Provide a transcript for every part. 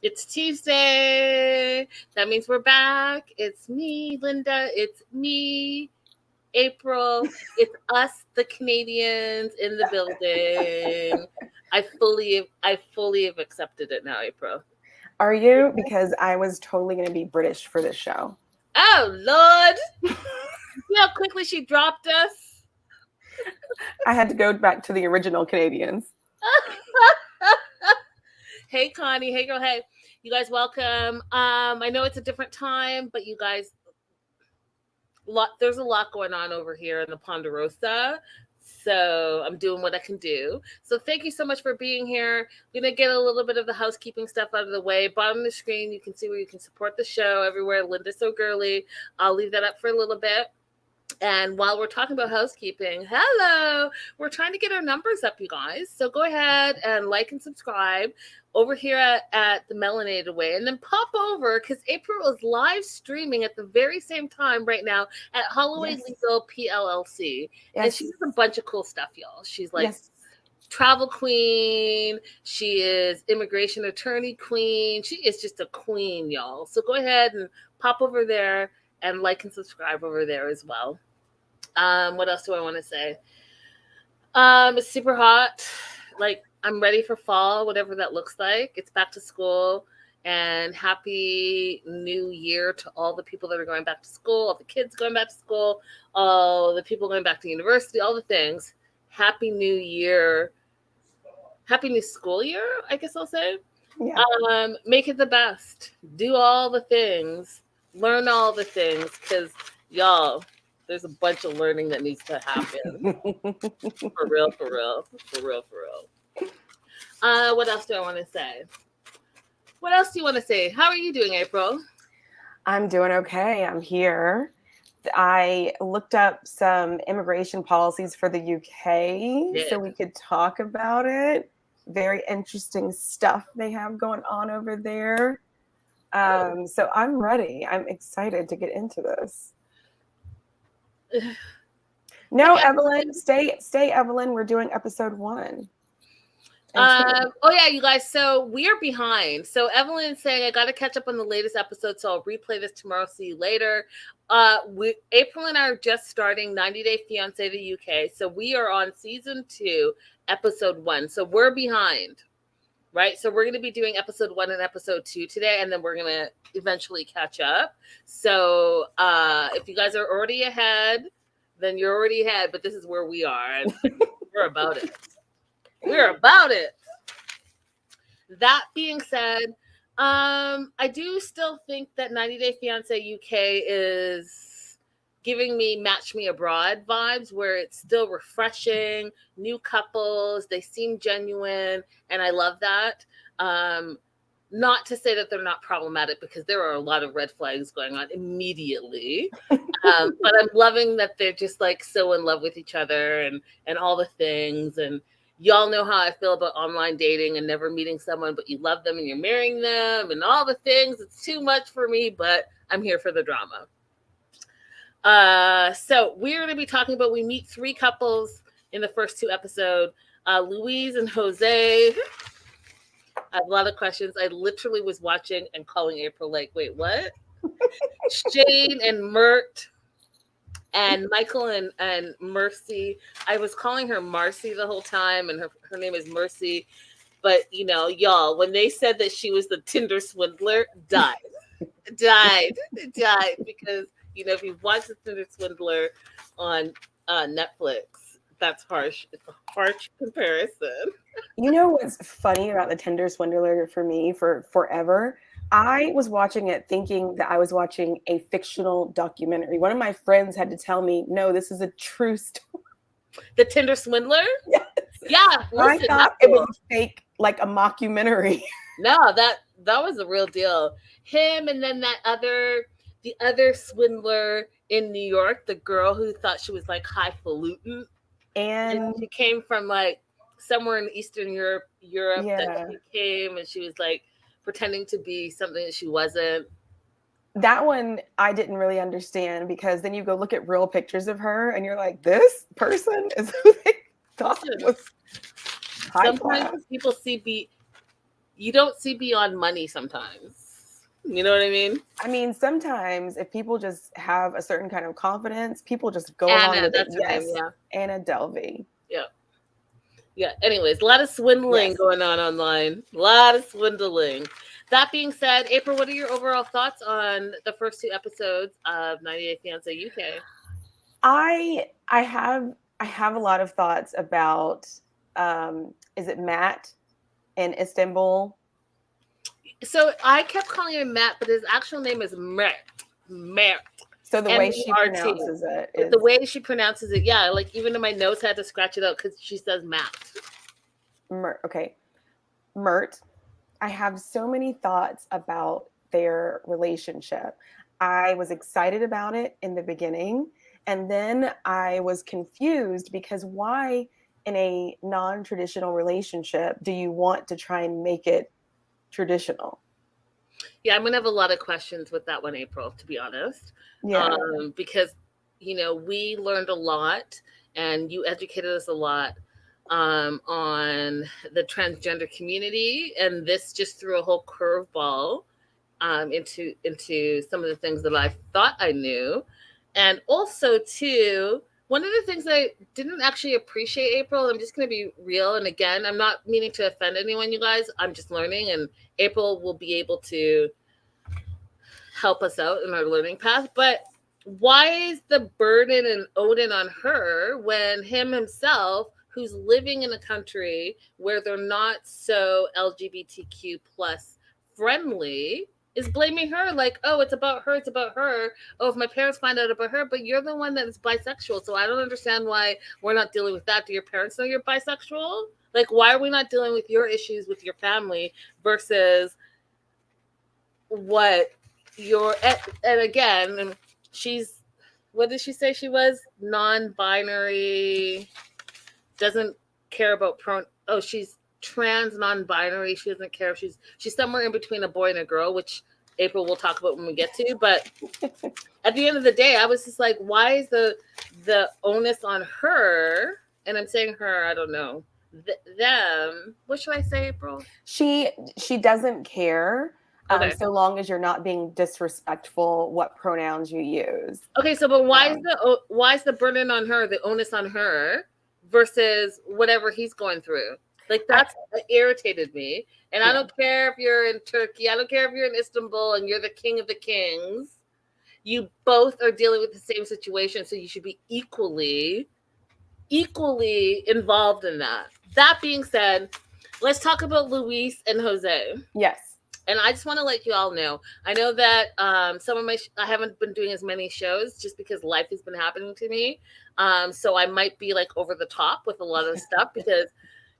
It's Tuesday. That means we're back. It's me, Linda. It's me, April. It's us, the Canadians in the building. I fully have accepted it now, April. Are you? Because I was totally going to be British for this show. Oh, Lord. See how quickly she dropped us? I had to go back to the original Canadians. Hey, Connie. Hey, girl. Hey. You guys, welcome. I know it's a different time, but you guys, there's a lot going on over here in the Ponderosa. So I'm doing what I can do. So thank you so much for being here. I'm going to get a little bit of the housekeeping stuff out of the way. Bottom of the screen, you can see where you can support the show everywhere. Linda So Girly. I'll leave that up for a little bit. And while we're talking about housekeeping, hello, we're trying to get our numbers up, you guys. So go ahead and like and subscribe over here at the Melanated Way. And then pop over, because April is live streaming at the very same time right now at Holloway Legal PLLC. Yes. And she does a bunch of cool stuff, y'all. She's like travel queen. She is immigration attorney queen. She is just a queen, y'all. So go ahead and pop over there and like and subscribe over there as well. What else do I want to say? It's super hot. Like, I'm ready for fall, whatever that looks like. It's back to school, and happy new year to all the people that are going back to school, all the kids going back to school, all the people going back to university, all the things. Happy new year. Happy new school year, I guess I'll say. Yeah. Make it the best. Do all the things. Learn all the things, because y'all, there's a bunch of learning that needs to happen. For real. What else do I want to say? What else do you want to say? How are you doing, April? I'm doing okay. I'm here. I looked up some immigration policies for the UK so we could talk about it. Very interesting stuff they have going on over there. So I'm ready. I'm excited to get into this. No, Evelyn, stay, Evelyn. We're doing episode 1. Oh yeah, you guys. So we are behind. So Evelyn is saying I got to catch up on the latest episode, so I'll replay this tomorrow. See you later. April and I are just starting 90 Day Fiance the UK, so we are on season 2, episode 1. So we're behind. Right, so we're going to be doing episode 1 and episode 2 today, and then we're going to eventually catch up. So if you guys are already ahead, then you're already ahead, but this is where we are, and we're about it. We're about it. That being said, I do still think that 90 Day Fiance UK is giving me Match Me Abroad vibes, where it's still refreshing, new couples, they seem genuine, and I love that. Not to say that they're not problematic, because there are a lot of red flags going on immediately. But I'm loving that they're just like so in love with each other and all the things. And y'all know how I feel about online dating and never meeting someone, but you love them and you're marrying them and all the things. It's too much for me, but I'm here for the drama. So we're going to be talking about, we meet 3 couples in the first 2 episodes. Louise and Jose. I have a lot of questions. I literally was watching and calling April like, wait, what? Shane and Mert and Michael and Mercy. I was calling her Marcy the whole time, and her name is Mercy. But, you know, y'all, when they said that she was the Tinder Swindler, died. Because, you know, if you've watched the Tinder Swindler on Netflix, that's harsh. It's a harsh comparison. You know what's funny about the Tinder Swindler for me for forever? I was watching it thinking that I was watching a fictional documentary. One of my friends had to tell me, no, this is a true story. The Tinder Swindler? Yes. Yeah. Listen, I thought it was fake, like a mockumentary. No, that was a real deal. Him, and then the other swindler in New York, the girl who thought she was like highfalutin. And she came from like somewhere in Eastern Europe that she came, and she was like pretending to be something that she wasn't. That one I didn't really understand, because then you go look at real pictures of her and you're like, this person is who they thought was high class. Sometimes people see you don't see beyond money sometimes. You know what I mean? I mean, sometimes if people just have a certain kind of confidence, people just go along with it. Yes. Name, yeah. Anna Delvey. Yeah. Yeah. Anyways, a lot of swindling going on online. A lot of swindling. That being said, April, what are your overall thoughts on the first 2 episodes of 90 Day Fiance UK? I have a lot of thoughts about is it Matt in Istanbul? So I kept calling him Matt, but his actual name is Mert. Mert. So the way she pronounces it is... The way she pronounces it, yeah. Like even in my notes, I had to scratch it out because she says Matt. Mert. Okay. Mert. I have so many thoughts about their relationship. I was excited about it in the beginning, and then I was confused because why in a non-traditional relationship do you want to try and make it traditional? Yeah, I'm gonna have a lot of questions with that one, April, to be honest. Yeah. Because we learned a lot and you educated us a lot on the transgender community, and this just threw a whole curveball into some of the things that I thought I knew. And also too, one of the things I didn't actually appreciate, April, I'm just going to be real. And again, I'm not meaning to offend anyone, you guys. I'm just learning, and April will be able to help us out in our learning path. But why is the burden and Odin on her when him himself, who's living in a country where they're not so LGBTQ plus friendly, is blaming her? Like, oh, it's about her. It's about her. Oh, if my parents find out about her, but you're the one that is bisexual. So I don't understand why we're not dealing with that. Do your parents know you're bisexual? Like, why are we not dealing with your issues with your family versus what your, and again, she's, what did she say she was? Non-binary, doesn't care about she's trans, non-binary. She doesn't care if she's somewhere in between a boy and a girl, which April will talk about when we get to. But at the end of the day, I was just like, why is the onus on her? And I'm saying her, I don't know, them. What should I say, April? She doesn't care. Okay. So long as you're not being disrespectful, what pronouns you use. Okay, so but why is the burden on her, the onus on her, versus whatever he's going through? Like that's irritated me. And I don't care if you're in Turkey, I don't care if you're in Istanbul and you're the king of the kings. You both are dealing with the same situation, so you should be equally involved in that. That being said, let's talk about Louise and Jose. Yes. And I just want to let you all know, I know that some of I haven't been doing as many shows just because life has been happening to me. So I might be like over the top with a lot of stuff because,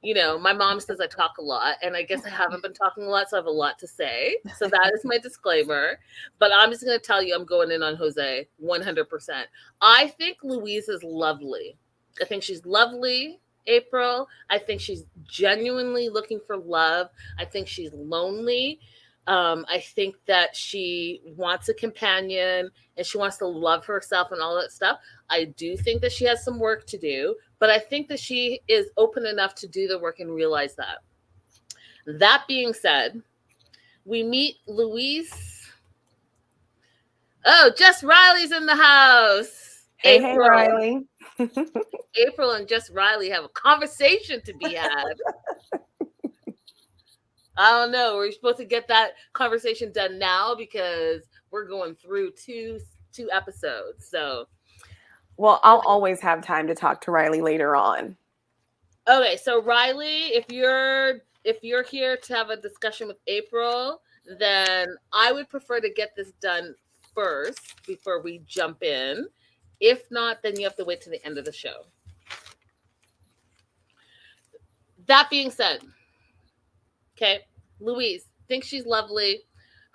my mom says I talk a lot, and I guess I haven't been talking a lot, so I have a lot to say. So that is my disclaimer. But I'm just going to tell you, I'm going in on Jose 100%. I think Louise is lovely. I think she's lovely, April. I think she's genuinely looking for love. I think she's lonely. I think that she wants a companion and she wants to love herself and all that stuff. I do think that she has some work to do, but I think that she is open enough to do the work and realize that. That being said, we meet Louise. Oh, Jess Riley's in the house. Hey, Riley. April and Jess Riley have a conversation to be had. I don't know. We're supposed to get that conversation done now because we're going through two episodes. So, well, I'll always have time to talk to Riley later on. Okay, so Riley, if you're here to have a discussion with April, then I would prefer to get this done first before we jump in. If not, then you have to wait to the end of the show. That being said, okay, Louise, think she's lovely.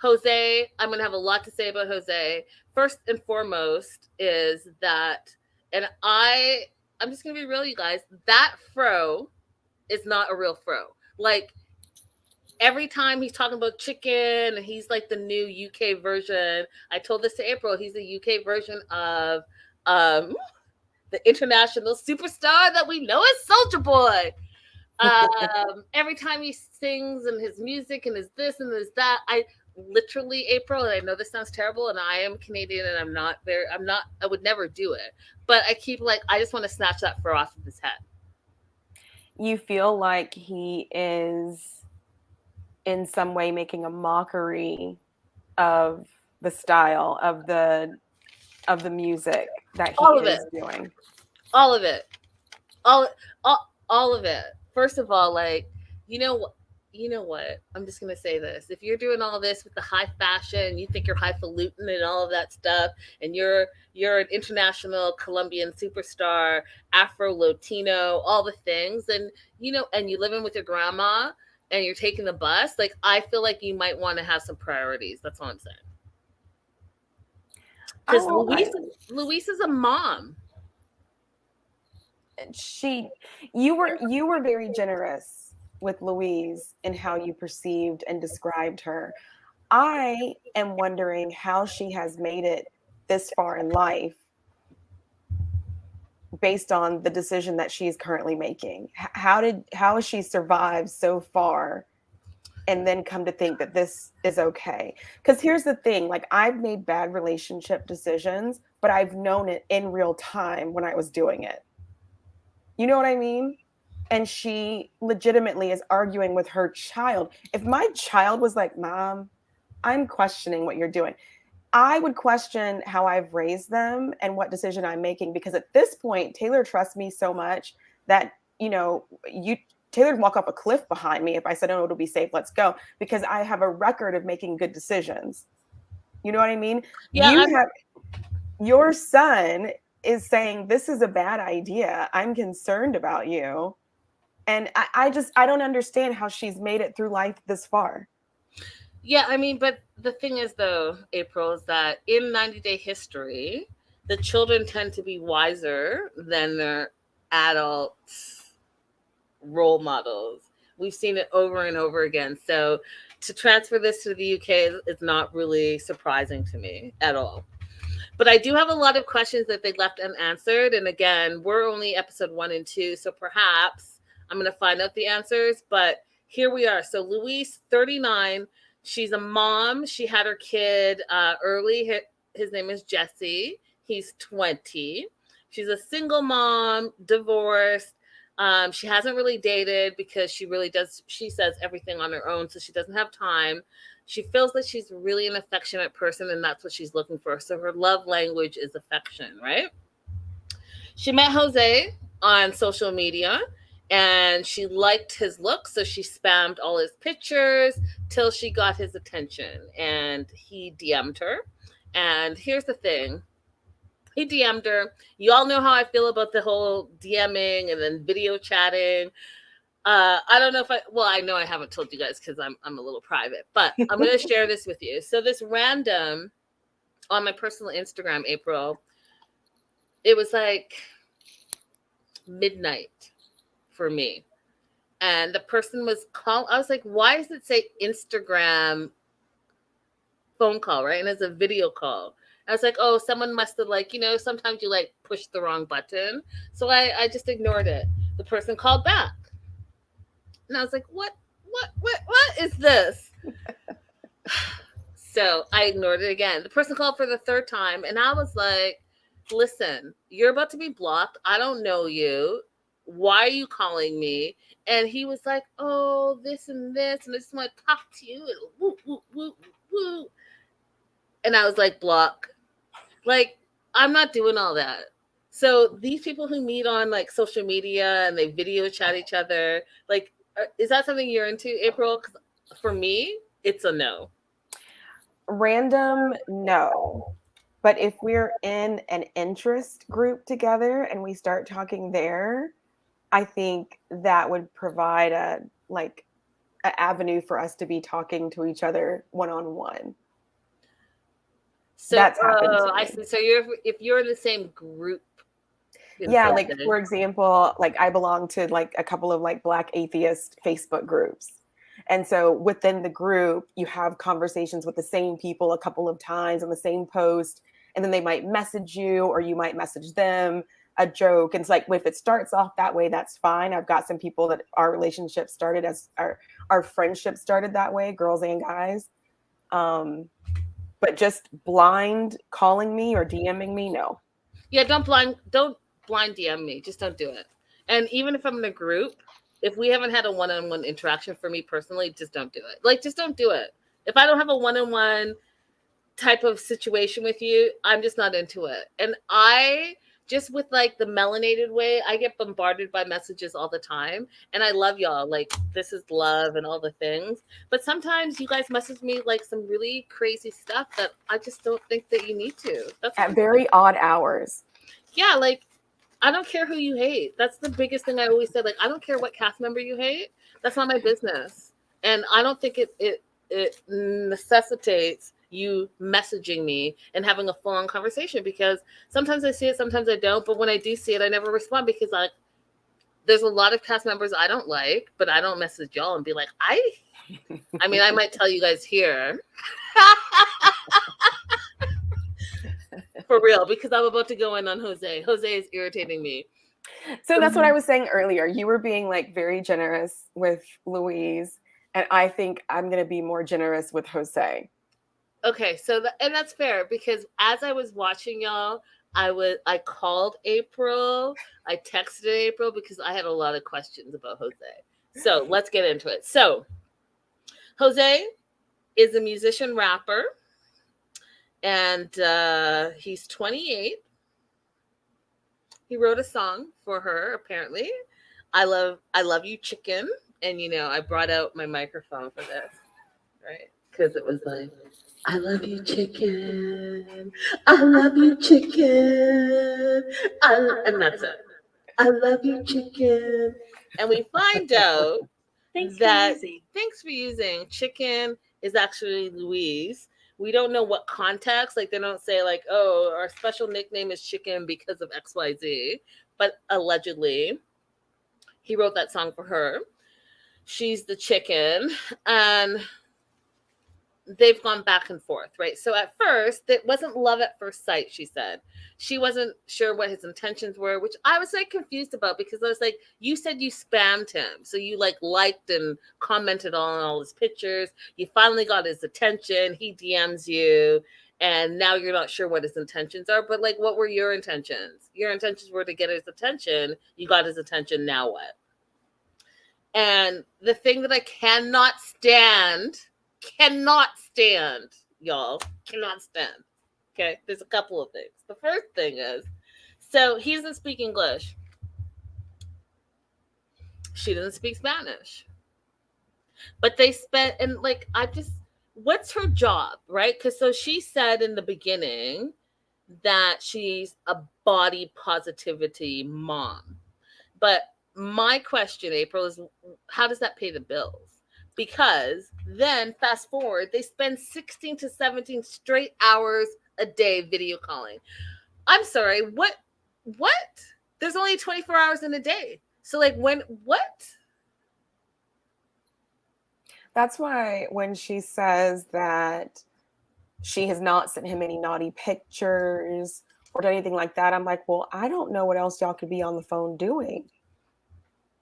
Jose, I'm going to have a lot to say about Jose. First and foremost is that, and I'm just going to be real, you guys, that fro is not a real fro. Like, every time he's talking about chicken, and he's like the new UK version. I told this to April. He's the UK version of the international superstar that we know as Soulja Boy. Every time he sings and his music and his this and his that, I literally, April, and I know this sounds terrible, and I am Canadian, and I would never do it, but I keep like, I just want to snatch that fur off of his head. You feel like he is in some way making a mockery of the style of the music that he is doing. All of it. All of it. First of all, like, you know what? I'm just going to say this. If you're doing all this with the high fashion, you think you're highfalutin and all of that stuff, and you're an international Colombian superstar, Afro Latino, all the things, and and you live in with your grandma and you're taking the bus, like, I feel like you might want to have some priorities. That's all I'm saying. Because Louise is a mom. You were very generous with Louise in how you perceived and described her. I am wondering how she has made it this far in life based on the decision that she's currently making. How has she survived so far and then come to think that this is okay? Because here's the thing, like, I've made bad relationship decisions, but I've known it in real time when I was doing it. You know what I mean? And she legitimately is arguing with her child. If my child was like, Mom, I'm questioning what you're doing, I would question how I've raised them and what decision I'm making. Because at this point, Taylor trusts me so much that, Taylor'd walk off a cliff behind me if I said, oh, it'll be safe, let's go. Because I have a record of making good decisions. You know what I mean? Yeah, your son is saying, this is a bad idea. I'm concerned about you. And I don't understand how she's made it through life this far. Yeah, I mean, but the thing is, though, April, is that in 90-day history, the children tend to be wiser than their adult role models. We've seen it over and over again. So to transfer this to the UK is not really surprising to me at all. But I do have a lot of questions that they left unanswered. And again, we're only episode 1 and 2. So perhaps I'm going to find out the answers. But here we are. So Louise, 39. She's a mom. She had her kid early. His name is Jesse. He's 20. She's a single mom, divorced. She hasn't really dated because she says everything on her own. So she doesn't have time. She feels that she's really an affectionate person, and that's what she's looking for. So her love language is affection, right? She met Jose on social media, and she liked his look, so she spammed all his pictures till she got his attention, and he DM'd her. And here's the thing. He DM'd her. You all know how I feel about the whole DMing and then video chatting. I don't know if I know I haven't told you guys because I'm a little private, but I'm going to share this with you. So this random on my personal Instagram, April, it was like midnight for me. And the person was calling. I was like, why does it say Instagram phone call, right? And it's a video call. I was like, oh, someone must have sometimes you push the wrong button. So I just ignored it. The person called back. And I was like, what is this? So I ignored it again. The person called for the third time. And I was like, listen, you're about to be blocked. I don't know you. Why are you calling me? And he was like, oh, this and this. And I just want to talk to you. And woo, woo, woo, woo. And I was like, block. I'm not doing all that. So these people who meet on social media and they video chat each other, is that something you're into, April? 'Cause for me, it's a no. Random, no. But if we're in an interest group together and we start talking there, I think that would provide an avenue for us to be talking to each other one-on-one. So that's happened. I see. So if you're in the same group. Yeah, for example, I belong to a couple of Black atheist Facebook groups. And so within the group, you have conversations with the same people a couple of times on the same post, and then they might message you or you might message them. a joke. And it's like, if it starts off that way, that's fine. I've got some people that our relationship started as our friendship started that way, girls and guys. But just blind calling me or DMing me, no. Yeah, don't blind DM me. Just don't do it. And even if I'm in a group, if we haven't had a one-on-one interaction, for me personally, just don't do it. Like, just don't do it. If I don't have a one-on-one type of situation with you, I'm just not into it. And I just, with like the Melanated Way, I get bombarded by messages all the time, and I love y'all. Like, this is love and all the things. But sometimes you guys message me like some really crazy stuff that I just don't think that you need to. That's at very odd hours. Yeah, like, I don't care who you hate. That's the biggest thing I always said. Like, I don't care what cast member you hate. That's not my business. And I don't think it necessitates you messaging me and having a full-on conversation, because sometimes I see it, sometimes I don't. But when I do see it, I never respond, because like, there's a lot of cast members I don't like, but I don't message y'all and be like, I mean, I might tell you guys here. For real, because I'm about to go in on Jose. Jose is irritating me. So that's what I was saying earlier. You were being like very generous with Louise, and I think I'm going to be more generous with Jose. Okay, so and that's fair, because as I was watching y'all, I called April, I texted April, because I had a lot of questions about Jose. So let's get into it. So Jose is a musician rapper, and he's 28. He wrote a song for her, apparently. I love you, chicken. And I brought out my microphone for this, right? Because it was like, I love you, chicken. I love you, chicken. And that's it. I love you, chicken. And we find out thanks for using chicken is actually Louise. We don't know what context. Like, they don't say like, oh, our special nickname is chicken because of XYZ. But allegedly, he wrote that song for her. She's the chicken. And they've gone back and forth, right? So at first, it wasn't love at first sight, she said. She wasn't sure what his intentions were, which I was like confused about, because I was like, you said you spammed him. So you like liked and commented on all his pictures. You finally got his attention. He DMs you. And now you're not sure what his intentions are. But like, what were your intentions? Your intentions were to get his attention. You got his attention. Now what? And the thing that I cannot stand, y'all, cannot stand. Okay, there's a couple of things. The first thing is, so he doesn't speak English. She doesn't speak Spanish. But they spent, and like, what's her job, right? Because so she said in the beginning that she's a body positivity mom. But my question, April, is how does that pay the bills? Because then fast forward, they spend 16 to 17 straight hours a day video calling. I'm sorry, what? There's only 24 hours in a day. So like, what? That's why when she says that she has not sent him any naughty pictures or anything like that, I'm like, well, I don't know what else y'all could be on the phone doing.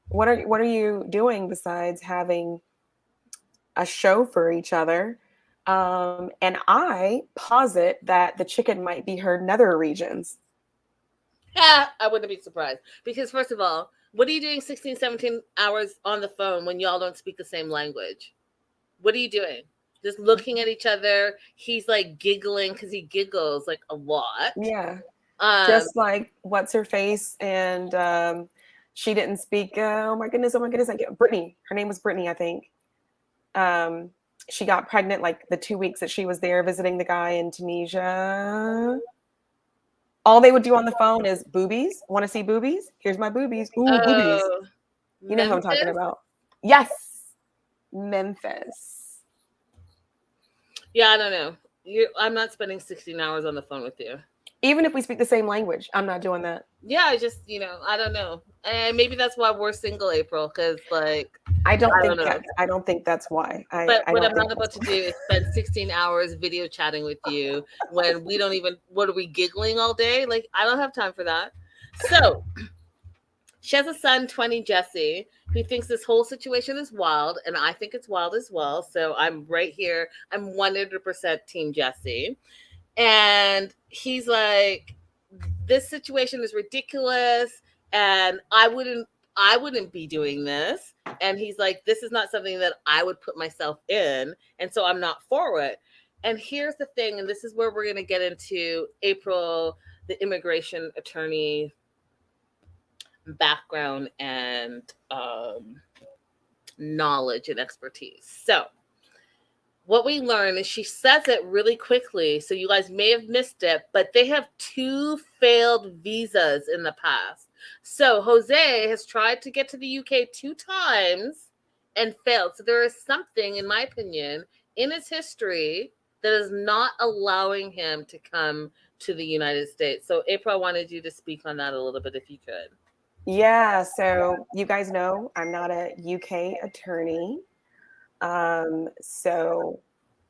What are you doing besides having a show for each other? And I posit that the chicken might be her nether regions. I wouldn't be surprised, because first of all, what are you doing 16, 17 hours on the phone when y'all don't speak the same language? What are you doing? Just looking at each other. He's like giggling, because he giggles like a lot. Yeah. Just like what's her face, and she didn't speak. Oh my goodness. Brittany. Her name was Brittany, I think. She got pregnant like the 2 weeks that she was there visiting the guy in Tunisia. All they would do on the phone is boobies. Want to see boobies? Here's my boobies. Ooh, boobies. You know who I'm talking about. Yes. Memphis. Yeah, I don't know. I'm not spending 16 hours on the phone with you. Even if we speak the same language, I'm not doing that. Yeah, I just, I don't know. And maybe that's why we're single, April, because like, I don't think that's why. But what I'm not about to do is spend 16 hours video chatting with you when we don't even, what are we giggling all day? Like, I don't have time for that. So she has a son, 20 Jesse, who thinks this whole situation is wild, and I think it's wild as well. So I'm right here. I'm 100% Team Jesse. And he's like, this situation is ridiculous, and I wouldn't be doing this. And he's like, this is not something that I would put myself in, and so I'm not for it. And here's the thing, and this is where we're going to get into April, the immigration attorney background and knowledge and expertise. So what we learn is she says it really quickly, so you guys may have missed it, but they have 2 failed visas in the past. So Jose has tried to get to the UK 2 times and failed. So there is something, in my opinion, in his history that is not allowing him to come to the United States. So April, I wanted you to speak on that a little bit if you could. Yeah, so you guys know I'm not a UK attorney. So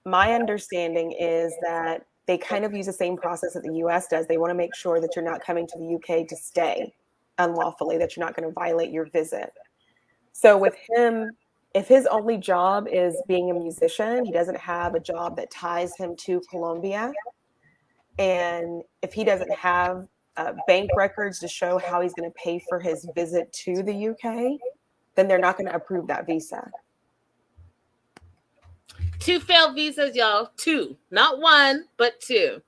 my understanding is that they kind of use the same process that the US does. They want to make sure that you're not coming to the UK to stay unlawfully, that you're not going to violate your visit. So with him, if his only job is being a musician, he doesn't have a job that ties him to Colombia. And if he doesn't have bank records to show how he's going to pay for his visit to the UK, then they're not going to approve that visa. 2 failed visas, y'all. 2, not 1, but 2.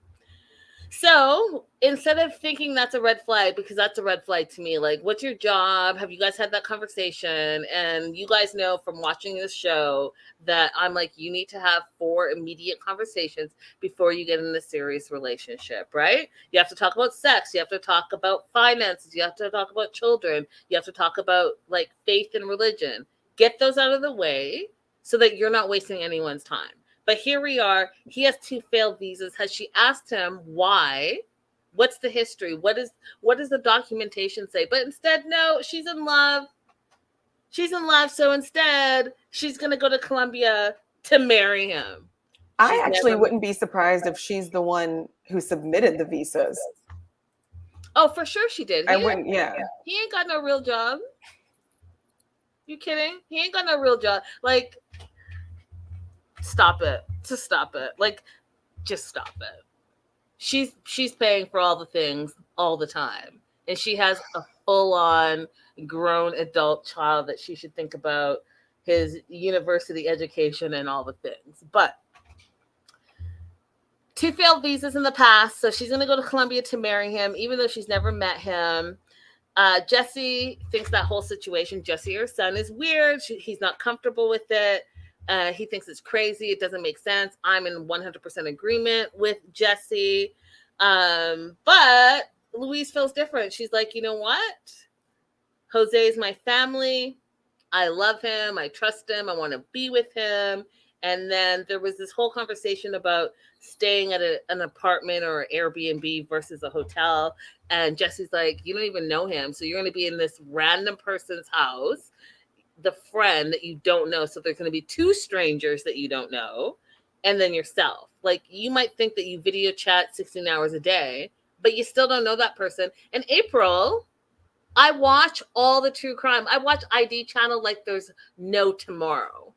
So instead of thinking that's a red flag, because that's a red flag to me, like, what's your job? Have you guys had that conversation? And you guys know from watching this show that I'm like, you need to have 4 immediate conversations before you get in a serious relationship, right? You have to talk about sex. You have to talk about finances. You have to talk about children. You have to talk about like faith and religion. Get those out of the way so that you're not wasting anyone's time. But here we are. He has 2 failed visas. Has she asked him why? What's the history? What does the documentation say? But instead, no, she's in love. She's in love. So instead, she's going to go to Colombia to marry him. I actually wouldn't be surprised if she's the one who submitted the visas. Oh, for sure she did. I wouldn't, yeah. He ain't got no real job. You kidding? He ain't got no real job. Like, stop it. Just stop it. Like, just stop it. She's paying for all the things all the time. And she has a full-on grown adult child that she should think about his university education and all the things. But 2 failed visas in the past. So she's going to go to Colombia to marry him, even though she's never met him. Jesse thinks that whole situation, Jesse, her son, is weird. He's not comfortable with it. He thinks it's crazy. It doesn't make sense. I'm in 100% agreement with Jesse. But Louise feels different. She's like, you know what? Jose is my family. I love him. I trust him. I want to be with him. And then there was this whole conversation about staying at an apartment or Airbnb versus a hotel. And Jesse's like, you don't even know him. So you're going to be in this random person's house, the friend that you don't know. So there's going to be 2 strangers that you don't know, and then yourself. Like, you might think that you video chat 16 hours a day, but you still don't know that person. And April, I watch all the true crime. I watch ID channel like there's no tomorrow.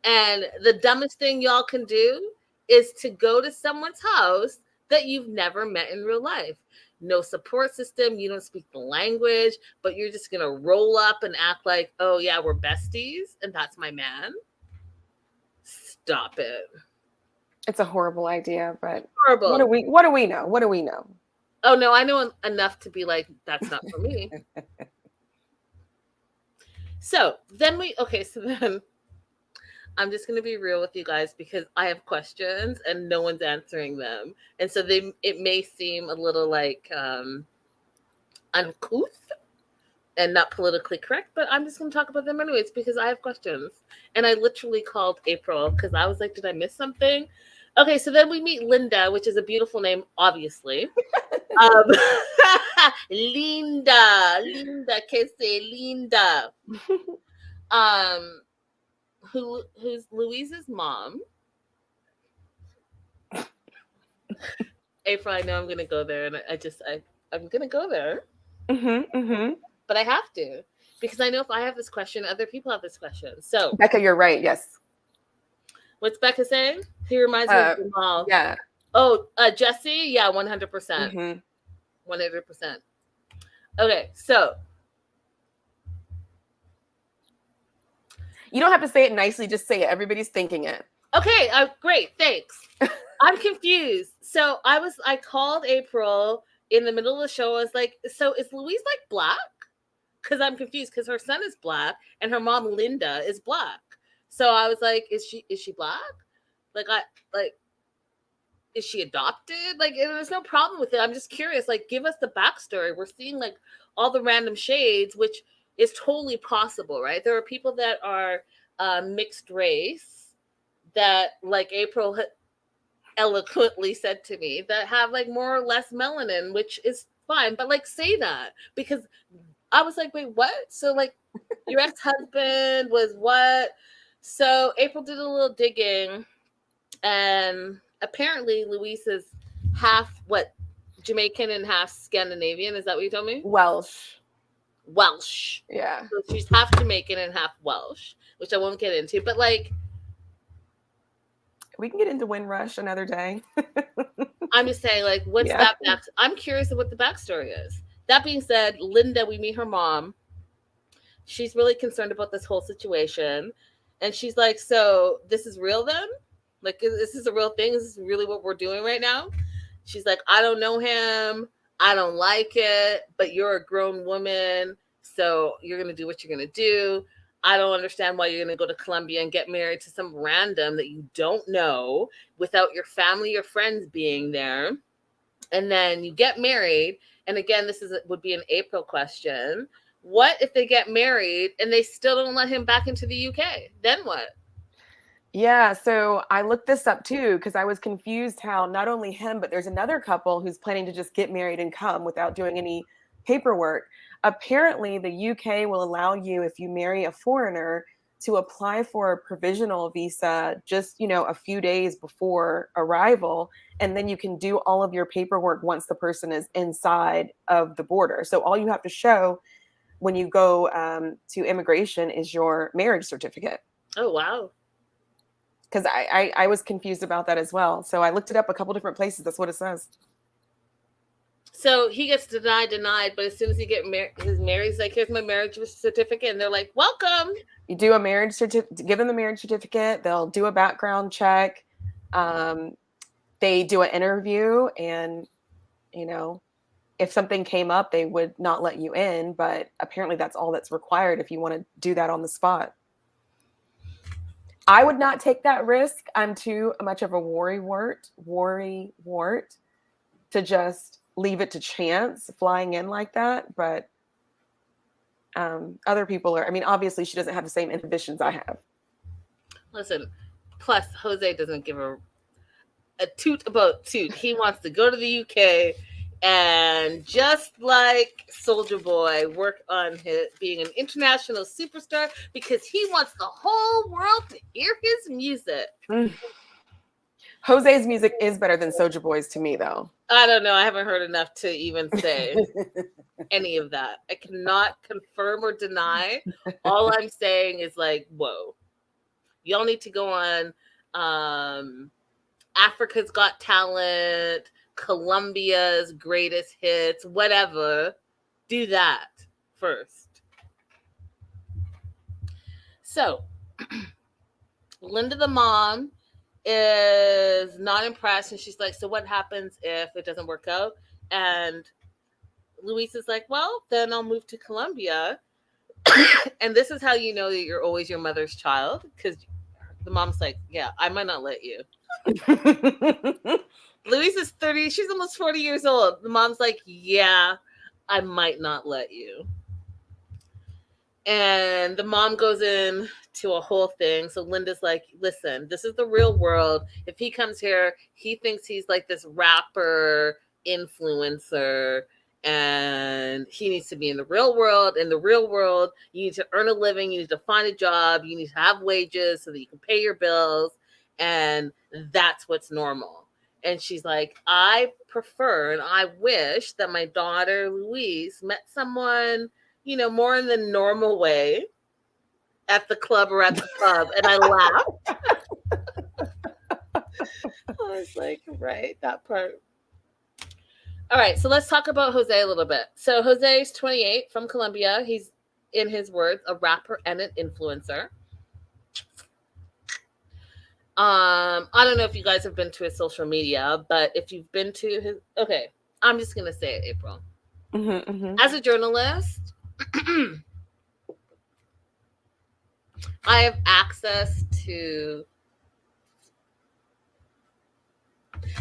And the dumbest thing y'all can do is to go to someone's house that you've never met in real life. No support system. You don't speak the language, but you're just going to roll up and act like, oh yeah, we're besties and that's my man. Stop it. It's a horrible idea, but horrible. What do we know? What do we know? Oh no, I know enough to be like, that's not for me. So then I'm just going to be real with you guys because I have questions and no one's answering them. And so it may seem a little like uncouth and not politically correct, but I'm just going to talk about them anyways because I have questions. And I literally called April because I was like, did I miss something? Okay, so then we meet Linda, which is a beautiful name, obviously. Linda, que say Linda. Who's Louise's mom. April, I know I'm gonna go there, and I'm going to go there. Mm-hmm. But I have to, because I know if I have this question, other people have this question. So, Becca, you're right. Yes. What's Becca saying? He reminds me of Jamal. Yeah. Oh, Jesse? Yeah, 100%. 100%. Okay, so. You don't have to say it nicely. Just say it. Everybody's thinking it. Okay, great. Thanks. I'm confused. So I called April in the middle of the show. I was like, so is Louise like black? Because I'm confused because her son is black and her mom, Linda, is black. So I was like, is she black? Is she adopted? Like, there's no problem with it. I'm just curious. Like, give us the backstory. We're seeing like all the random shades, which is totally possible, right? There are people that are mixed race that, like April eloquently said to me, that have like more or less melanin, which is fine. But like, say that, because I was like, wait, what? So like, your ex-husband was what? So April did a little digging, and apparently Louise is half Jamaican and half Scandinavian. Is that what you told me? Welsh. Yeah. So she's half Jamaican and half Welsh, which I won't get into. But like, we can get into Windrush another day. I'm just saying, like, what's that back? I'm curious of what the backstory is. That being said, Linda, we meet her mom. She's really concerned about this whole situation. And she's like, so this is real then? Like, this is a real thing? Is this really what we're doing right now? She's like, I don't know him. I don't like it. But you're a grown woman, so you're going to do what you're going to do. I don't understand why you're going to go to Colombia and get married to some random that you don't know without your family or friends being there. And then you get married. And again, would be an April question. What if they get married and they still don't let him back into the UK? Then what? Yeah, so I looked this up too, because I was confused how not only him, but there's another couple who's planning to just get married and come without doing any paperwork. Apparently, the UK will allow you, if you marry a foreigner, to apply for a provisional visa just, a few days before arrival. And then you can do all of your paperwork once the person is inside of the border. So all you have to show when you go to immigration is your marriage certificate. Oh, wow. Because I was confused about that as well. So I looked it up a couple different places. That's what it says. So he gets denied, but as soon as he gets married, he's like, here's my marriage certificate. And they're like, welcome. You do a marriage certificate, give them the marriage certificate. They'll do a background check. They do an interview, and, if something came up, they would not let you in. But apparently that's all that's required if you want to do that on the spot. I would not take that risk. I'm too much of a worrywart to just leave it to chance flying in like that. But other people are, obviously she doesn't have the same inhibitions I have. Listen, plus Jose doesn't give a toot about toot. He wants to go to the UK and, just like Soulja Boy, work on being an international superstar, because he wants the whole world to hear his music. Jose's music is better than Soulja Boy's to me, though. I don't know. I haven't heard enough to even say any of that. I cannot confirm or deny. All I'm saying is like, whoa. Y'all need to go on Africa's Got Talent, Colombia's Greatest Hits, whatever. Do that first. So, Linda the mom is not impressed, and she's like, so what happens if it doesn't work out? And Louise is like, well, then I'll move to Colombia. And this is how you know that you're always your mother's child, because the mom's like, yeah, I might not let you. Louise is 30. She's almost 40 years old. The mom's like, yeah, I might not let you. And the mom goes in to a whole thing. So Linda's like, listen, this is the real world. If he comes here, he thinks he's like this rapper influencer, and he needs to be in the real world. In the real world, you need to earn a living. You need to find a job. You need to have wages so that you can pay your bills. And that's what's normal. And she's like, I prefer and I wish that my daughter Louise met someone, you know, more in the normal way at the club or at the pub. And I laughed. I was like, right, that part. All right, so let's talk about Jose a little bit. So Jose is 28 from Colombia. He's, in his words, a rapper and an influencer. I don't know if you guys have been to his social media, but if you've been to his, okay, I'm just gonna say it, April. As a journalist, I have access to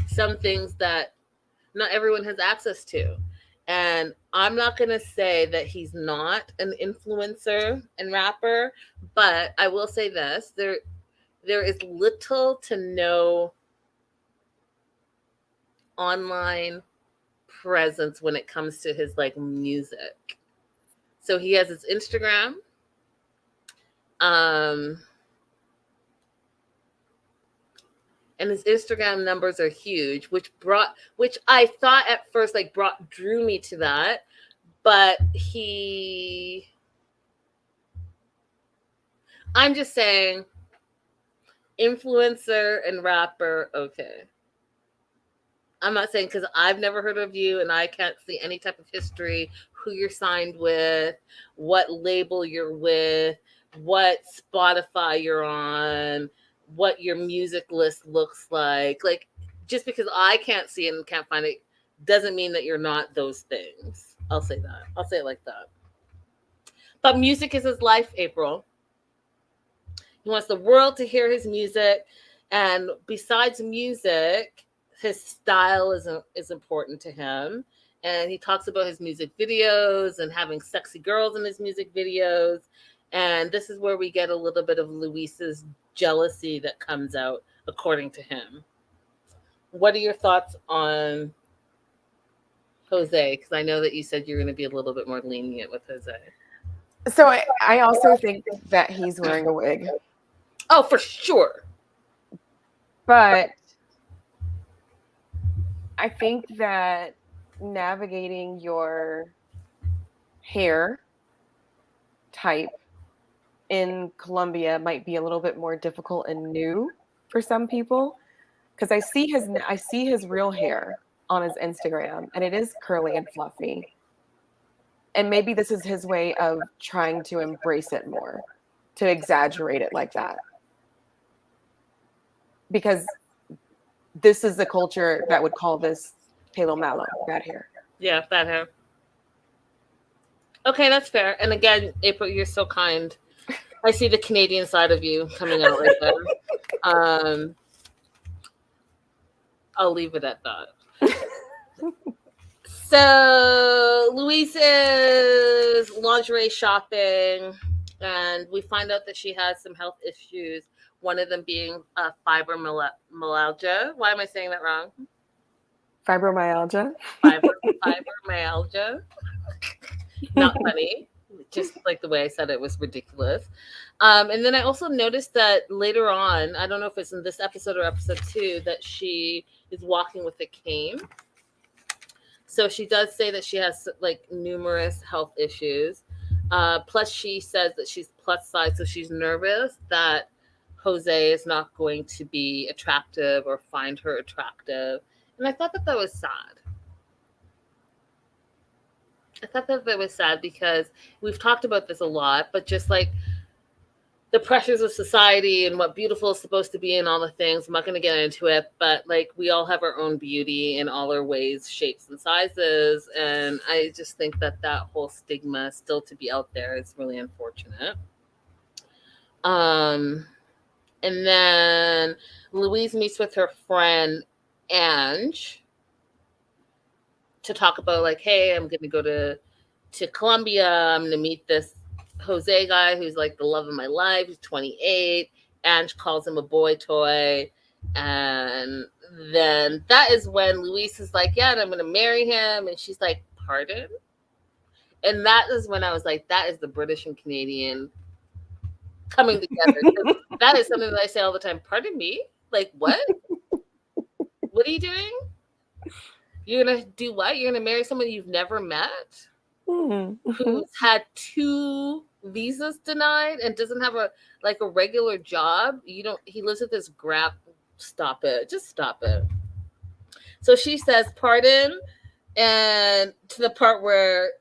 some things that not everyone has access to. And I'm not going to say that he's not an influencer and rapper, but I will say this. There is little to no online presence when it comes to his like music. So he has his Instagram. And his Instagram numbers are huge, which I thought at first like drew me to that, but I'm just saying, influencer and rapper, okay. I'm not saying, because I've never heard of you and I can't see any type of history, who you're signed with, what label you're with, what Spotify you're on, what your music list looks like. Like, just because I can't see it and can't find it doesn't mean that you're not those things. I'll say that. I'll say it like that. But music is his life, April. He wants the world to hear his music. And besides music, his style is important to him. And he talks about his music videos and having sexy girls in his music videos. And this is where we get a little bit of Louise's jealousy that comes out, according to him. What are your thoughts on Jose? Because I know that you said you're going to be a little bit more lenient with Jose. So I also think that he's wearing a wig. Oh, for sure. But I think that navigating your hair type in Colombia might be a little bit more difficult and new for some people, because I see his real hair on his Instagram, and it is curly and fluffy. And maybe this is his way of trying to embrace it more, to exaggerate it like that. Because this is the culture that would call this pelo malo, bad hair. Yeah, bad hair. Okay, that's fair. And again, April, you're so kind. I see the Canadian side of you coming out right there. I'll leave it at that. So Louise is lingerie shopping, and we find out that she has some health issues. One of them being fibromyalgia. Why am I saying that wrong? Fibromyalgia. Fibromyalgia. Not funny. Just like the way I said it was ridiculous. And then I also noticed that later on, I don't know if it's in this episode or episode 2, that she is walking with a cane. So she does say that she has like numerous health issues. Plus she says that she's plus size, so she's nervous that Jose is not going to be attractive or find her attractive. And I thought that was sad. I thought that was sad because we've talked about this a lot, but just like the pressures of society and what beautiful is supposed to be and all the things, I'm not going to get into it, but like we all have our own beauty in all our ways, shapes, and sizes. And I just think that whole stigma still to be out there is really unfortunate. And then Louise meets with her friend Ange to talk about like, hey, I'm going to go to Colombia. I'm going to meet this Jose guy who's like the love of my life. He's 28. Ange calls him a boy toy. And then that is when Louise is like, yeah, and I'm going to marry him. And she's like, pardon? And that is when I was like, that is the British and Canadian coming together. That is something that I say all the time. Pardon me? Like, what? What are you doing? You're going to do what? You're going to marry someone you've never met? Who's had 2 visas denied and doesn't have a regular job. He lives with this grab. Stop it. Just stop it. So she says, pardon. And to the part where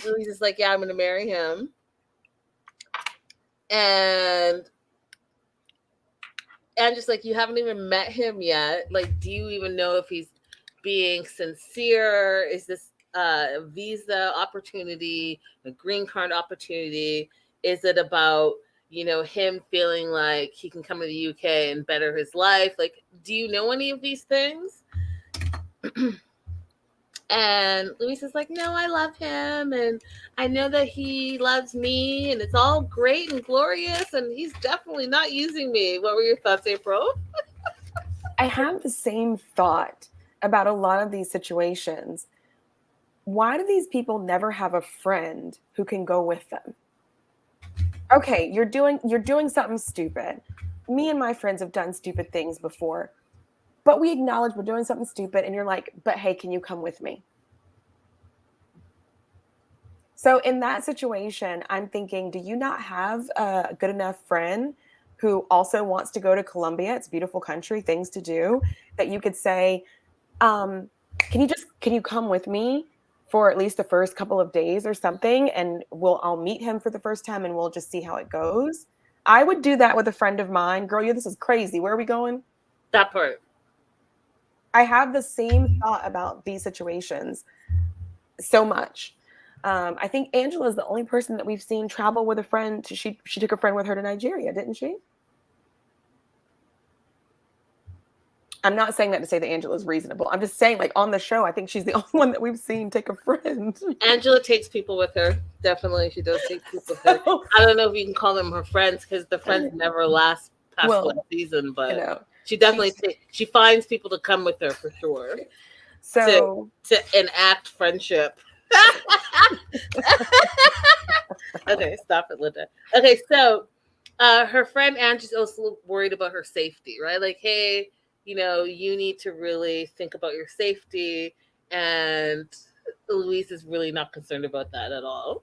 Louise is like, yeah, I'm going to marry him. And just like, you haven't even met him yet. Like, do you even know if he's being sincere? Is this a visa opportunity, a green card opportunity? Is it about, him feeling like he can come to the UK and better his life? Like, do you know any of these things? And Louise is like, no, I love him. And I know that he loves me. And it's all great and glorious. And he's definitely not using me. What were your thoughts, April? I have the same thought about a lot of these situations. Why do these people never have a friend who can go with them? Okay, you're doing something stupid. Me and my friends have done stupid things before, but we acknowledge we're doing something stupid, and you're like, but hey, can you come with me? So in that situation, I'm thinking, do you not have a good enough friend who also wants to go to Colombia? It's a beautiful country, things to do, that you could say, can you come with me for at least the first couple of days or something, and I'll meet him for the first time and we'll just see how it goes. I would do that with a friend of mine. Girl, this is crazy. Where are we going? That part. I have the same thought about these situations so much. I think Angela is the only person that we've seen travel with a friend. She took a friend with her to Nigeria, didn't she? I'm not saying that to say that Angela is reasonable. I'm just saying, like, on the show, I think she's the only one that we've seen take a friend. Angela takes people with her. Definitely, she does take people with her. I don't know if you can call them her friends, because the friends never last past one season, but she definitely she finds people to come with her for sure. So to enact friendship. Okay, stop it, Linda. Okay, so her friend Angie's also worried about her safety, right? Like, hey, you need to really think about your safety. And Louise is really not concerned about that at all.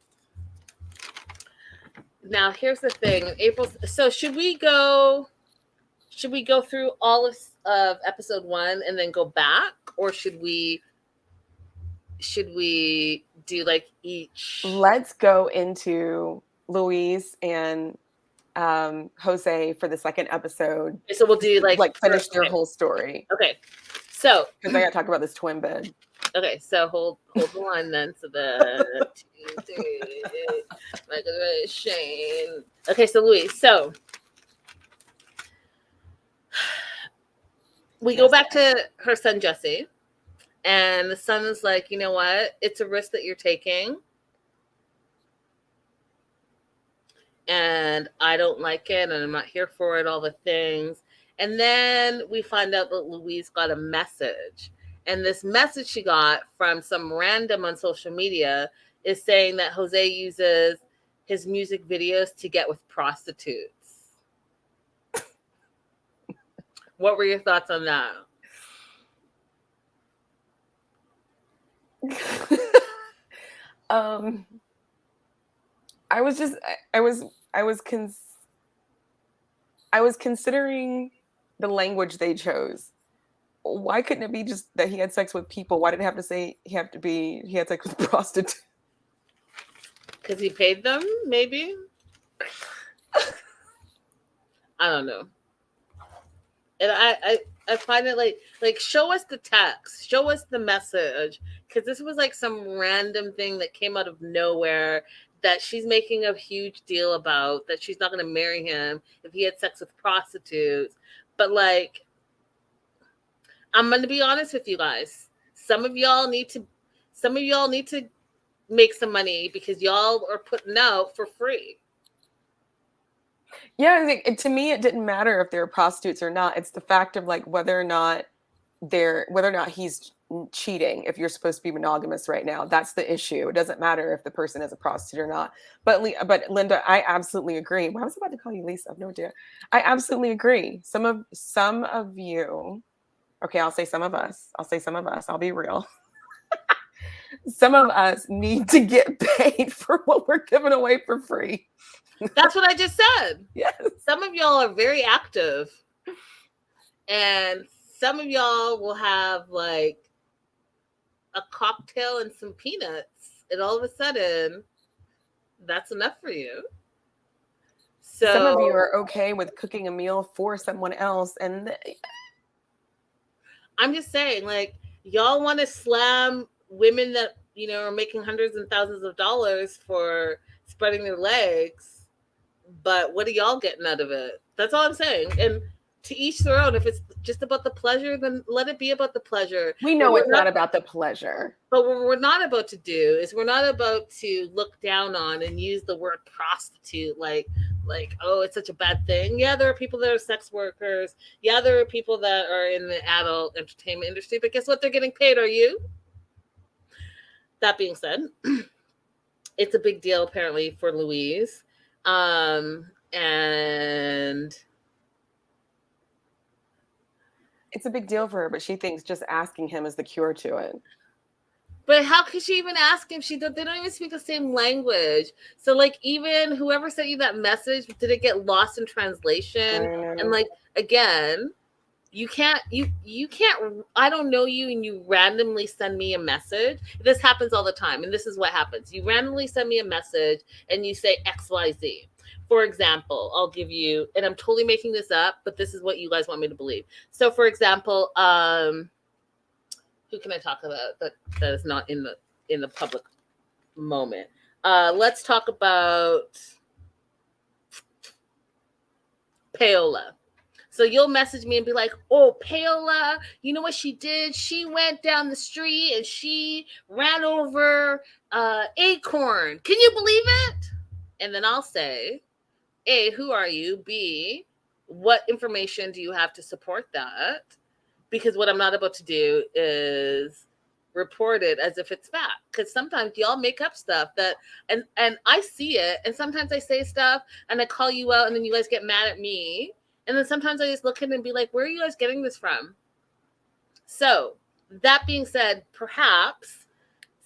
Now, here's the thing, April. So should we go through all of episode 1 and then go back, or should we do like each? Let's go into Louise and Jose for the second episode. So we'll do like finish their whole story. Okay. So because I got to talk about this twin bed. Okay, so hold the line then. So the 2, 3, Shane. Okay, so Louise. So we go back to her son Jesse, and the son is like, you know what? It's a risk that you're taking. And I don't like it, and I'm not here for it, all the things. And then we find out that Louise got a message. And this message she got from some random on social media is saying that Jose uses his music videos to get with prostitutes. What were your thoughts on that? I was considering the language they chose. Why couldn't it be just that he had sex with people? Why did it have to say he had sex with prostitutes? Because he paid them, maybe? I don't know. And I find it like show us the text, show us the message, because this was like some random thing that came out of nowhere that she's making a huge deal about, that she's not going to marry him if he had sex with prostitutes. But like, I'm going to be honest with you guys. Some of y'all need to make some money, because y'all are putting out for free. Yeah, I think to me, it didn't matter if they're prostitutes or not. It's the fact of like whether or not he's cheating. If you're supposed to be monogamous right now, that's the issue. It doesn't matter if the person is a prostitute or not. But Linda, I absolutely agree. Well, I was about to call you Lisa. I have no idea. I absolutely agree. Some of you Okay, I'll say some of us. I'll be real. Some of us need to get paid for what we're giving away for free. That's what I just said. Yes. Some of y'all are very active. And some of y'all will have like a cocktail and some peanuts. And all of a sudden, that's enough for you. So some of you are okay with cooking a meal for someone else. And I'm just saying, like, y'all want to slam women that, you know, are making hundreds and thousands of dollars for spreading their legs. But what are y'all getting out of it? That's all I'm saying. And to each their own. If it's just about the pleasure, then let it be about the pleasure. We know it's not about the pleasure. But what we're not about to do is we're not about to look down on and use the word prostitute like, oh, it's such a bad thing. Yeah, there are people that are sex workers. Yeah, there are people that are in the adult entertainment industry. But guess what? They're getting paid. Are you? That being said, it's a big deal apparently for Louise. And it's a big deal for her, but she thinks just asking him is the cure to it. But how could she even ask him? They don't even speak the same language. So, like, even whoever sent you that message, did it get lost in translation? And like, again, you can't. I don't know you, and you randomly send me a message. This happens all the time, and this is what happens. You randomly send me a message, and you say XYZ. For example, I'll give you, and I'm totally making this up, but this is what you guys want me to believe. So, for example, who can I talk about that is not in the public moment? Let's talk about Paola. So you'll message me and be like, oh, Paola, you know what she did? She went down the street and she ran over Acorn. Can you believe it? And then I'll say, A, who are you? B, what information do you have to support that? Because what I'm not about to do is report it as if it's fact. Because sometimes y'all make up stuff that, and I see it, and sometimes I say stuff, and I call you out, and then you guys get mad at me. And then sometimes I just look at it and be like, where are you guys getting this from? So, that being said, perhaps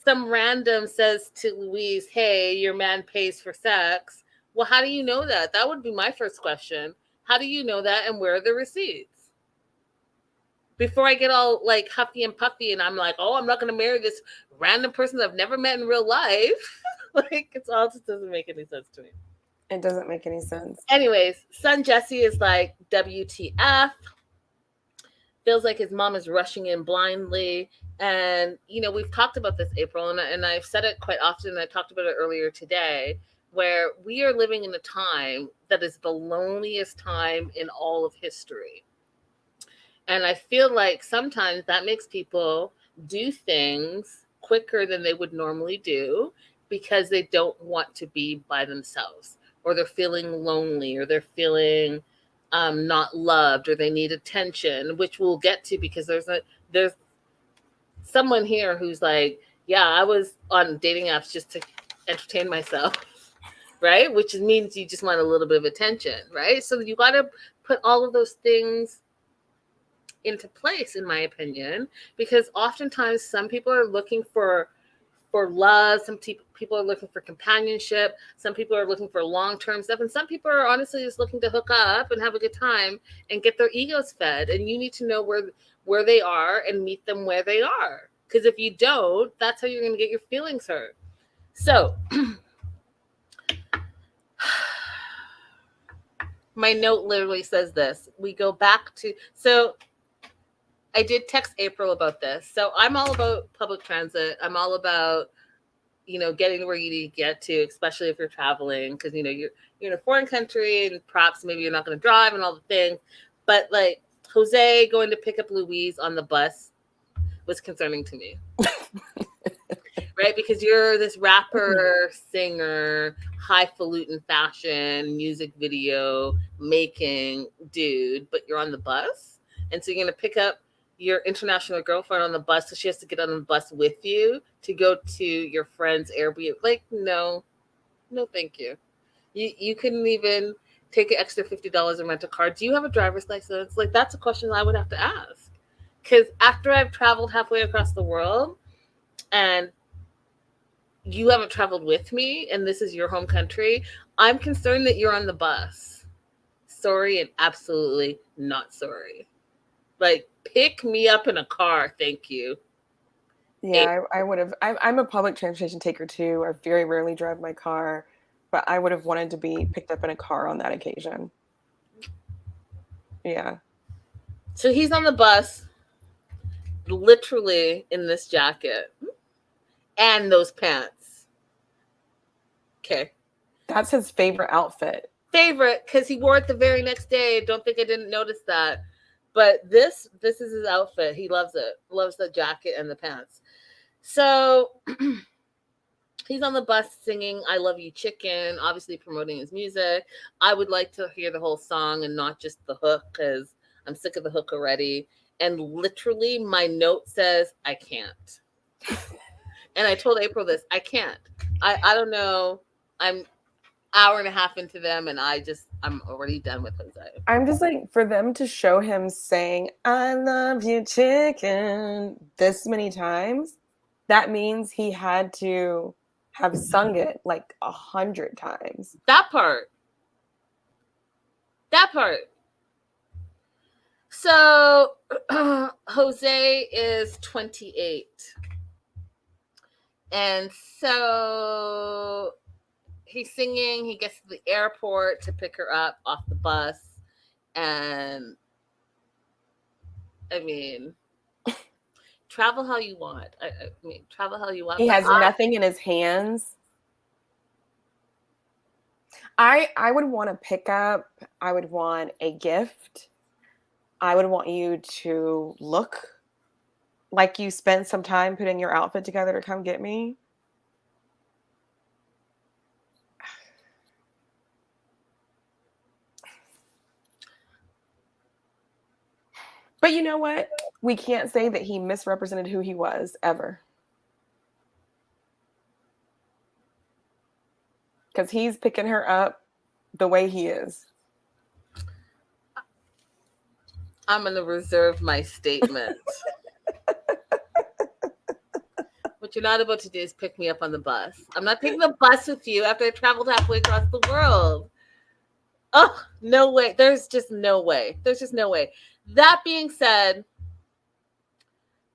some random says to Louise, hey, your man pays for sex. Well, how do you know that? That would be my first question. How do you know that, and where are the receipts? Before I get all like huffy and puffy and I'm like, oh, I'm not going to marry this random person that I've never met in real life. Like, it doesn't make any sense to me. It doesn't make any sense. Anyways, son Jesse is like, WTF. Feels like his mom is rushing in blindly. And, you know, we've talked about this, April, and I've said it quite often. I talked about it earlier today, where we are living in a time that is the loneliest time in all of history. And I feel like sometimes that makes people do things quicker than they would normally do because they don't want to be by themselves, or they're feeling lonely, or they're feeling not loved, or they need attention, which we'll get to because there's someone here who's like, yeah, I was on dating apps just to entertain myself, right? Which means you just want a little bit of attention, right? So you got to put all of those things into place, in my opinion, because oftentimes some people are looking for love, some people are looking for companionship, some people are looking for long-term stuff, and some people are honestly just looking to hook up and have a good time and get their egos fed. And you need to know where they are and meet them where they are, because if you don't, that's how you're going to get your feelings hurt. So my note literally says this. We go back to, so I did text April about this. So I'm all about public transit. I'm all about, you know, getting where you need to get to, especially if you're traveling, because, you know, you're in a foreign country and perhaps maybe you're not going to drive and all the things. But like Jose going to pick up Louise on the bus was concerning to me. Right? Because you're this rapper, singer, highfalutin fashion, music video making dude, but you're on the bus. And so you're going to pick up your international girlfriend on the bus, so she has to get on the bus with you to go to your friend's Airbnb. Like, no, thank you. You couldn't even take an extra $50 and rent a car. Do you have a driver's license? Like, that's a question I would have to ask. Because after I've traveled halfway across the world and you haven't traveled with me and this is your home country, I'm concerned that you're on the bus. Sorry and absolutely not sorry. Like, pick me up in a car, thank you. Yeah, I would have. I'm a public transportation taker too. I very rarely drive my car, but I would have wanted to be picked up in a car on that occasion. Yeah. So he's on the bus, literally in this jacket and those pants. Okay. That's his favorite outfit. Favorite, because he wore it the very next day. Don't think I didn't notice that. But this is his outfit. He loves it. Loves the jacket and the pants. So he's on the bus singing I Love You Chicken, obviously promoting his music. I would like to hear the whole song and not just the hook, because I'm sick of the hook already. And literally my note says, I can't. And I told April this, I can't. I don't know. I'm hour and a half into them and I'm already done with Jose. I'm just like, for them to show him saying I love you chicken this many times, that means he had to have sung it like 100 times. That part. So Jose is 28. And so he's singing. He gets to the airport to pick her up off the bus. And I mean, travel how you want. I mean, travel how you want. He has nothing in his hands. I would want a pickup. I would want a gift. I would want you to look like you spent some time putting your outfit together to come get me. But you know what? We can't say that he misrepresented who he was ever. Because he's picking her up the way he is. I'm going to reserve my statement. What you're not about to do is pick me up on the bus. I'm not taking the bus with you after I traveled halfway across the world. Oh, no way. There's just no way. That being said,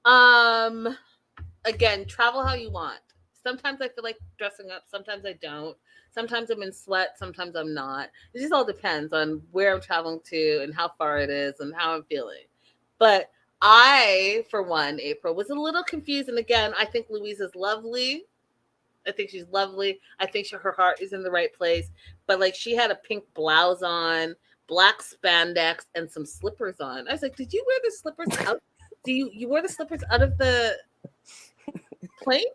again, travel how you want. Sometimes I feel like dressing up. Sometimes I don't. Sometimes I'm in sweat. Sometimes I'm not. It just all depends on where I'm traveling to and how far it is and how I'm feeling. But I, for one, April, was a little confused. And again, I think Louise is lovely. I think she's lovely. I think her heart is in the right place. But like, she had a pink blouse on, black spandex, and some slippers on. I was like, did you wear the slippers out? Do you wear the slippers out of the plane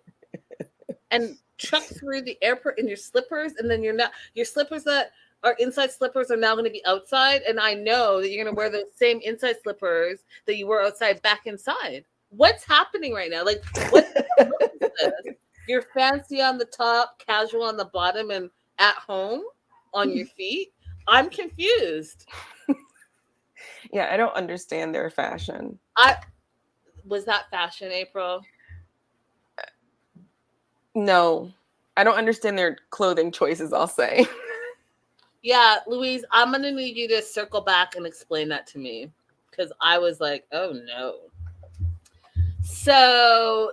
and truck through the airport in your slippers? And then your slippers that are inside slippers are now going to be outside. And I know that you're going to wear those same inside slippers that you wore outside back inside. What's happening right now? Like, what is this? You're fancy on the top, casual on the bottom, and at home on your feet. I'm confused. Yeah, I don't understand their fashion. Was that fashion, April? No, I don't understand their clothing choices, I'll say. Yeah, Louise, I'm going to need you to circle back and explain that to me, because I was like, oh no. So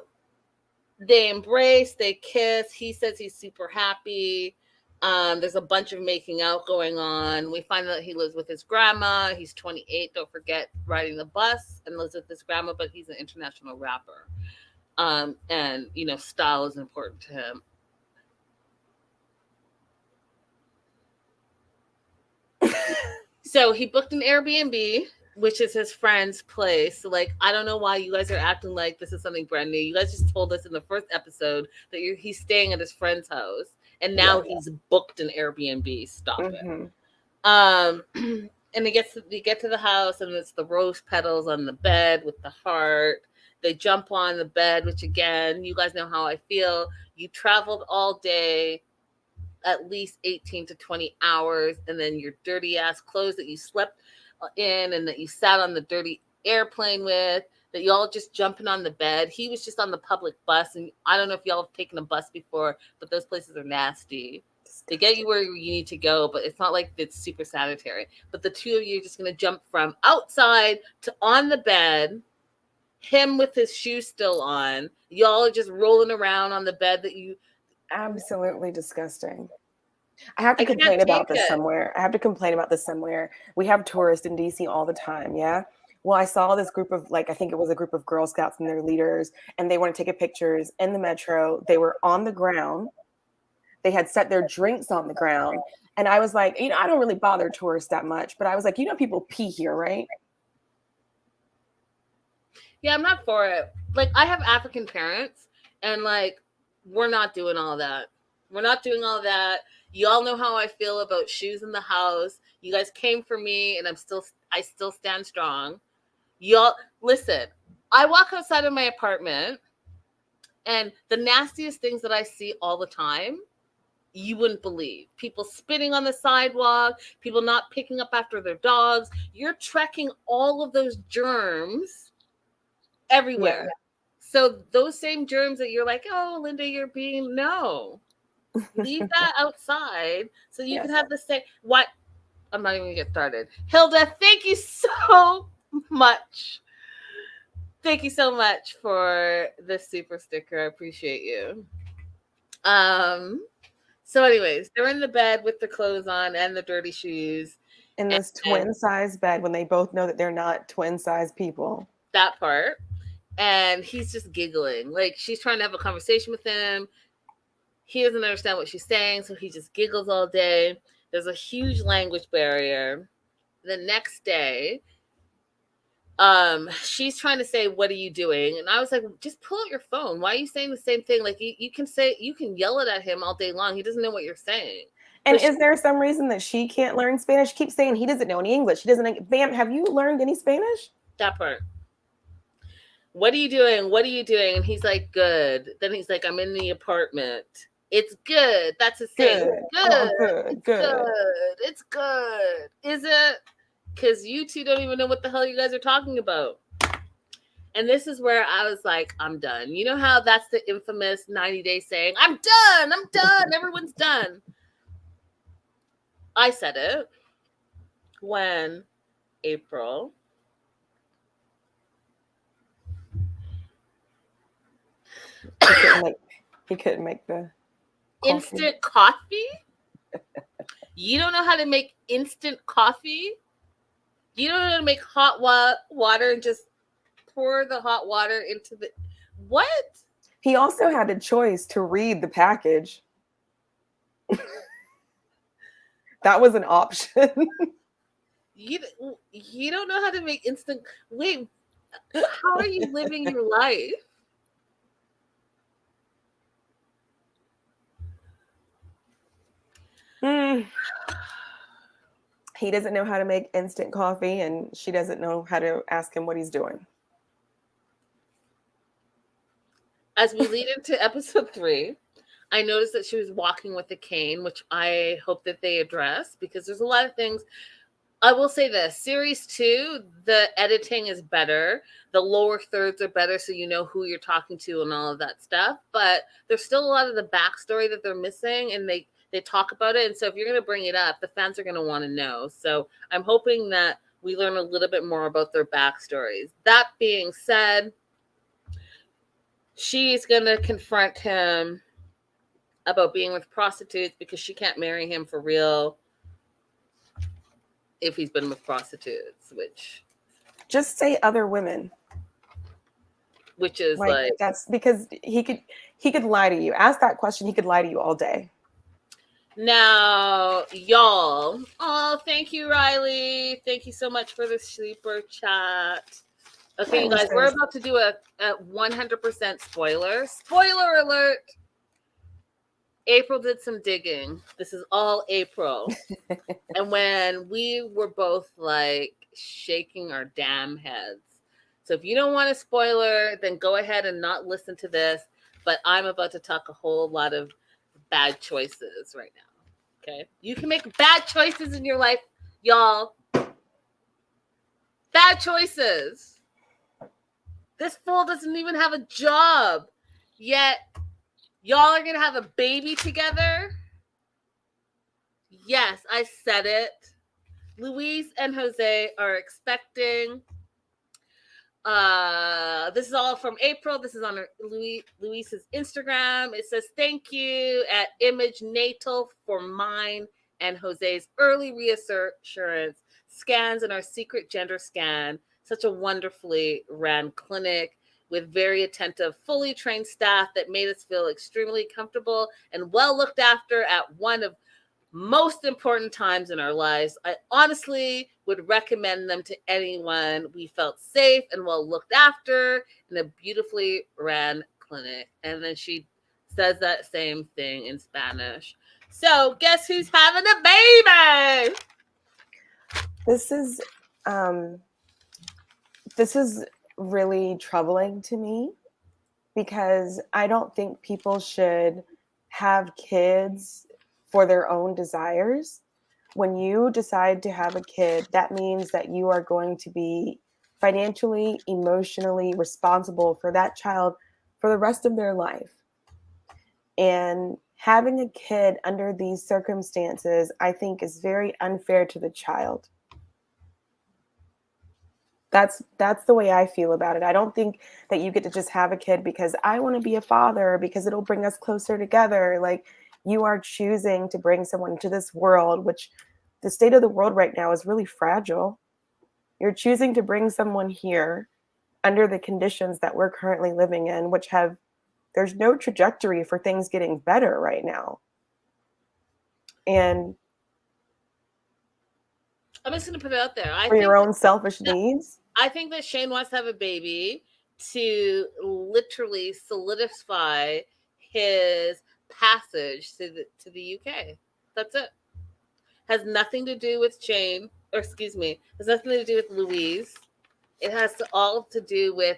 they embrace, they kiss. He says he's super happy. There's a bunch of making out going on. We find out he lives with his grandma. He's 28. Don't forget, riding the bus, and lives with his grandma, but he's an international rapper. And, you know, style is important to him. So he booked an Airbnb, which is his friend's place. So, like, I don't know why you guys are acting like this is something brand new. You guys just told us in the first episode that he's staying at his friend's house, and now he's booked an Airbnb. Stop it. And they get to the house, and it's the rose petals on the bed with the heart. They jump on the bed, which, again, you guys know how I feel. You traveled all day, at least 18 to 20 hours, and then your dirty ass clothes that you slept in and that you sat on the dirty airplane with, that y'all just jumping on the bed. He was just on the public bus, and I don't know if y'all have taken a bus before, but those places are nasty. They get you where you need to go, but it's not like it's super sanitary. But the two of you are just going to jump from outside to on the bed, him with his shoes still on. Y'all are just rolling around on the bed that you... Absolutely disgusting. I have to complain about this somewhere. We have tourists in DC all the time, yeah? Well, I saw this group of, I think it was a group of Girl Scouts and their leaders, and they want to take pictures in the metro. They were on the ground. They had set their drinks on the ground. And I was like, I don't really bother tourists that much, but I was like, people pee here, right? Yeah, I'm not for it. I have African parents, and we're not doing all that. We're not doing all that. Y'all know how I feel about shoes in the house. You guys came for me, and I still stand strong. Y'all, listen, I walk outside of my apartment, and the nastiest things that I see all the time, you wouldn't believe. People spitting on the sidewalk, people not picking up after their dogs. You're trekking all of those germs everywhere. Yeah. So those same germs that you're like, oh, Linda, you're being... No. Leave that outside so you can have the same... What? I'm not even going to get started. Hilda, thank you so much. Thank you so much for this super sticker. I appreciate you. So anyways, they're in the bed with the clothes on and the dirty shoes. In this twin-size bed when they both know that they're not twin-size people. That part. And he's just giggling. She's trying to have a conversation with him. He doesn't understand what she's saying, so he just giggles all day. There's a huge language barrier. The next day, she's trying to say, what are you doing? And I was like, just pull out your phone. Why are you saying the same thing? You can yell it at him all day long. He doesn't know what you're saying. And is there some reason that she can't learn Spanish? She keeps saying he doesn't know any English. He doesn't. Bam, have you learned any Spanish? That part. What are you doing? What are you doing? And he's like, good. Then he's like, I'm in the apartment. It's good. That's a thing. Good. Oh, good. Good. It's good. Is it? Because you two don't even know what the hell you guys are talking about. And this is where I was like, I'm done. You know how that's the infamous 90-day saying, I'm done. I'm done. Everyone's done. I said it when April he couldn't make the coffee. Instant coffee? You don't know how to make instant coffee? You don't know how to make hot water and just pour the hot water into the... What? He also had a choice to read the package. That was an option. You don't know how to make instant... Wait, how are you living your life? He doesn't know how to make instant coffee, and she doesn't know how to ask him what he's doing. As we lead into episode 3, I noticed that she was walking with a cane, which I hope that they address, because there's a lot of things. I will say this, series 2, the editing is better. The lower thirds are better, so you know who you're talking to and all of that stuff. But there's still a lot of the backstory that they're missing, and they talk about it. And so if you're going to bring it up, the fans are going to want to know. So I'm hoping that we learn a little bit more about their backstories. That being said, she's going to confront him about being with prostitutes because she can't marry him for real if he's been with prostitutes, which... Just say other women. Which is that's because he could lie to you. Ask that question, he could lie to you all day. Now, y'all. Oh, thank you, Riley. Thank you so much for the sleeper chat. Okay, you guys, we're about to do a 100% spoiler. Spoiler alert. April did some digging. This is all April. And when we were both shaking our damn heads. So if you don't want a spoiler, then go ahead and not listen to this. But I'm about to talk a whole lot of bad choices right now. Okay? You can make bad choices in your life, y'all. Bad choices. This fool doesn't even have a job. Yet, y'all are going to have a baby together? Yes, I said it. Louise and Jose are expecting. This is all from April. This is on Louise's Instagram. It says, thank you at Image Natal for mine and Jose's early reassurance scans and our secret gender scan. Such a wonderfully ran clinic with very attentive, fully trained staff that made us feel extremely comfortable and well looked after at one of most important times in our lives. I honestly would recommend them to anyone. We felt safe and well looked after in a beautifully ran clinic. And then she says that same thing in Spanish. So guess who's having a baby? This is really troubling to me because I don't think people should have kids for their own desires. When you decide to have a kid, that means that you are going to be financially, emotionally responsible for that child for the rest of their life. And having a kid under these circumstances, I think, is very unfair to the child. That's the way I feel about it. I don't think that you get to just have a kid because I want to be a father, because it'll bring us closer together. Like, you are choosing to bring someone into this world, which the state of the world right now is really fragile. You're choosing to bring someone here under the conditions that we're currently living in, which there's no trajectory for things getting better right now. And I'm just going to put it out there. For your own selfish needs? I think that Shane wants to have a baby to literally solidify his passage to the UK. That's it. Has nothing to do with Shane, or excuse me, has nothing to do with Louise. It has all to do with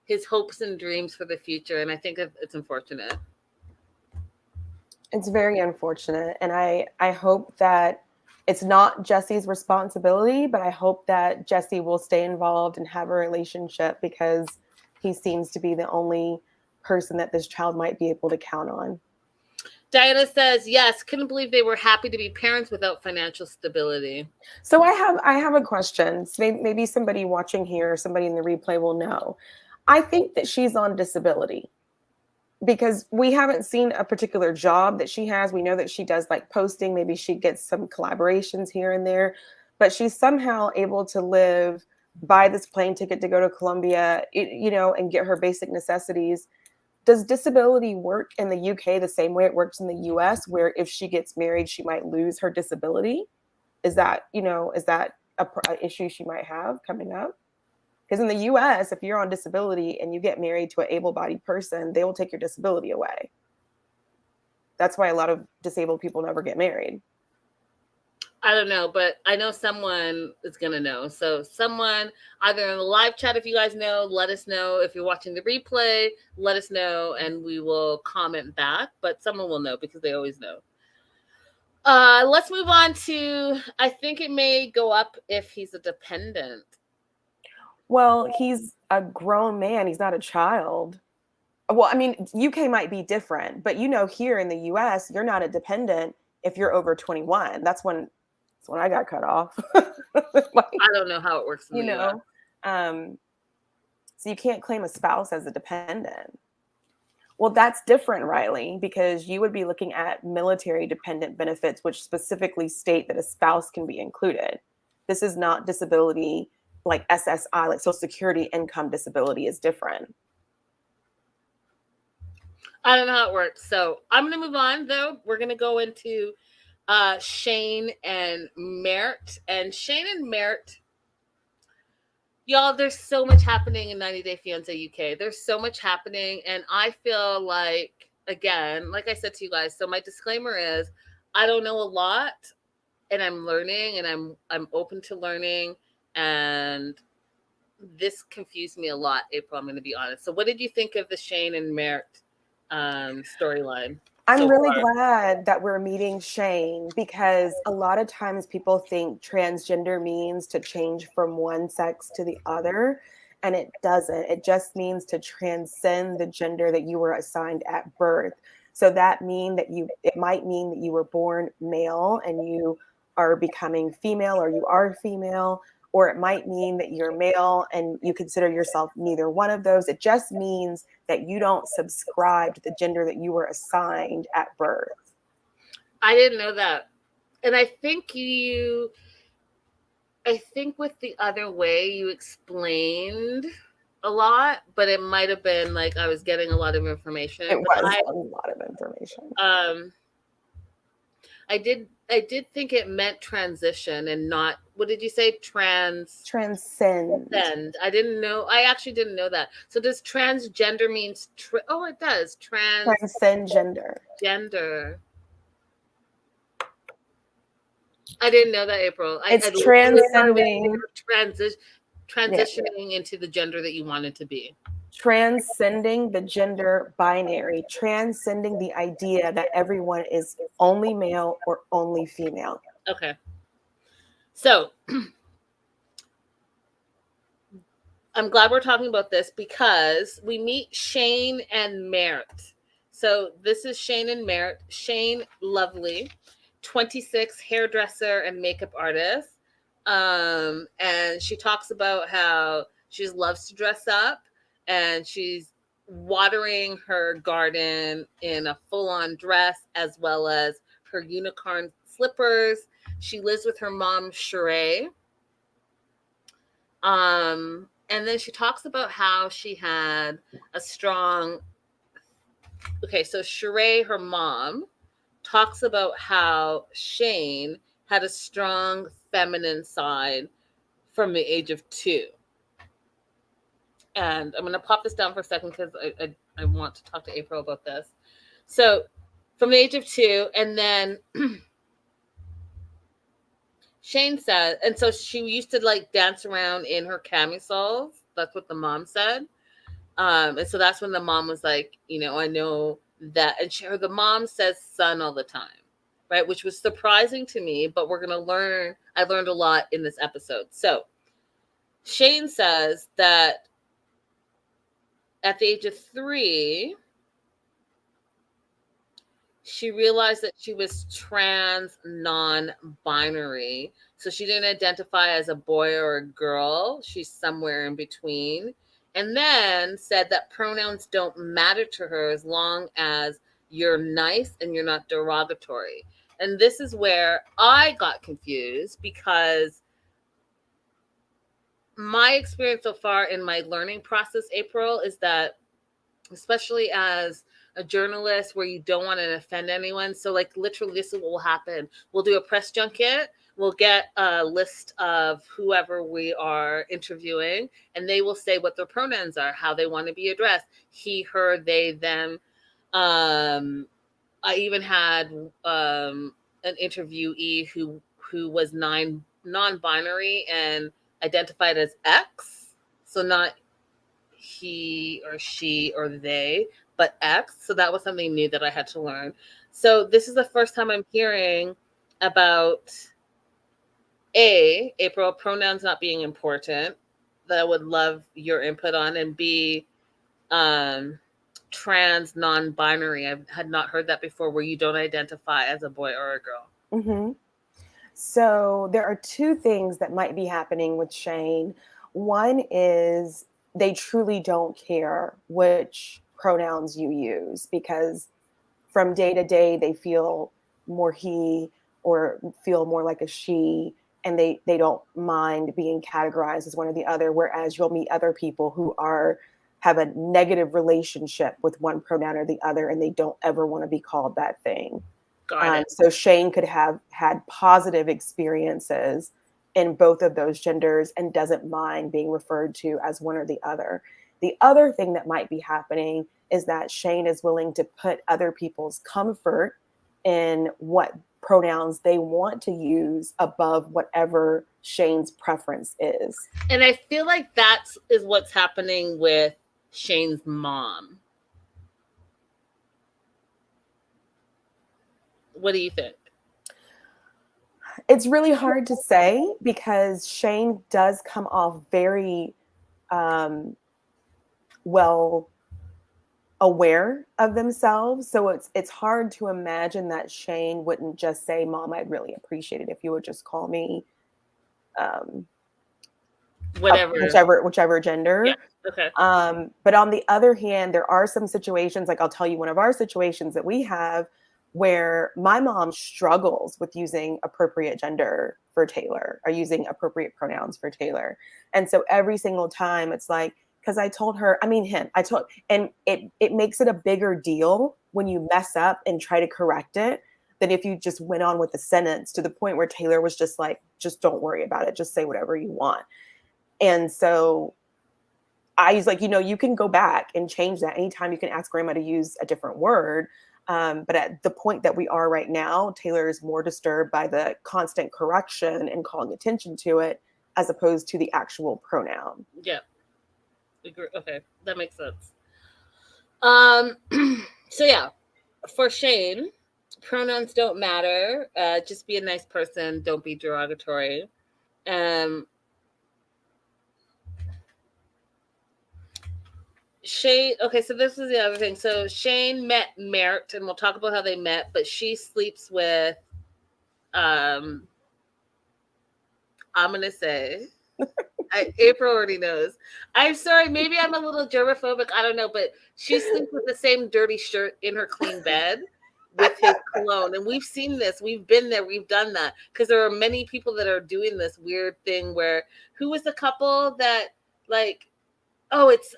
his hopes and dreams for the future, and I think it's unfortunate. It's very unfortunate, and I hope that it's not Jesse's responsibility, but I hope that Jesse will stay involved and have a relationship, because he seems to be the only person that this child might be able to count on. Diana says, yes, couldn't believe they were happy to be parents without financial stability. So I have a question. Maybe somebody watching here or somebody in the replay will know. I think that she's on disability because we haven't seen a particular job that she has. We know that she does like posting. Maybe she gets some collaborations here and there, but she's somehow able to live, buy this plane ticket to go to Colombia, and get her basic necessities. Does disability work in the UK the same way it works in the US, where if she gets married, she might lose her disability? Is that an issue she might have coming up? Because in the US, if you're on disability and you get married to an able-bodied person, they will take your disability away. That's why a lot of disabled people never get married. I don't know, but I know someone is going to know. So someone, either in the live chat, if you guys know, let us know. If you're watching the replay, let us know, and we will comment back. But someone will know because they always know. Let's move on to, I think it may go up if he's a dependent. Well, he's a grown man. He's not a child. Well, I mean, UK might be different, but here in the US, you're not a dependent if you're over 21. That's when I got cut off. I don't know how it works in the US. So you can't claim a spouse as a dependent. Well, that's different, Riley, because you would be looking at military dependent benefits, which specifically state that a spouse can be included. This is not disability like SSI, like Social Security income disability is different. I don't know how it works. So I'm going to move on, though. We're going to go into Shane and Mert. And Shane and Mert, y'all, there's so much happening in 90 Day Fiance UK. There's so much happening. And I feel like, again, like I said to you guys, so my disclaimer is I don't know a lot, and I'm learning, and I'm open to learning. And this confused me a lot, April, I'm going to be honest. So what did you think of the Shane and Mert storyline? I'm really glad that we're meeting Shane, because a lot of times people think transgender means to change from one sex to the other. and it doesn't. It just means to transcend the gender that you were assigned at birth. So that it might mean that you were born male and you are becoming female, or you are female, or it might mean that you're male and you consider yourself neither one of those. It just means that you don't subscribe to the gender that you were assigned at birth. I didn't know that. And I think with the other way you explained a lot, but it might have been like I was getting a lot of information. It was a lot of information. I did think it meant transition and not, what did you say? Transcend. I didn't know. I actually didn't know that. So does transgender means, it does. Transcend gender. I didn't know that, April. It's transcending. Transitioning into the gender that you wanted to be. Transcending the gender binary, transcending the idea that everyone is only male or only female. Okay. So I'm glad we're talking about this because we meet Shane and Mert. So this is Shane and Mert. Shane, lovely, 26, hairdresser and makeup artist. And she talks about how she loves to dress up, and she's watering her garden in a full-on dress as well as her unicorn slippers. She lives with her mom, Sheree. And then she talks about how she had a strong... Okay, so Sheree, her mom, talks about how Shane had a strong feminine side from the age of 2. And I'm going to pop this down for a second because I want to talk to April about this. So from the age of 2, and then Shane said, and so she used to like dance around in her camisoles. That's what the mom said. And so that's when the mom was like, I know that. And the mom says son all the time, right? Which was surprising to me, but we're going to learn. I learned a lot in this episode. So Shane says that at the age of 3, she realized that she was trans non-binary. So she didn't identify as a boy or a girl. She's somewhere in between. And then said that pronouns don't matter to her as long as you're nice and you're not derogatory. And this is where I got confused, because my experience so far in my learning process, April, is that, especially as a journalist where you don't want to offend anyone. So like literally this is what will happen. We'll do a press junket. We'll get a list of whoever we are interviewing, and they will say what their pronouns are, how they want to be addressed. He, her, they, them. I even had an interviewee who was non-binary and identified as X. So not he or she or they, but X. So that was something new that I had to learn. So this is the first time I'm hearing about A, April, pronouns not being important, that I would love your input on, and B, trans non-binary. I had not heard that before, where you don't identify as a boy or a girl. Mm-hmm. So there are 2 things that might be happening with Shane. One is they truly don't care which pronouns you use, because from day to day they feel more he or feel more like a she, and they don't mind being categorized as one or the other, whereas you'll meet other people who have a negative relationship with one pronoun or the other, and they don't ever want to be called that thing. So Shane could have had positive experiences in both of those genders and doesn't mind being referred to as one or the other. The other thing that might be happening is that Shane is willing to put other people's comfort in what pronouns they want to use above whatever Shane's preference is. And I feel like that is what's happening with Shane's mom. What do you think? It's really hard to say, because Shane does come off very well aware of themselves. So it's hard to imagine that Shane wouldn't just say, "Mom, I'd really appreciate it if you would just call me whichever gender." Yeah. Okay. But on the other hand, there are some situations, like I'll tell you one of our situations that we have where my mom struggles with using appropriate gender for Taylor or using appropriate pronouns for Taylor. And so every single time it's like, because I told her, and it makes it a bigger deal when you mess up and try to correct it than if you just went on with the sentence, to the point where Taylor was just like, just don't worry about it. Just say whatever you want. And so I was like, you can go back and change that anytime. You can ask grandma to use a different word. But at the point that we are right now, Taylor is more disturbed by the constant correction and calling attention to it as opposed to the actual pronoun. Yeah. Okay, that makes sense. So yeah, for Shane, pronouns don't matter. Just be a nice person. Don't be derogatory. Shane, okay, so this is the other thing. So Shane met Mert, and we'll talk about how they met, but she sleeps with, I'm going to say, April already knows. I'm sorry, maybe I'm a little germophobic, I don't know, but she sleeps with the same dirty shirt in her clean bed with his cologne. And we've seen this. We've been there. We've done that. Because there are many people that are doing this weird thing where, who was the couple that, like, oh, it's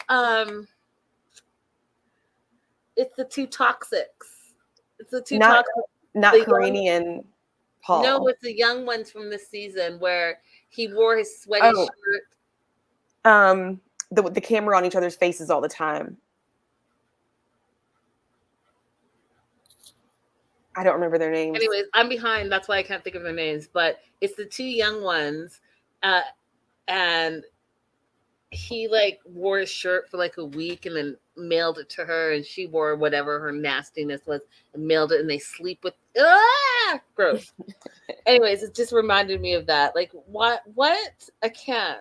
the two toxics. It's the two not, toxics. Not Karini and Paul. No, it's the young ones from this season where he wore his sweaty shirt. The camera on each other's faces all the time. I don't remember their names. Anyways, I'm behind. That's why I can't think of their names. But it's the two young ones. And he like wore his shirt for like a week and then mailed it to her, and she wore whatever her nastiness was and mailed it, and they sleep with gross. Anyways, it just reminded me of that. Like, what I can't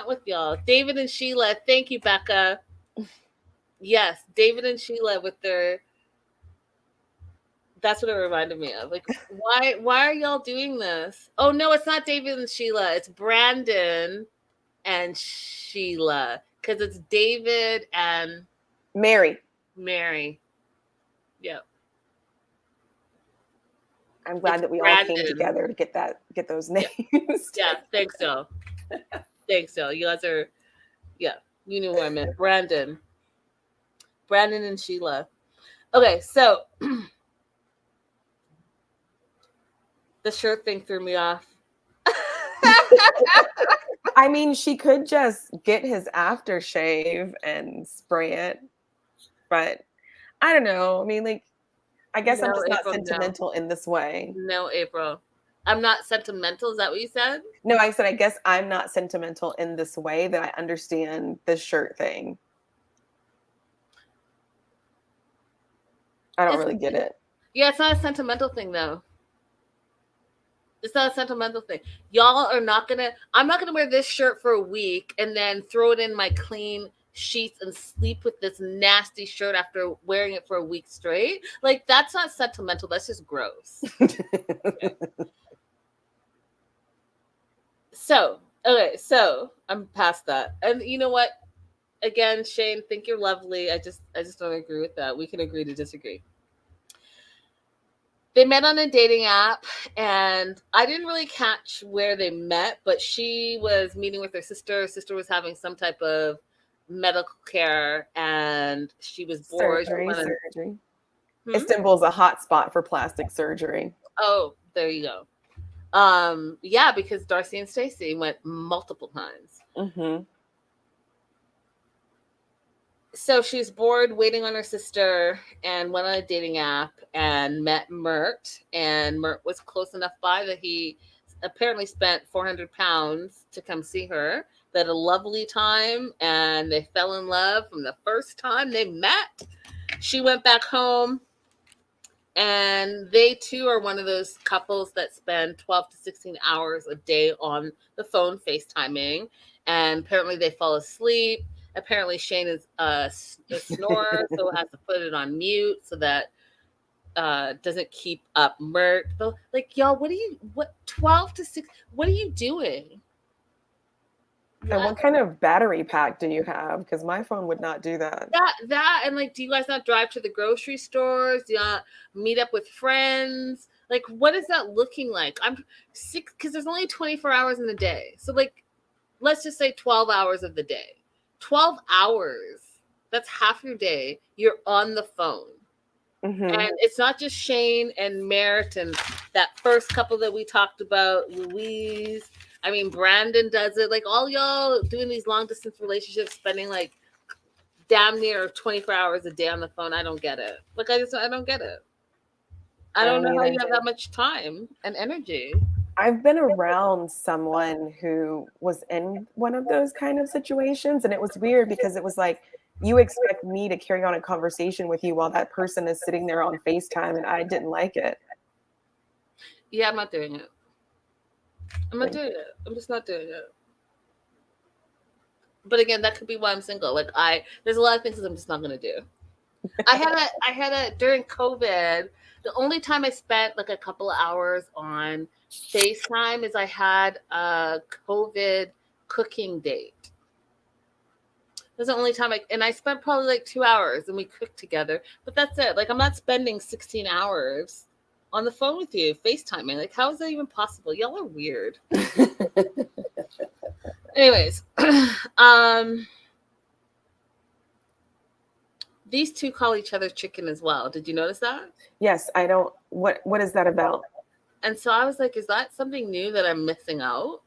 with y'all. David and Sheila, thank you, Becca. Yes, David and Sheila with their, that's what it reminded me of. Like, why are y'all doing this? Oh no, it's not David and Sheila, it's Brandon and Sheila, because it's David and Mary. Yep. I'm glad that we all came together to get those names. Yeah, thanks, Joe. Thanks, Joe. You guys are, yeah, you knew what I meant. Brandon and Sheila. Okay, so the shirt thing threw me off. I mean, she could just get his aftershave and spray it, but I don't know. I mean, like, I guess I'm just not sentimental in this way. No, April. I'm not sentimental. Is that what you said? No, I said, I guess I'm not sentimental in this way, that I understand the shirt thing. I don't really get it. Yeah, it's not a sentimental thing, though. It's not a sentimental thing. Y'all are not going to, I'm not going to wear this shirt for a week and then throw it in my clean sheets and sleep with this nasty shirt after wearing it for a week straight. Like, that's not sentimental. That's just gross. Okay. So I'm past that. And you know what? Again, Shane, think you're lovely. I just don't agree with that. We can agree to disagree. They met on a dating app, and I didn't really catch where they met, but she was meeting with her sister. Her sister was having some type of medical care, and she was bored. Surgery. Istanbul's a hot spot for plastic surgery. Oh, there you go. Yeah, because Darcy and Stacey went multiple times. Mm-hmm. So she's bored waiting on her sister and went on a dating app and met Mert. And Mert was close enough by that he apparently spent £400 to come see her. They had a lovely time and they fell in love from the first time they met. She went back home, and they too are one of those couples that spend 12 to 16 hours a day on the phone FaceTiming. and apparently they fall asleep. Apparently Shane is a snorer, so has to put it on mute so that doesn't keep up Mert. But like, y'all, what 12 to 6, what are you doing? And what kind of battery pack do you have? Because my phone would not do that. That and like, do you guys not drive to the grocery stores? Do you not meet up with friends? Like, what is that looking like? I'm sick because there's only 24 hours in the day. So like, let's just say 12 hours of the day. 12 hours. That's half your day. You're on the phone. Mm-hmm. And it's not just Shane and Mert and that first couple that we talked about, Louise. I mean, Brandon does it. Like, all y'all doing these long distance relationships, spending like damn near 24 hours a day on the phone. I don't get it. Like, I don't get it. I don't know how you have that much time and energy. I've been around someone who was in one of those kind of situations, and it was weird because it was like, you expect me to carry on a conversation with you while that person is sitting there on FaceTime, and I didn't like it. Yeah, I'm not doing it. I'm not doing it. I'm just not doing it. But again, that could be why I'm single. Like, there's a lot of things that I'm just not gonna do. I had a during COVID. The only time I spent like a couple of hours on FaceTime is I had a COVID cooking date. That's the only time I spent probably like 2 hours and we cooked together. But that's it. Like, I'm not spending 16 hours on the phone with you, FaceTiming. Like, how is that even possible? Y'all are weird. Anyways, these two call each other chicken as well. Did you notice that? Yes, I don't. What is that about? And so I was like, is that something new that I'm missing out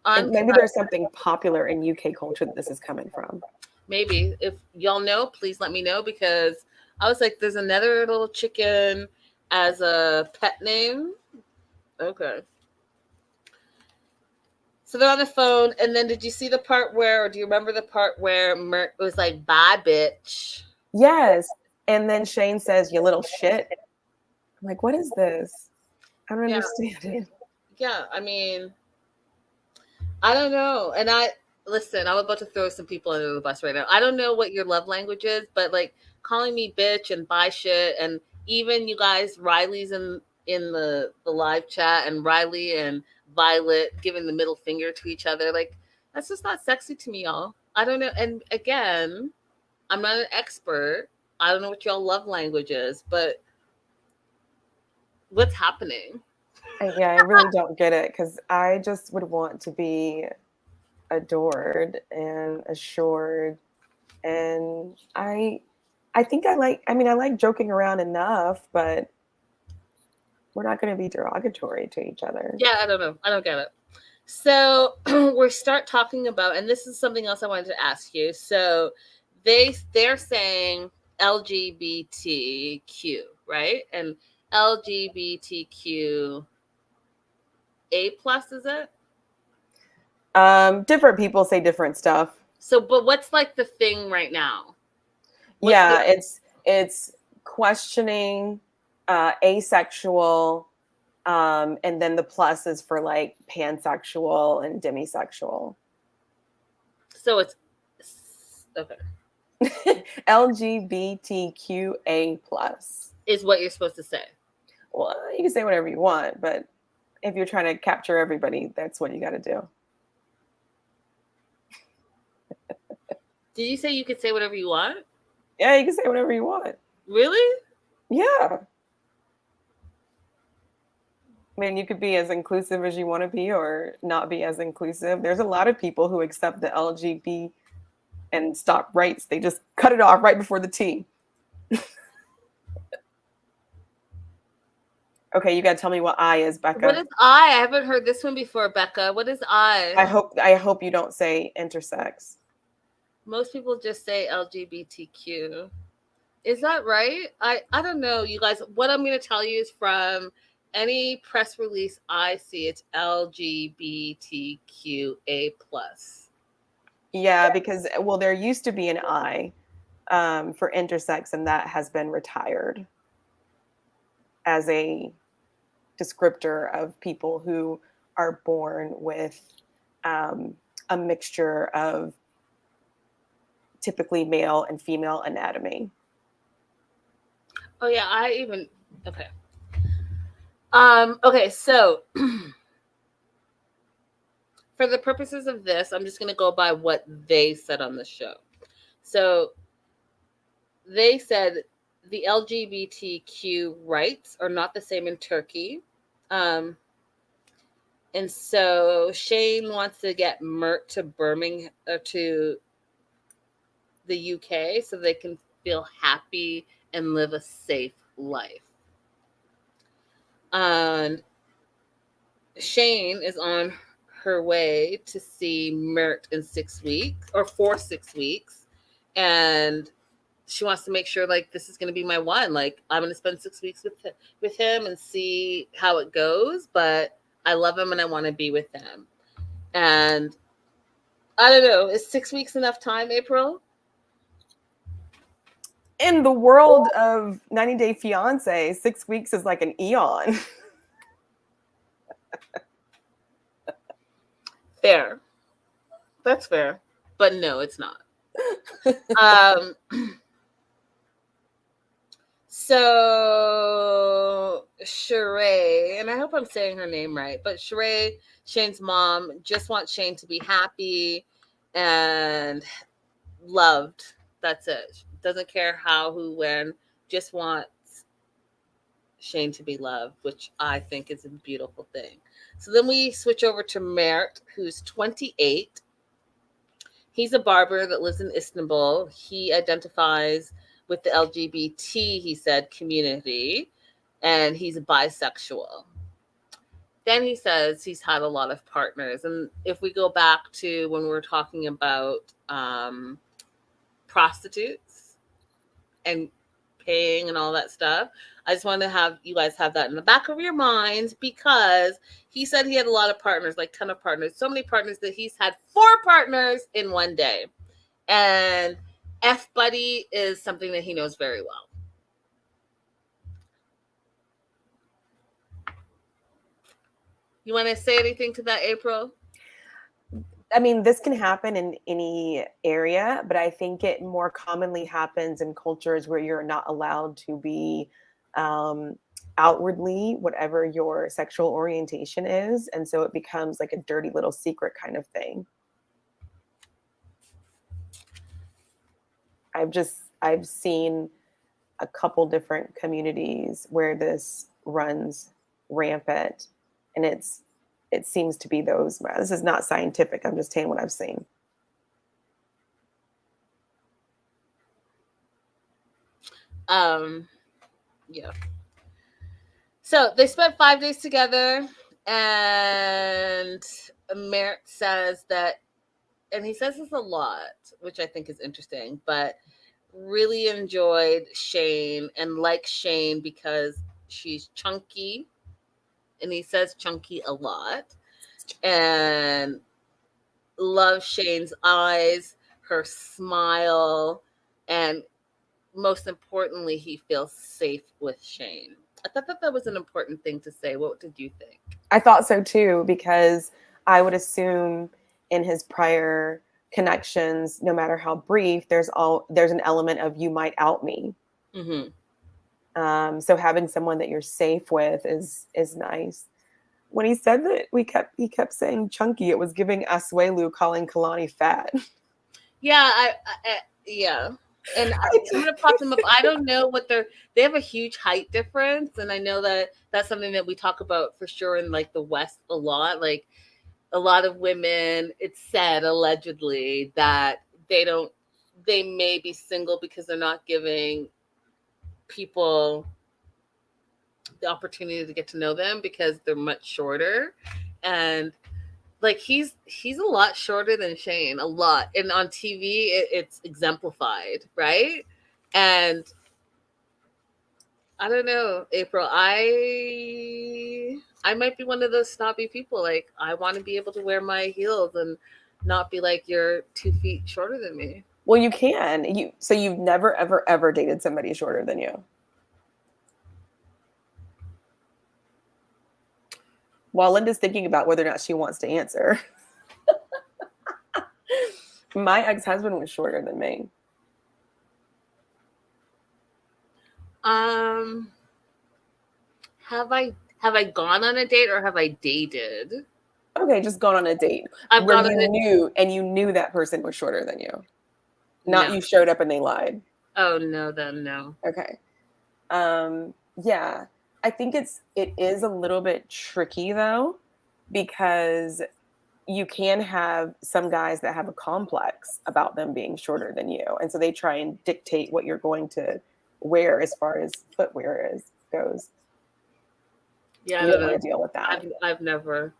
on? Maybe there's something popular in UK culture that this is coming from. Maybe. If y'all know, please let me know, because I was like, there's another little chicken as a pet name. Okay. So they're on the phone, and then did you see the part where, or do you remember the part where Mert was like, bye, bitch? Yes. And then Shane says, you little shit. I'm like, what is this? I don't understand it. Yeah, I mean, I don't know. And listen, I'm about to throw some people under the bus right now. I don't know what your love language is, but like calling me bitch and buy shit, and even you guys, Riley's in the live chat, and Riley and Violet giving the middle finger to each other. Like, that's just not sexy to me, y'all. I don't know. And again, I'm not an expert. I don't know what y'all love language is, but what's happening? Yeah, I really don't get it, because I just would want to be adored and assured. And I think I like joking around enough, but we're not going to be derogatory to each other. Yeah, I don't know. I don't get it. So we start talking about, and this is something else I wanted to ask you. So they're saying LGBTQ, right? And LGBTQ A+, is it? Different people say different stuff. So, but what's like the thing right now? It's questioning, asexual, and then the plus is for like pansexual and demisexual. So it's okay. LGBTQA+ is what you're supposed to say. Well, you can say whatever you want, but if you're trying to capture everybody, that's what you got to do. Did you say you could say whatever you want? Yeah, you can say whatever you want. Really? Yeah. I mean, you could be as inclusive as you want to be or not be as inclusive. There's a lot of people who accept the LGBT and stop rights. They just cut it off right before the T. Okay, you got to tell me what I is, Becca. What is I? I haven't heard this one before, Becca. What is I? I hope you don't say intersex. Most people just say LGBTQ. Is that right? I don't know, you guys. What I'm going to tell you is from any press release I see, it's LGBTQA+. Yeah, because, well, there used to be an I for intersex, and that has been retired as a descriptor of people who are born with a a mixture of typically male and female anatomy. Oh yeah, okay. Okay, so for the purposes of this, I'm just going to go by what they said on the show. So they said the LGBTQ rights are not the same in Turkey. And so Shane wants to get Mert to Birmingham or to the UK so they can feel happy and live a safe life. And Shane is on her way to see Mert in 6 weeks or for 6 weeks. And she wants to make sure like this is going to be my one. Like I'm going to spend 6 weeks with him and see how it goes. But I love him and I want to be with him. And I don't know. Is 6 weeks enough time, April? In the world of 90 Day Fiance, 6 weeks is like an eon. Fair. That's fair. But no, it's not. So Sheree, and I hope I'm saying her name right, but Sheree, Shane's mom, just wants Shane to be happy and loved. That's it. Doesn't care how, who, when, just wants Shane to be loved, which I think is a beautiful thing. So then we switch over to Mert, who's 28. He's a barber that lives in Istanbul. He identifies with the LGBT, he said, community, and he's bisexual. Then he says he's had a lot of partners. And if we go back to when we were talking about prostitutes and paying and all that stuff, I just want to have you guys have that in the back of your minds, because he said he had a lot of partners, like 10 of partners, so many partners that he's had 4 partners in one day. And F-buddy is something that he knows very well. You want to say anything to that, April? I mean, this can happen in any area, but I think it more commonly happens in cultures where you're not allowed to be outwardly whatever your sexual orientation is. And so it becomes like a dirty little secret kind of thing. I've seen a couple different communities where this runs rampant, and it seems to be those. This is not scientific. I'm just saying what I've seen. Yeah. So they spent 5 days together, and Mert says that, and he says this a lot, which I think is interesting, but really enjoyed Shane and likes Shane because she's chunky, and he says chunky a lot, and loves Shane's eyes, her smile, and most importantly, he feels safe with Shane. I thought that was an important thing to say. What did you think? I thought so too, because I would assume in his prior connections, no matter how brief, there's an element of you might out me. Mm-hmm. So having someone that you're safe with is nice. When he said that he kept saying chunky, it was giving Asuelu calling Kalani fat. Yeah, yeah. And I'm gonna pop them up. I don't know what they have a huge height difference, and I know that's something that we talk about for sure in like the West a lot. Like a lot of women, it's said allegedly that they may be single because they're not giving people the opportunity to get to know them because they're much shorter. And like he's a lot shorter than Shane, a lot, and on TV it's exemplified, right? And I don't know, April, I might be one of those snobby people. Like I want to be able to wear my heels and not be like you're 2 feet shorter than me. Well, you can. So you've never ever dated somebody shorter than you? While Linda's thinking about whether or not she wants to answer. My ex-husband was shorter than me. Have I gone on a date or have I dated? Okay, just gone on a date I've where gone on you knew that person was shorter than you. Not No. you showed up and they lied. Oh no, then no. Okay. Yeah. I think it is a little bit tricky though, because you can have some guys that have a complex about them being shorter than you. And so they try and dictate what you're going to wear as far as footwear goes. Yeah, You don't want to deal with that. I've never.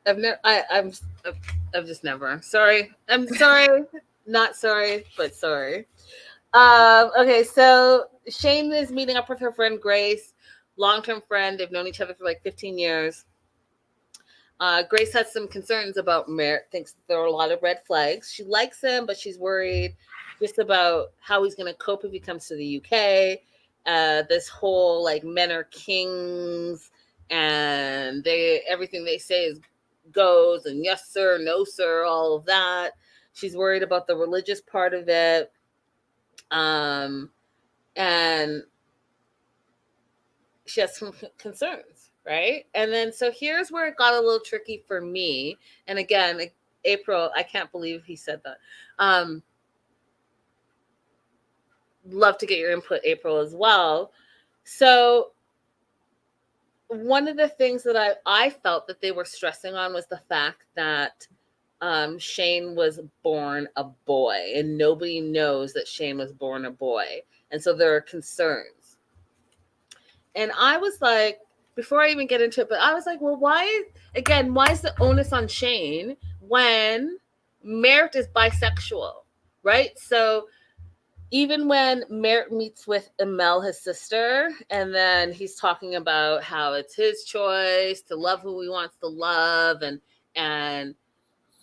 I'm just never. Sorry. I'm sorry. Not sorry, but sorry. Okay, so Shane is meeting up with her friend Grace, long-term friend. They've known each other for like 15 years. Grace has some concerns about Mert, thinks there are a lot of red flags. She likes him, but she's worried just about how he's going to cope if he comes to the UK. This whole like men are kings and everything they say is goes and yes sir, no sir, all of that. She's worried about the religious part of it. And she has some concerns, right? And then so here's where it got a little tricky for me. And again, April, I can't believe he said that. Love to get your input, April, as well. So one of the things that I felt that they were stressing on was the fact that Shane was born a boy, and nobody knows that Shane was born a boy. And so there are concerns. And I was like, before I even get into it, but I was like, well, why is the onus on Shane when Mert is bisexual, right? So even when Mert meets with Emel, his sister, and then he's talking about how it's his choice to love who he wants to love, and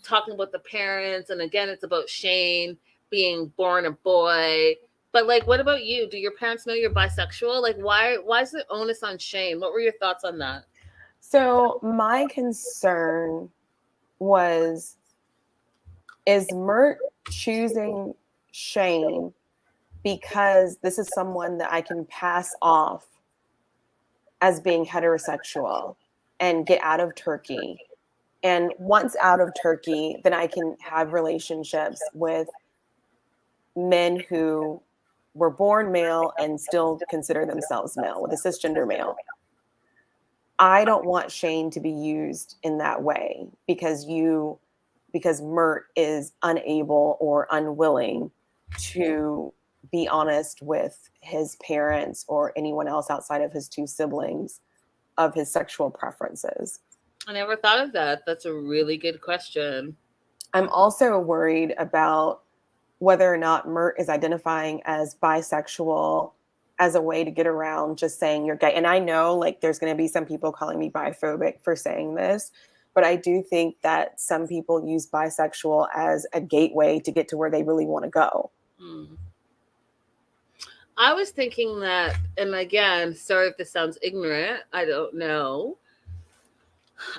talking about the parents, and again, it's about Shane being born a boy. But like, what about you? Do your parents know you're bisexual? Like, why is the onus on Shane? What were your thoughts on that? So my concern was, is Mert choosing Shane because this is someone that I can pass off as being heterosexual and get out of Turkey? And once out of Turkey, then I can have relationships with men who were born male and still consider themselves male, with a cisgender male. I don't want Shane to be used in that way because Mert is unable or unwilling to be honest with his parents or anyone else outside of his two siblings of his sexual preferences. I never thought of that. That's a really good question. I'm also worried about whether or not Mert is identifying as bisexual as a way to get around just saying you're gay. And I know like there's going to be some people calling me biphobic for saying this, but I do think that some people use bisexual as a gateway to get to where they really want to go. I was thinking that, and again, sorry if this sounds ignorant, I don't know.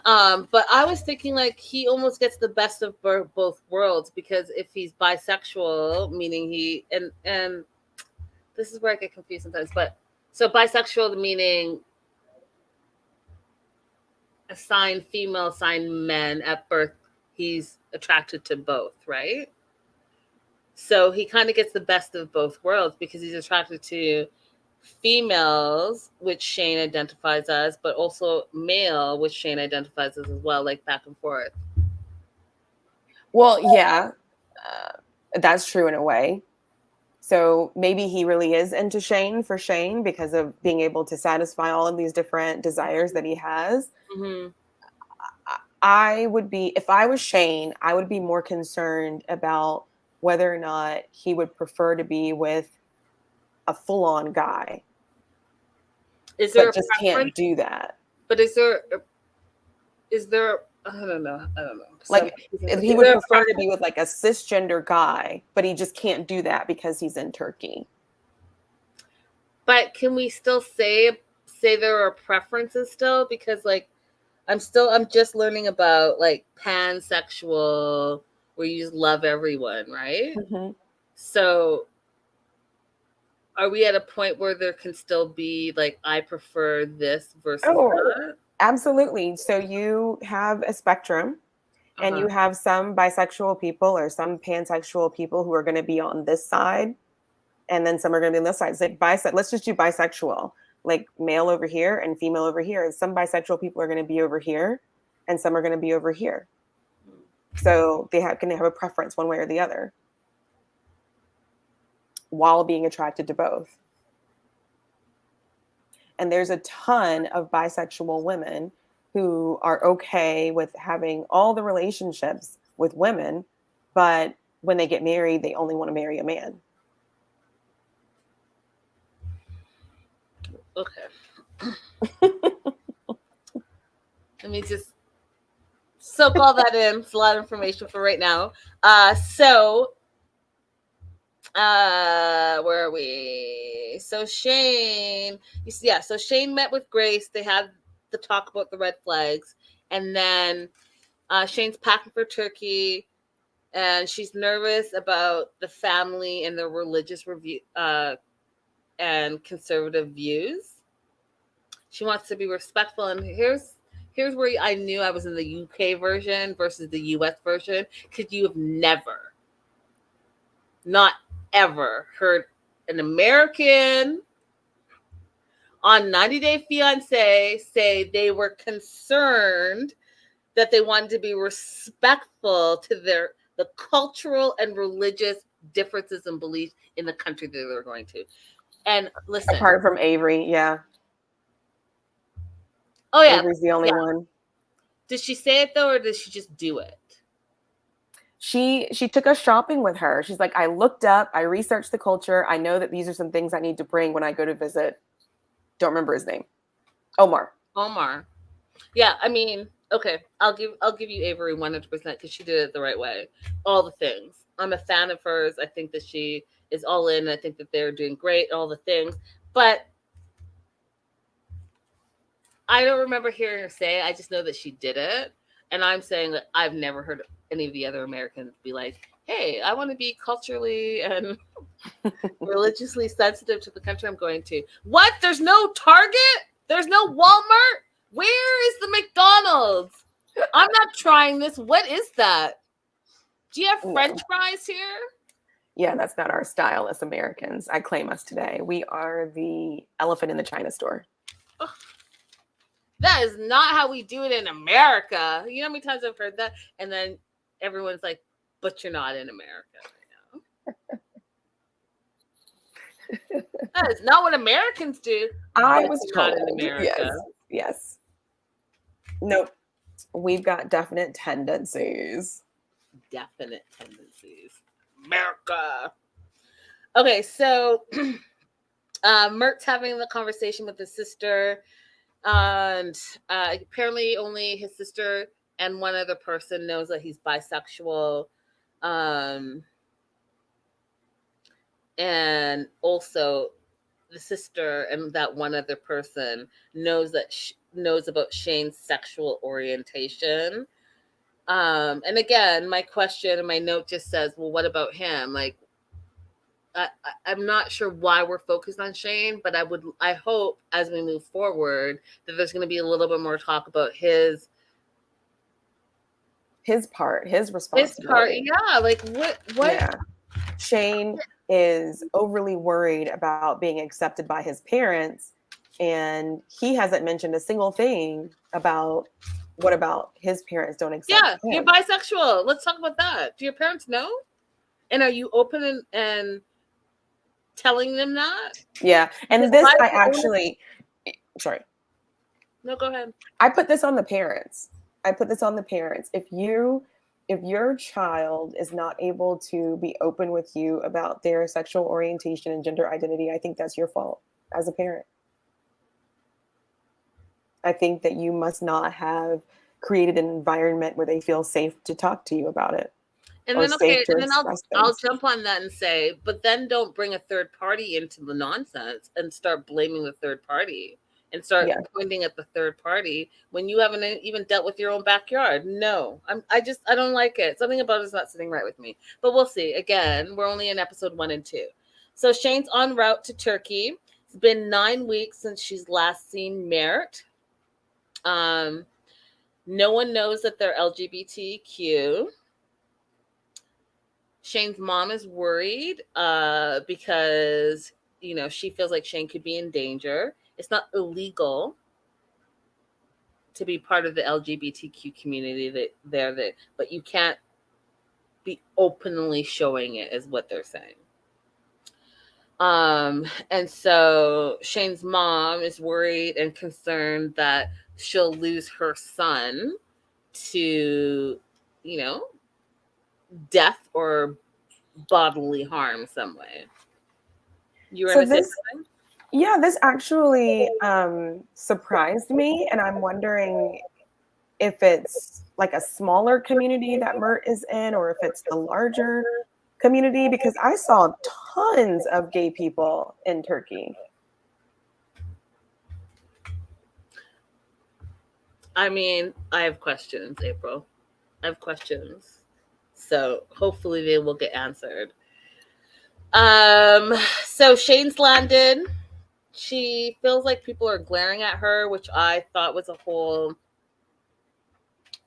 But I was thinking like he almost gets the best of both worlds, because if he's bisexual, meaning and this is where I get confused sometimes, but so bisexual meaning assigned female, assigned men at birth, he's attracted to both, right? So he kind of gets the best of both worlds because he's attracted to females, which Shane identifies as, but also male, which Shane identifies as well, like back and forth. Well, yeah, that's true in a way. So maybe he really is into Shane for Shane because of being able to satisfy all of these different desires that he has. Mm-hmm. I would be, if I was Shane, I would be more concerned about whether or not he would prefer to be with a full-on guy. Is there but just can't do that? But is there? I don't know. Like if he would prefer to be with like a cisgender guy, but he just can't do that because he's in Turkey. But can we still say there are preferences still? Because like I'm just learning about like pansexual, where you just love everyone, right? Mm-hmm. So are we at a point where there can still be like, I prefer this versus that? Absolutely. So you have a spectrum, and you have some bisexual people or some pansexual people who are going to be on this side, and then some are going to be on this side. It's like let's just do bisexual, like male over here and female over here. And some bisexual people are going to be over here, and some are going to be over here. So they can have a preference one way or the other, while being attracted to both. And there's a ton of bisexual women who are okay with having all the relationships with women, but when they get married, they only want to marry a man. Okay. Let me just soak all that in. It's a lot of information for right now. Where are we? So Shane, so Shane met with Grace. They had the talk about the red flags, and then Shane's packing for Turkey, and she's nervous about the family and their religious review and conservative views. She wants to be respectful, and here's where I knew I was in the UK version versus the US version, because you have not ever heard an American on 90 Day Fiance say they were concerned that they wanted to be respectful to the cultural and religious differences and beliefs in the country that they're going to. And listen, apart from Avery, yeah. Oh yeah, Avery's the only one. Did she say it though, or did she just do it? She took us shopping with her. She's like, I looked up, I researched the culture. I know that these are some things I need to bring when I go to visit. Don't remember his name. Omar. Yeah, I mean, okay, I'll give you Avery 100% because she did it the right way. All the things. I'm a fan of hers. I think that she is all in. I think that they're doing great. All the things, but I don't remember hearing her say it. I just know that she did it, and I'm saying that I've never heard any of the other Americans be like, hey, I want to be culturally and religiously sensitive to the country I'm going to. What? There's no Target? There's no Walmart? Where is the McDonald's? I'm not trying this. What is that? Do you have French fries here? Yeah, that's not our style as Americans. I claim us today. We are the elephant in the China store. Ugh. That is not how we do it in America. You know how many times I've heard that? And then everyone's like, but you're not in America right now. That is not what Americans do. I was told. Not in America. Yes. Nope. We've got definite tendencies. America. Okay, so Mert's having the conversation with his sister. And apparently only his sister and one other person knows that he's bisexual. And also the sister and that one other person knows about Shane's sexual orientation. And again, my question and my note just says, well, what about him? Like, I'm not sure why we're focused on Shane, but I hope as we move forward that there's going to be a little bit more talk about his part, his responsibility. Yeah, like what? Yeah. Shane is overly worried about being accepted by his parents, and he hasn't mentioned a single thing about what about his parents don't accept him. You're bisexual. Let's talk about that. Do your parents know? And are you open and telling them that? Yeah. And this, sorry. No, go ahead. I put this on the parents. If your child is not able to be open with you about their sexual orientation and gender identity, I think that's your fault as a parent. I think that you must not have created an environment where they feel safe to talk to you about it. And then I'll jump on that and say, but then don't bring a third party into the nonsense and start blaming the third party. and start pointing at the third party when you haven't even dealt with your own backyard. No, I don't like it. Something about it's not sitting right with me. But we'll see. Again, we're only in episode 1 and 2. So Shane's en route to Turkey. It's been 9 weeks since she's last seen Mert. No one knows that they're LGBTQ. Shane's mom is worried because, she feels like Shane could be in danger. It's not illegal to be part of the LGBTQ community but you can't be openly showing it, is what they're saying. And so Shane's mom is worried and concerned that she'll lose her son to, death or bodily harm some way. You were going to say something? Yeah, this actually surprised me, and I'm wondering if it's like a smaller community that Mert is in, or if it's the larger community, because I saw tons of gay people in Turkey. I mean, I have questions, April. I have questions. So hopefully they will get answered. So Shane's landed. She feels like people are glaring at her, which I thought was a whole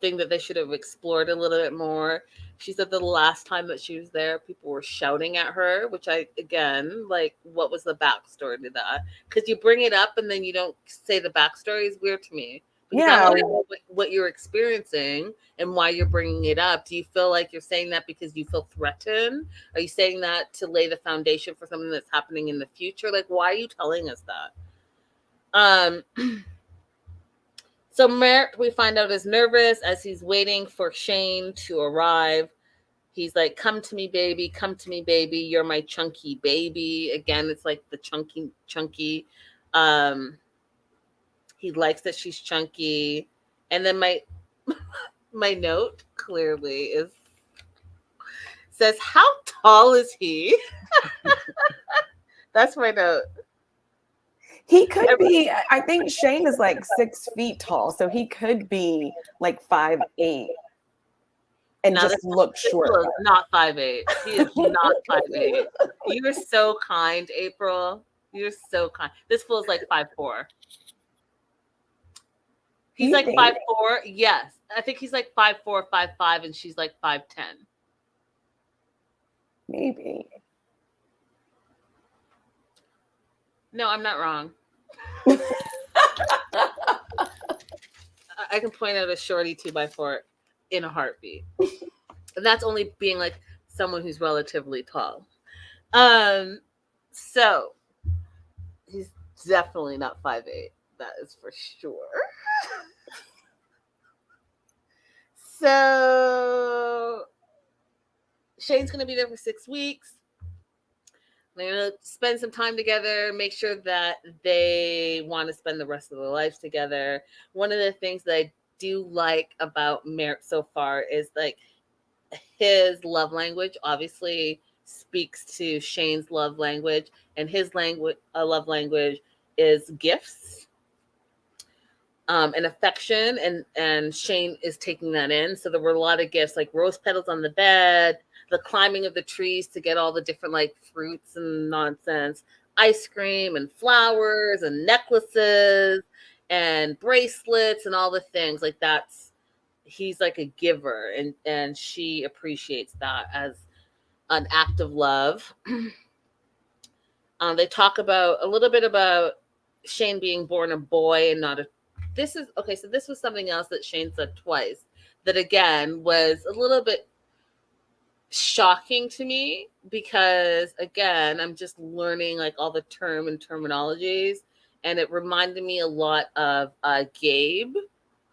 thing that they should have explored a little bit more. She said the last time that she was there, people were shouting at her, which what was the backstory to that? Because you bring it up and then you don't say the backstory is weird to me. Because I want to know what you're experiencing and why you're bringing it up. Do you feel like you're saying that because you feel threatened? Are you saying that to lay the foundation for something that's happening in the future? Like, why are you telling us that? So Mert, we find out, is nervous as he's waiting for Shane to arrive. He's like, come to me, baby. Come to me, baby. You're my chunky baby. Again, it's like the chunky. He likes that she's chunky. And then my note clearly says, how tall is he? That's my note. He could be, I think Shane is like 6 feet tall, so he could be like 5'8" and now just look short. Is not 5'8". He is not 5'8". You are so kind, April. You're so kind. This fool's like 5'4". He's like 5'4". Yes. I think he's like 5'4", 5'5", and she's like 5'10". Maybe. No, I'm not wrong. I can point out a shorty 2x4 in a heartbeat. And that's only being like someone who's relatively tall. So he's definitely not 5'8". That is for sure. So Shane's going to be there for 6 weeks. They're going to spend some time together, make sure that they want to spend the rest of their lives together. One of the things that I do like about Mert so far is like his love language obviously speaks to Shane's love language, and his love language is gifts and affection, and Shane is taking that in. So there were a lot of gifts, like rose petals on the bed, the climbing of the trees to get all the different like fruits and nonsense, ice cream and flowers and necklaces and bracelets and all the things like he's like a giver, and she appreciates that as an act of love. They talk a little bit about Shane being born a boy and not a. So this was something else that Shane said twice that again was a little bit shocking to me, because again, I'm just learning like all the terminologies, and it reminded me a lot of Gabe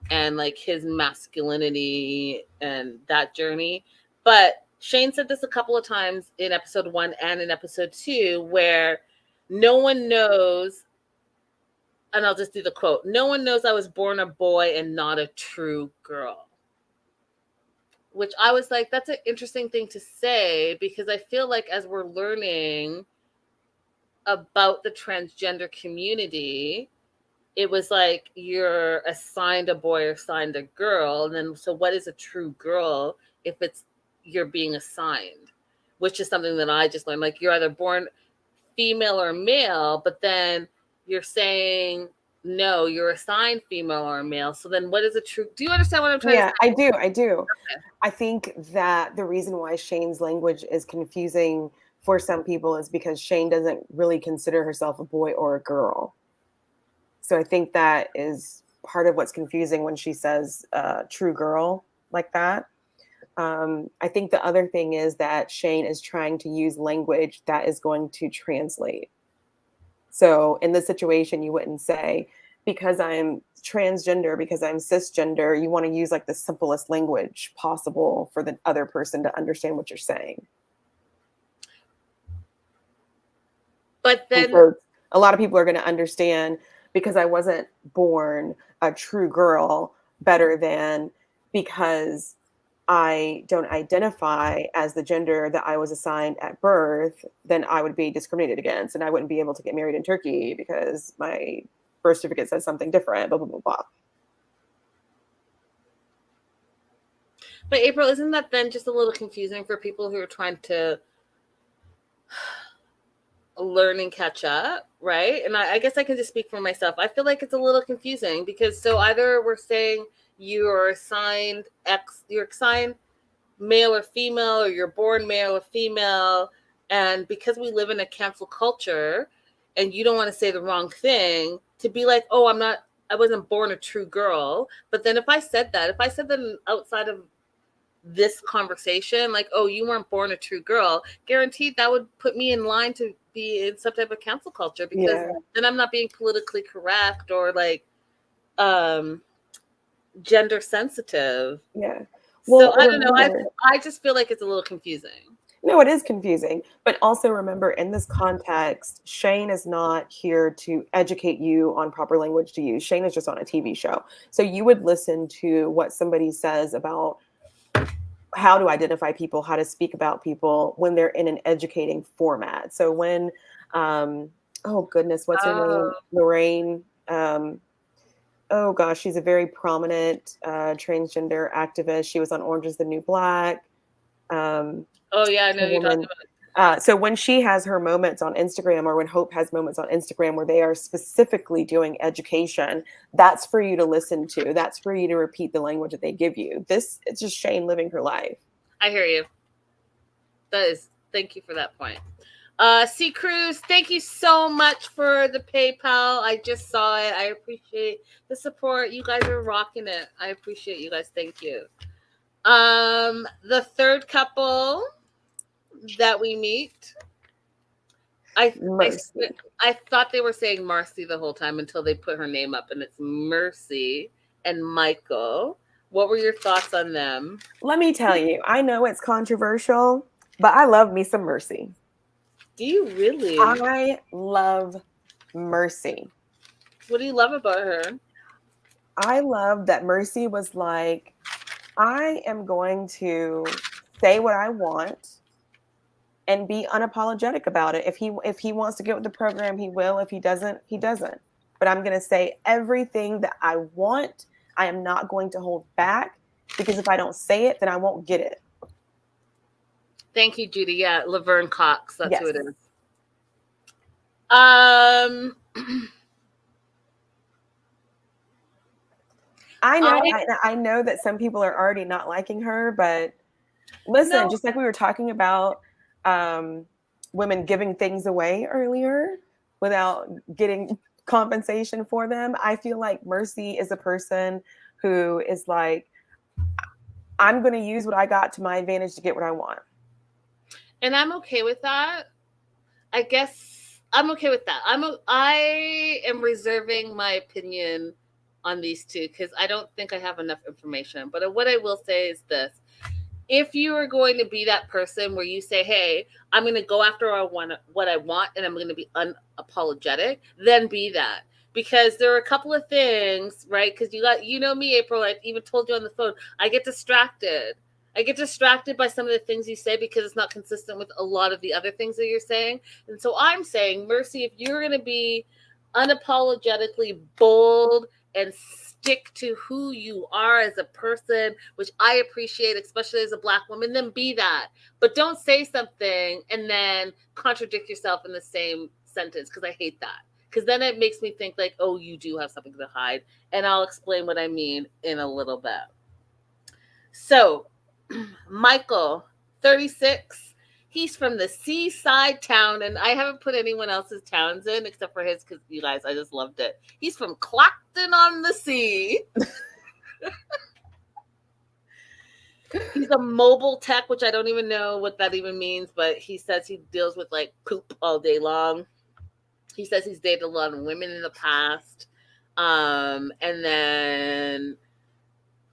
and like his masculinity and that journey. But Shane said this a couple of times in episode 1 and in episode 2, where no one knows, and I'll just do the quote, no one knows I was born a boy and not a true girl. Which I was like, that's an interesting thing to say, because I feel like as we're learning about the transgender community, it was like you're assigned a boy or assigned a girl. And then, so what is a true girl if it's you're being assigned, which is something that I just learned. Like, you're either born female or male, but then you're saying, no, you're assigned female or male. So then what is a true, do you understand what I'm trying to say? I do. Okay. I think that the reason why Shane's language is confusing for some people is because Shane doesn't really consider herself a boy or a girl. So I think that is part of what's confusing when she says true girl like that. I think the other thing is that Shane is trying to use language that is going to translate. So in this situation, you wouldn't say, because I'm transgender, because I'm cisgender, you want to use like the simplest language possible for the other person to understand what you're saying. But then a lot of people are going to understand, because I wasn't born a true girl, better than because I don't identify as the gender that I was assigned at birth, then I would be discriminated against and I wouldn't be able to get married in Turkey because my birth certificate says something different, blah, blah, blah, blah. But April, isn't that then just a little confusing for people who are trying to learn and catch up, right? And I guess I can just speak for myself. I feel like it's a little confusing because so either we're saying you're assigned male or female, or you're born male or female, and because we live in a cancel culture and you don't want to say the wrong thing, to be like, oh, I wasn't born a true girl. But then if I said that outside of this conversation, like, oh, you weren't born a true girl, guaranteed that would put me in line to be in some type of cancel culture, because then I'm not being politically correct or like gender sensitive. Yeah. Well, so I don't know. I just feel like it's a little confusing. No, it is confusing. But also remember, in this context, Shane is not here to educate you on proper language to use. Shane is just on a TV show. So you would listen to what somebody says about how to identify people, how to speak about people when they're in an educating format. So when, oh goodness, what's her name? Lorraine. Oh gosh, she's a very prominent transgender activist. She was on Orange is the New Black. Oh yeah, I know you're talking about. So when she has her moments on Instagram, or when Hope has moments on Instagram where they are specifically doing education, that's for you to listen to. That's for you to repeat the language that they give you. It's just Shane living her life. I hear you. Thank you for that point. C. Cruz, thank you so much for the PayPal. I just saw it. I appreciate the support. You guys are rocking it. I appreciate you guys. Thank you. The third couple that we meet, I thought they were saying Marcy the whole time until they put her name up, and it's Mercy and Michael. What were your thoughts on them? Let me tell you, I know it's controversial, but I love me some Mercy. Do you really? I love Mercy. What do you love about her? I love that Mercy was like, I am going to say what I want and be unapologetic about it. If he wants to get with the program, he will. If he doesn't, he doesn't. But I'm going to say everything that I want. I am not going to hold back, because if I don't say it, then I won't get it. Thank you, Judy. Yeah, Laverne Cox. That's who it is. I know that some people are already not liking her, but listen, just like we were talking about women giving things away earlier without getting compensation for them, I feel like Mercy is a person who is like, I'm going to use what I got to my advantage to get what I want. And I'm okay with that. I guess I'm okay with that. I am reserving my opinion on these two because I don't think I have enough information. But what I will say is this. If you are going to be that person where you say, hey, I'm going to go after what I want and I'm going to be unapologetic, then be that. Because there are a couple of things, right? Because you know me, April, I even told you on the phone, I get distracted. I get distracted by some of the things you say because it's not consistent with a lot of the other things that you're saying. And so I'm saying, Mercy, if you're going to be unapologetically bold and stick to who you are as a person, which I appreciate, especially as a Black woman, then be that. But don't say something and then contradict yourself in the same sentence, because I hate that. Because then it makes me think like, oh, you do have something to hide. And I'll explain what I mean in a little bit. So, Michael, 36. He's from the seaside town, and I haven't put anyone else's towns in except for his because, you guys, I just loved it. He's from Clacton-on-the-Sea. He's a mobile tech, which I don't even know what that even means, but he says he deals with like poop all day long. He says he's dated a lot of women in the past. And then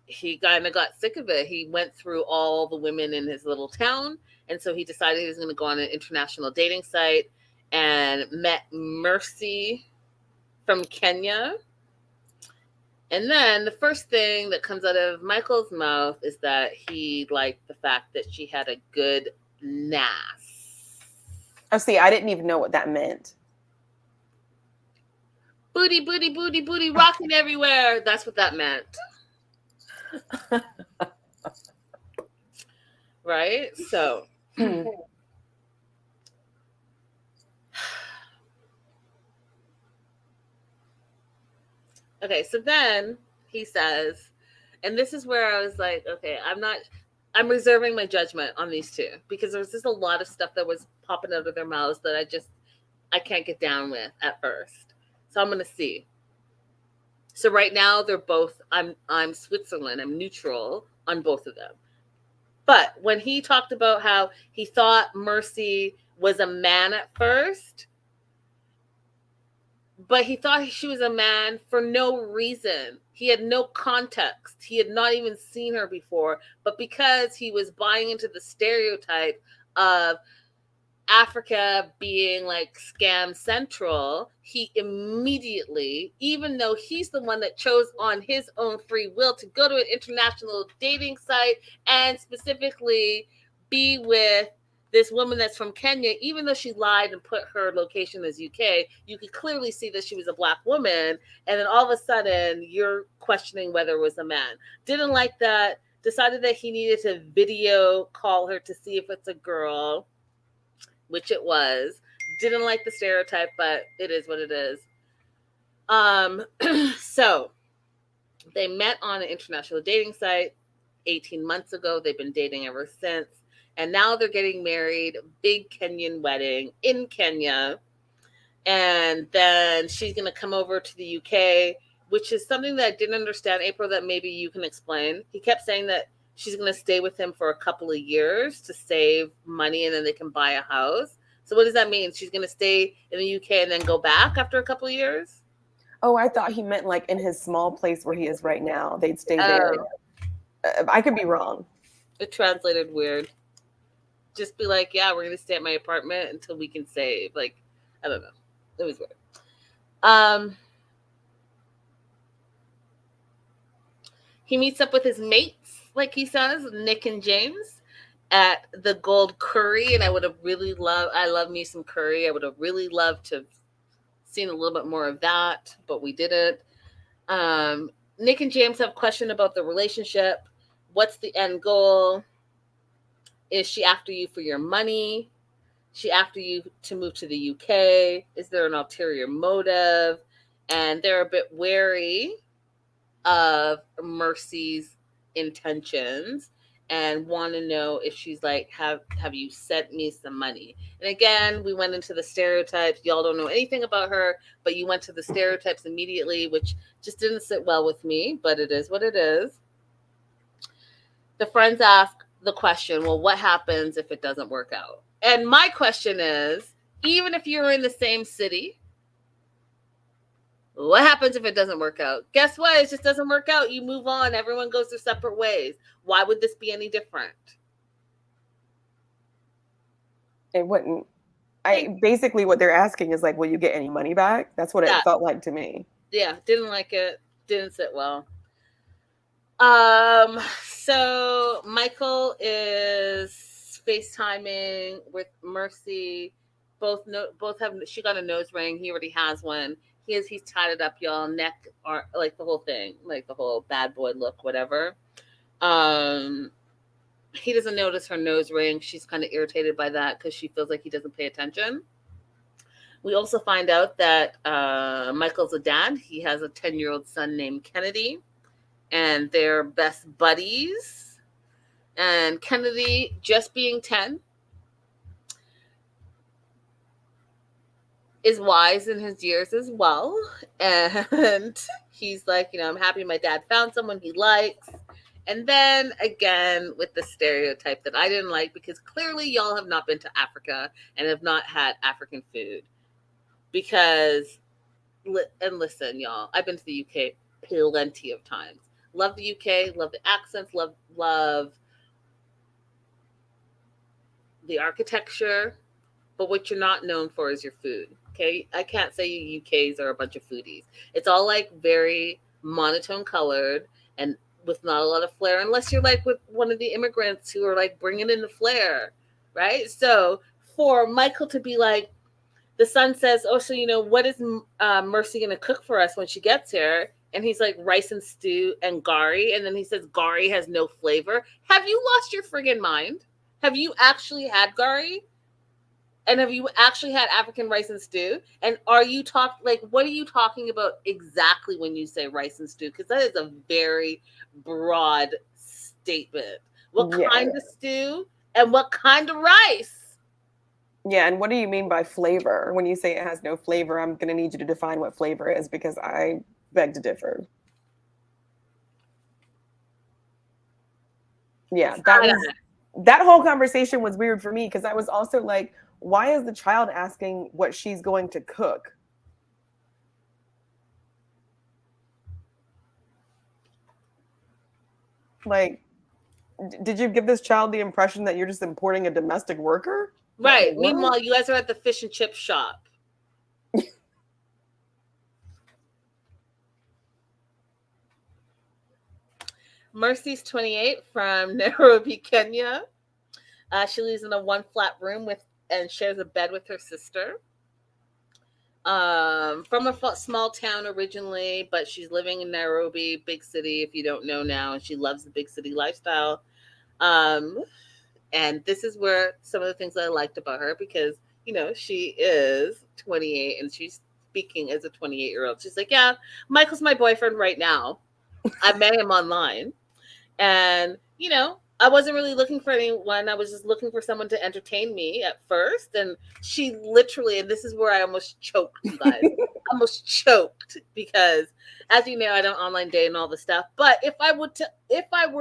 he kind of got sick of it. He went through all the women in his little town. And so he decided he was going to go on an international dating site and met Mercy from Kenya. And then the first thing that comes out of Michael's mouth is that he liked the fact that she had a good nass. Oh, see, I didn't even know what that meant. Booty, booty, booty, booty, rocking everywhere. That's what that meant. Right? So. Okay, so then he says, and this is where I was like, okay, I'm reserving my judgment on these two because there was just a lot of stuff that was popping out of their mouths that I can't get down with at first. So I'm going to see. So right now they're both, I'm Switzerland. I'm neutral on both of them. But when he talked about how he thought Mercy was a man at first, but he thought she was a man for no reason. He had no context. He had not even seen her before. But because he was buying into the stereotype of Africa being like scam central, he immediately, even though he's the one that chose on his own free will to go to an international dating site and specifically be with this woman that's from Kenya, even though she lied and put her location as UK, you could clearly see that she was a Black woman. And then all of a sudden you're questioning whether it was a man. Didn't like that. Decided that he needed to video call her to see if it's a girl, which it was. Didn't like the stereotype, but it is what it is. So they met on an international dating site 18 months ago. They've been dating ever since. And now they're getting married, big Kenyan wedding in Kenya. And then she's going to come over to the UK, which is something that I didn't understand, April, that maybe you can explain. He kept saying that she's going to stay with him for a couple of years to save money and then they can buy a house. So what does that mean? She's going to stay in the UK and then go back after a couple of years? Oh, I thought he meant like in his small place where he is right now. They'd stay there. I could be wrong. It translated weird. Just be like, yeah, we're going to stay at my apartment until we can save. Like, I don't know. It was weird. He meets up with his mates, like he says, Nick and James, at the Gold Curry. And I love me some curry. I would have really loved to have seen a little bit more of that, but we didn't. Nick and James have a question about the relationship. What's the end goal? Is she after you for your money? Is she after you to move to the UK? Is there an ulterior motive? And they're a bit wary of Mercy's intentions and want to know if she's like, have you sent me some money? And again, we went into the stereotypes. Y'all don't know anything about her, but you went to the stereotypes immediately, which just didn't sit well with me, but it is what it is. The friends ask the question, well, what happens if it doesn't work out? And my question is, even if you're in the same city, what happens if it doesn't work out? Guess what? It just doesn't work out. You move on. Everyone goes their separate ways. Why would this be any different? It wouldn't. Basically what they're asking is like, will you get any money back? That's what it felt like to me. Yeah, didn't like it. Didn't sit well. So Michael is FaceTiming with Mercy. Both have. She got a nose ring. He already has one. He's tied it up, y'all, neck, or like the whole thing, like the whole bad boy look, whatever. He doesn't notice her nose ring. She's kind of irritated by that because she feels like he doesn't pay attention. We also find out that Michael's a dad. He has a 10-year-old son named Kennedy, and they're best buddies. And Kennedy, just being 10, is wise in his years as well. And he's like, I'm happy my dad found someone he likes. And then again, with the stereotype that I didn't like, because clearly y'all have not been to Africa and have not had African food. Because, and listen, y'all, I've been to the UK plenty of times. Love the UK, love the accents, love the architecture. But what you're not known for is your food. Okay, I can't say you UKs are a bunch of foodies. It's all like very monotone colored and with not a lot of flair, unless you're like with one of the immigrants who are like bringing in the flair, right? So for Michael to be like, the son says, "Oh, so what is Mercy gonna cook for us when she gets here?" And he's like, "Rice and stew and gari," and then he says, "Gari has no flavor." Have you lost your friggin' mind? Have you actually had gari? And have you actually had African rice and stew? And are you what are you talking about exactly when you say rice and stew? Because that is a very broad statement. What kind of stew and what kind of rice? Yeah, and what do you mean by flavor? When you say it has no flavor, I'm going to need you to define what flavor is, because I beg to differ. Yeah, that whole conversation was weird for me, because I was also like, why is the child asking what she's going to cook? Like, did you give this child the impression that you're just importing a domestic worker? Right. Meanwhile, you guys are at the fish and chip shop. Mercy's 28 from Nairobi, Kenya. She lives in a one flat room and shares a bed with her sister. From a small town originally, but she's living in Nairobi, big city, if you don't know now, and she loves the big city lifestyle. And this is where some of the things that I liked about her, because, she is 28 and she's speaking as a 28-year-old. She's like, yeah, Michael's my boyfriend right now. I met him online. And, I wasn't really looking for anyone. I was just looking for someone to entertain me at first. And she literally, and this is where I almost choked, you guys. Almost choked, because as you know, I don't online date and all this stuff. But if I were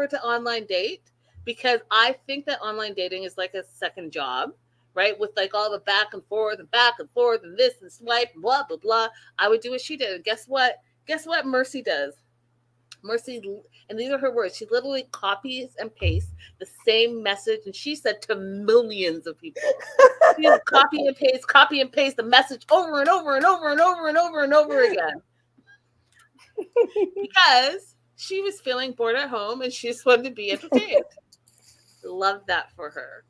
to online date, because I think that online dating is like a second job, right? With like all the back and forth and this and swipe and blah, blah, blah. I would do what she did. And guess what? Guess what Mercy does? Mercy, and these are her words, she literally copies and pastes the same message, and she said to millions of people. She just copy and paste the message over and over and over and over and over and over again. Because she was feeling bored at home and she just wanted to be entertained. Love that for her.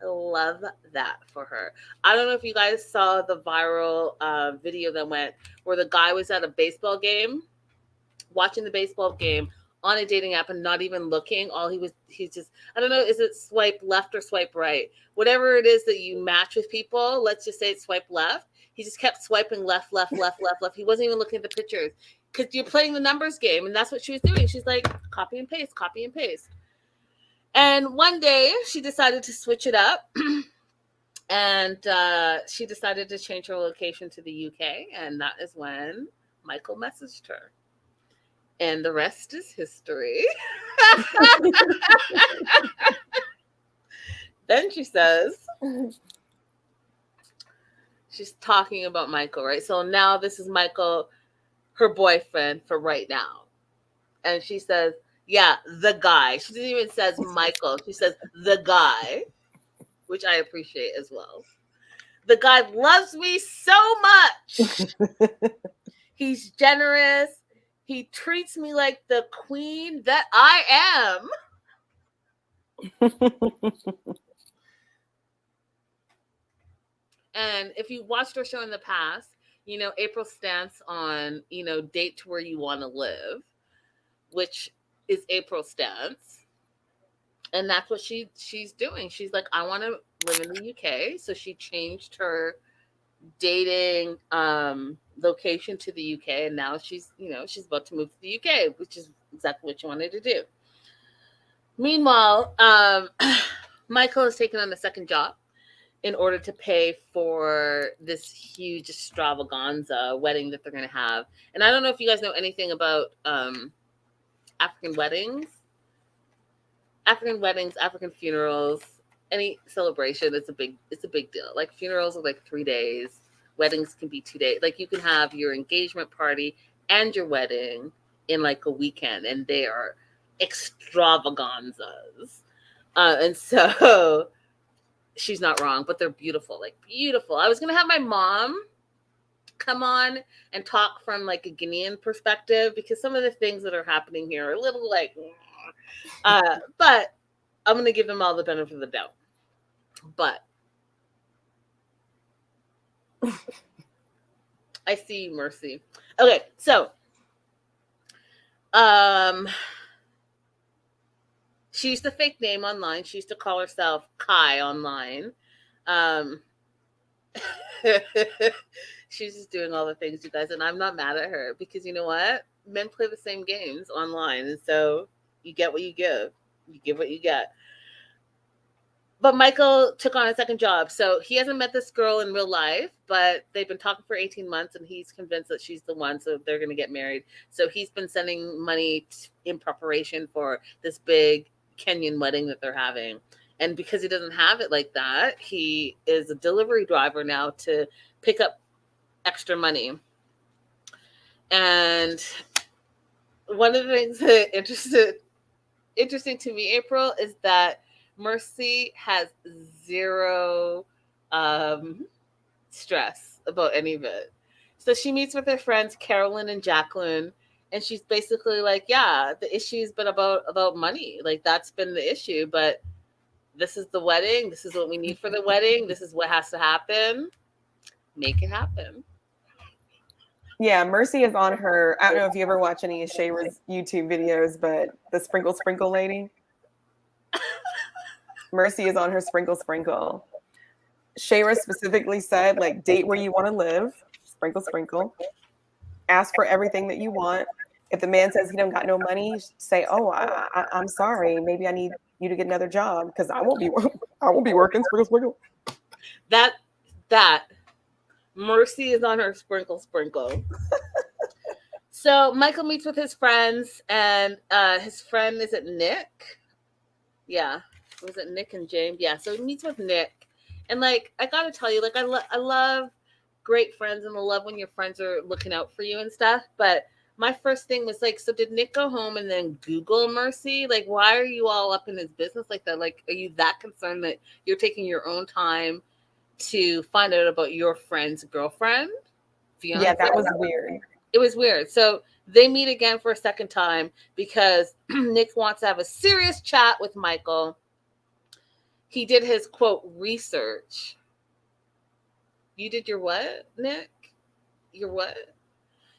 Love that for her. I don't know if you guys saw the viral video that went where the guy was at a baseball game, watching the baseball game on a dating app and not even looking. He's just, I don't know, is it swipe left or swipe right? Whatever it is that you match with people, let's just say it's swipe left. He just kept swiping left. He wasn't even looking at the pictures, because you're playing the numbers game, and that's what she was doing. She's like, copy and paste. And one day she decided to switch it up. And she decided to change her location to the UK. And that is when Michael messaged her. And the rest is history. Then she says, she's talking about Michael, right? So now this is Michael, her boyfriend for right now. And she says, yeah, the guy. She doesn't even says Michael. She says the guy, which I appreciate as well. The guy loves me so much. He's generous. He treats me like the queen that I am. And if you watched our show in the past, April's stance on, date to where you want to live, which is April's stance. And that's what she's doing. She's like, I want to live in the UK. So she changed her dating location to the UK, and now she's about to move to the UK, which is exactly what she wanted to do. Meanwhile, Michael has taken on a second job in order to pay for this huge extravaganza wedding that they're going to have. And I don't know if you guys know anything about African weddings, African funerals, any celebration. It's a big deal. Like funerals are like 3 days. Weddings can be 2 days. Like you can have your engagement party and your wedding in like a weekend, and they are extravaganzas. And so she's not wrong, but they're beautiful, like beautiful. I was going to have my mom come on and talk from like a Guinean perspective, because some of the things that are happening here are a little like, but I'm going to give them all the benefit of the doubt. But I see you, Mercy. Okay, so she used to fake name online. She used to call herself Kai online. She's just doing all the things, you guys, and I'm not mad at her, because you know what? Men play the same games online, and so you get what you give. You give what you get. But Michael took on a second job. So he hasn't met this girl in real life, but they've been talking for 18 months, and he's convinced that she's the one, so they're going to get married. So he's been sending money in preparation for this big Kenyan wedding that they're having. And because he doesn't have it like that, he is a delivery driver now to pick up extra money. And one of the things that interesting to me, April, is that Mercy has zero stress about any of it. So she meets with her friends Carolyn and Jacqueline, and she's basically like, yeah, the issue's been about money. Like that's been the issue, but this is the wedding. This is what we need for the wedding. This is what has to happen. Make it happen. Yeah, Mercy is on her. I don't know if you ever watch any of Shayra's YouTube videos, but the sprinkle lady. Mercy is on her sprinkle. Shayra specifically said, like, date where you want to live, sprinkle. Ask for everything that you want. If the man says he don't got no money, say, oh, I'm sorry. Maybe I need you to get another job because I won't be working, sprinkle. That Mercy is on her sprinkle. So Michael meets with his friends, and his friend, is it Nick? Yeah. Was it Nick and James? Yeah. So he meets with Nick. And like, I got to tell you, like, I love great friends, and I love when your friends are looking out for you and stuff. But my first thing was like, so did Nick go home and then Google Mercy? Like, why are you all up in his business like that? Like, are you that concerned that you're taking your own time to find out about your friend's girlfriend? Fiance? Yeah, that was weird. It was weird. So they meet again for a second time because Nick wants to have a serious chat with Michael. He did his, quote, research. You did your what, Nick? Your what?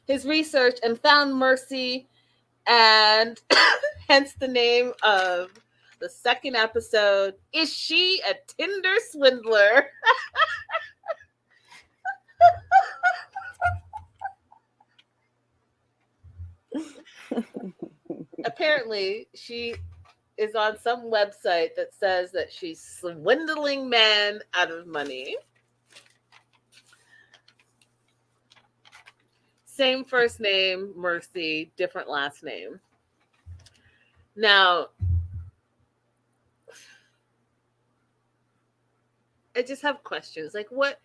His research, and found Mercy, and hence the name of the second episode, Is She a Tinder Swindler? Apparently, she is on some website that says that she's swindling men out of money. Same first name, Mercy, different last name. Now, I just have questions. Like, what?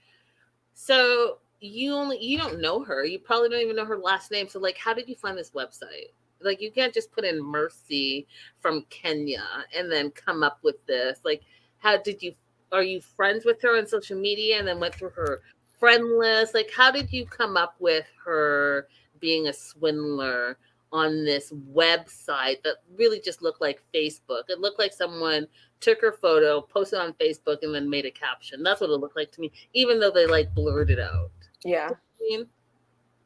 So you don't know her. You probably don't even know her last name. So like, how did you find this website? Like, you can't just put in Mercy from Kenya and then come up with this. Like, are you friends with her on social media and then went through her friend list? Like, how did you come up with her being a swindler on this website that really just looked like Facebook? It looked like someone took her photo, posted on Facebook, and then made a caption. That's what it looked like to me, even though they like blurred it out. Yeah. You know what I mean?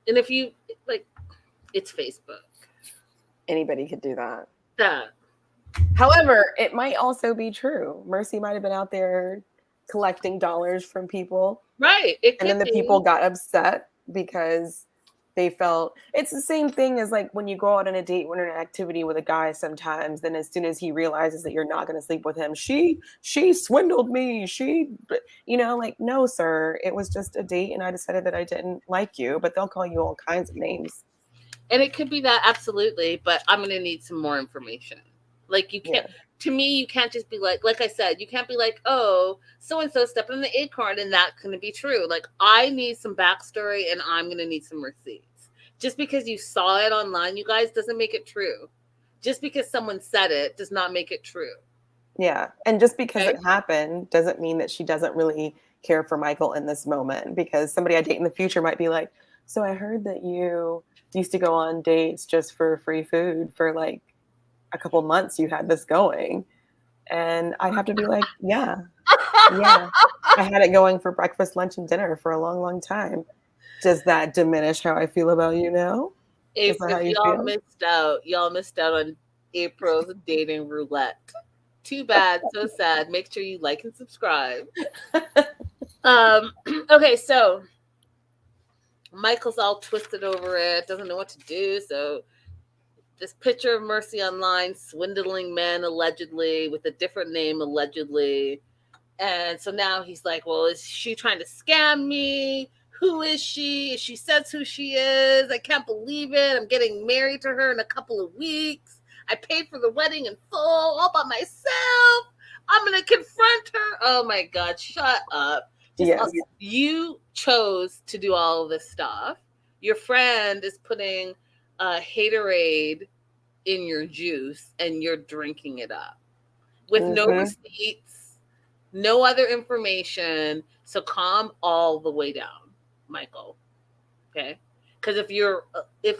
And if you, like, it's Facebook. Anybody could do that. That. However, it might also be true. Mercy might have been out there collecting dollars from people. Right. And then the people got upset because they felt it's the same thing as like when you go out on a date or an activity with a guy sometimes, then as soon as he realizes that you're not going to sleep with him, she swindled me. Like, no, sir, it was just a date and I decided that I didn't like you, but they'll call you all kinds of names. And it could be that, absolutely, but I'm going to need some more information. Like, you can't, to me, you can't just be like I said, you can't be like, oh, so-and-so stepped on the acorn and that's going to be true. Like, I need some backstory and I'm going to need some receipts. Just because you saw it online, you guys, doesn't make it true. Just because someone said it does not make it true. Yeah. And just because it happened doesn't mean that she doesn't really care for Michael in this moment, because somebody I date in the future might be like, so I heard that you used to go on dates just for free food for like a couple months. You had this going. And I'd have to be like, yeah. I had it going for breakfast, lunch, and dinner for a long, long time. Does that diminish how I feel about you now? If y'all missed out on April's dating roulette. Too bad, so sad. Make sure you like and subscribe. Okay, so Michael's all twisted over it, doesn't know what to do. So this picture of Mercy online, swindling men allegedly with a different name allegedly. And so now he's like, well, is she trying to scam me? Who is she? She says who she is. I can't believe it. I'm getting married to her in a couple of weeks. I paid for the wedding in full all by myself. I'm going to confront her. Oh my God, shut up. You chose to do all of this stuff. Your friend is putting haterade in your juice and you're drinking it up with no receipts, no other information. So calm all the way down, Michael. Okay? Because if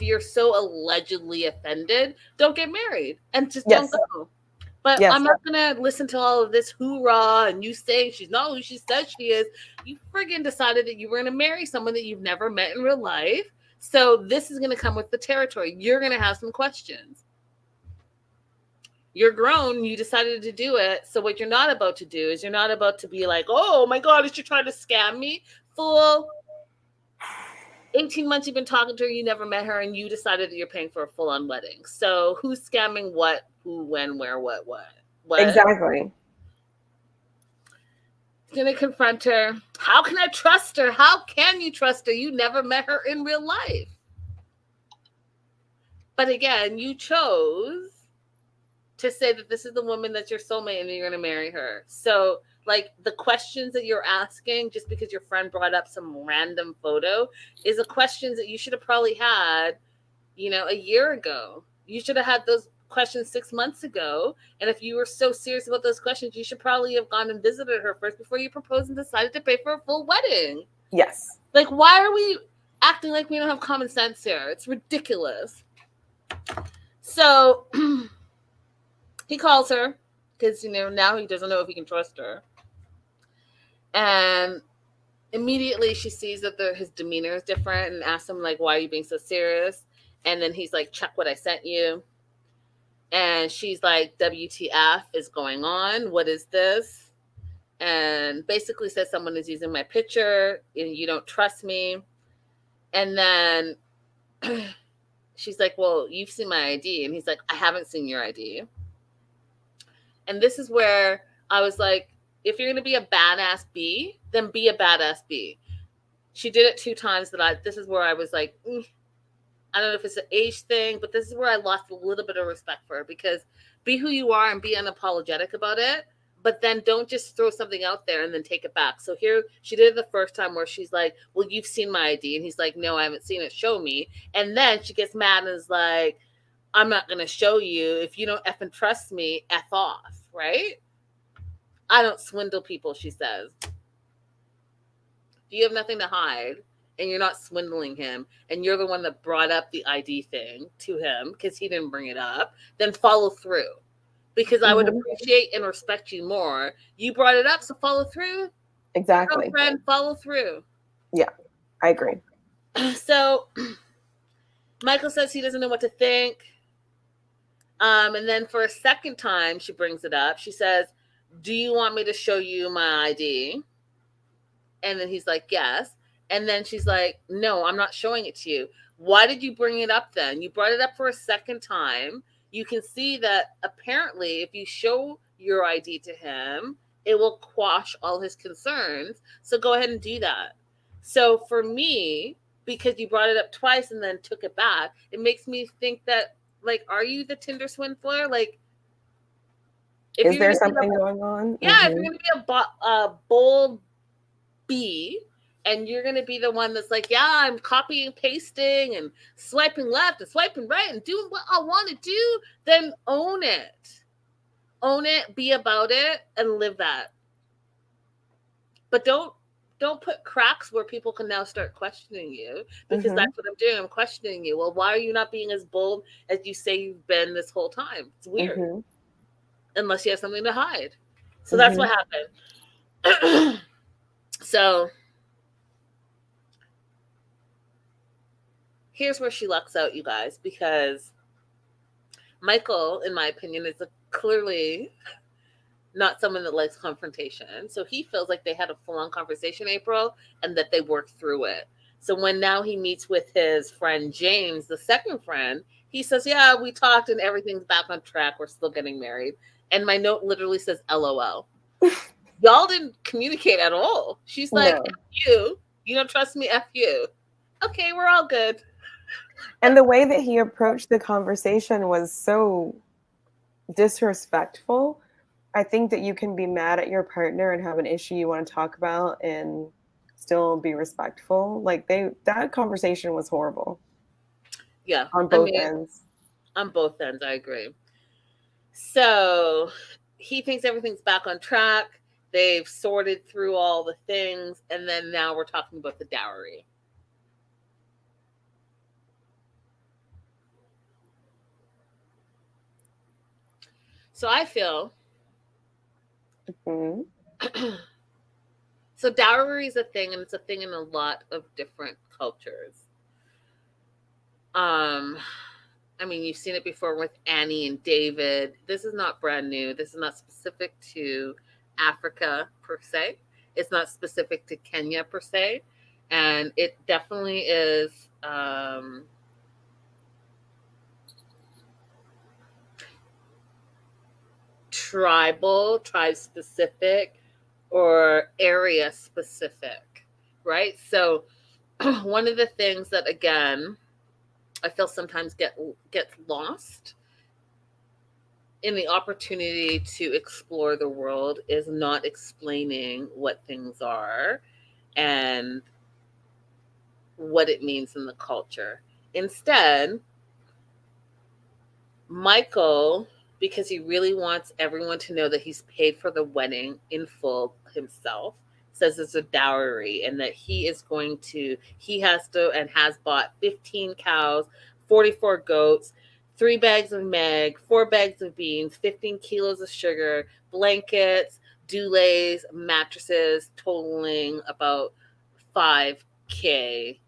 you're so allegedly offended, don't get married and just don't go. But I'm not gonna listen to all of this hoorah and you saying she's not who she says she is. You friggin' decided that you were gonna marry someone that you've never met in real life. So this is gonna come with the territory. You're gonna have some questions. You're grown, you decided to do it. So what you're not about to do is you're not about to be like, oh my God, is she trying to scam me? Fool. 18 months you've been talking to her, you never met her, and you decided that you're paying for a full-on wedding. So who's scamming what, who, when, where, what? Exactly. He's going to confront her. How can I trust her? How can you trust her? You never met her in real life. But again, you chose to say that this is the woman that's your soulmate and you're going to marry her. So like the questions that you're asking just because your friend brought up some random photo is a questions that you should have probably had, a year ago. You should have had those questions 6 months ago. And if you were so serious about those questions, you should probably have gone and visited her first before you proposed and decided to pay for a full wedding. Yes. Like, why are we acting like we don't have common sense here? It's ridiculous. So he calls her because, now he doesn't know if he can trust her. And immediately she sees that his demeanor is different and asks him, like, why are you being so serious? And then he's like, check what I sent you. And she's like, WTF is going on? What is this? And basically says someone is using my picture and you don't trust me. And then she's like, well, you've seen my ID. And he's like, I haven't seen your ID. And this is where I was like, if you're going to be a badass B, then be a badass B. She did it 2 times this is where I was like, I don't know if it's an age thing, but this is where I lost a little bit of respect for her, because be who you are and be unapologetic about it, but then don't just throw something out there and then take it back. So here she did it the first time where she's like, well, you've seen my ID. And he's like, no, I haven't seen it. Show me. And then she gets mad and is like, I'm not going to show you. If you don't effing trust me, F off. Right? I don't swindle people, she says. You have nothing to hide and you're not swindling him and you're the one that brought up the ID thing to him because he didn't bring it up, then follow through. Because I would appreciate and respect you more. You brought it up, so follow through. Exactly. Girlfriend, follow through. Yeah, I agree. So Michael says he doesn't know what to think. And then for a second time, she brings it up. She says, do you want me to show you my ID? And then he's like, yes. And then she's like, no, I'm not showing it to you. Why did you bring it up then? You brought it up for a second time. You can see that apparently if you show your ID to him, it will quash all his concerns. So go ahead and do that. So for me, because you brought it up twice and then took it back, it makes me think that, like, are you the Tinder swindler? Like, is there something going on? Yeah, if you're going to be a bold B, and you're going to be the one that's like, yeah, I'm copying and pasting and swiping left and swiping right and doing what I want to do, then own it. Own it, be about it, and live that. But don't put cracks where people can now start questioning you, because that's what I'm doing. I'm questioning you. Well, why are you not being as bold as you say you've been this whole time? It's weird. Unless you have something to hide. So that's what happened. So here's where she lucks out, you guys, because Michael, in my opinion, is clearly not someone that likes confrontation. So he feels like they had a full-on conversation, April, and that they worked through it. So when now he meets with his friend James, the second friend, he says, yeah, we talked and everything's back on track. We're still getting married. And my note literally says, LOL. Y'all didn't communicate at all. She's like, no. F you. You don't trust me? F you. Okay, we're all good. And the way that he approached the conversation was so disrespectful. I think that you can be mad at your partner and have an issue you want to talk about and still be respectful. Like that conversation was horrible. Yeah. On both ends. On both ends, I agree. So he thinks everything's back on track. They've sorted through all the things. And then now we're talking about the dowry. So I feel... So dowry is a thing, and it's a thing in a lot of different cultures. I mean, you've seen it before with Annie and David. This is not brand new. This is not specific to Africa per se. It's not specific to Kenya per se. And it definitely is tribe specific, or area specific, right? So one of the things that, again, I feel sometimes gets lost in the opportunity to explore the world is not explaining what things are and what it means in the culture. Instead, Michael, because he really wants everyone to know that he's paid for the wedding in full himself, says it's a dowry, and that he has bought 15 cows, 44 goats, 3 bags of Meg, 4 bags of beans, 15 kilos of sugar, blankets, duvets, mattresses, totaling about $5,000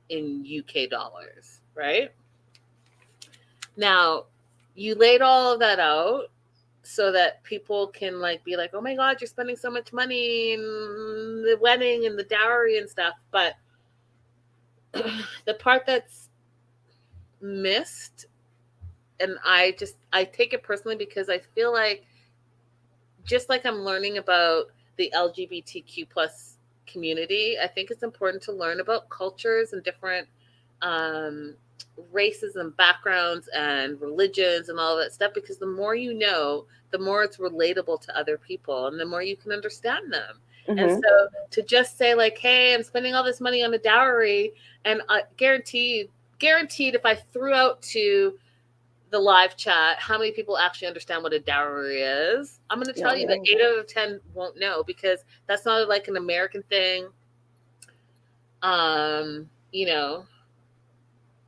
in UK dollars, right? Now, you laid all of that out so that people can be like, oh my God, you're spending so much money in the wedding and the dowry and stuff. But the part that's missed, and I take it personally because I feel like, just like I'm learning about the LGBTQ plus community, I think it's important to learn about cultures and different races and backgrounds and religions and all that stuff, because the more you know, the more it's relatable to other people and the more you can understand them. And so to just say hey, I'm spending all this money on a dowry, and guaranteed if I threw out to the live chat how many people actually understand what a dowry is, I'm going to tell you that 8 out of 10 won't know, because that's not an American thing.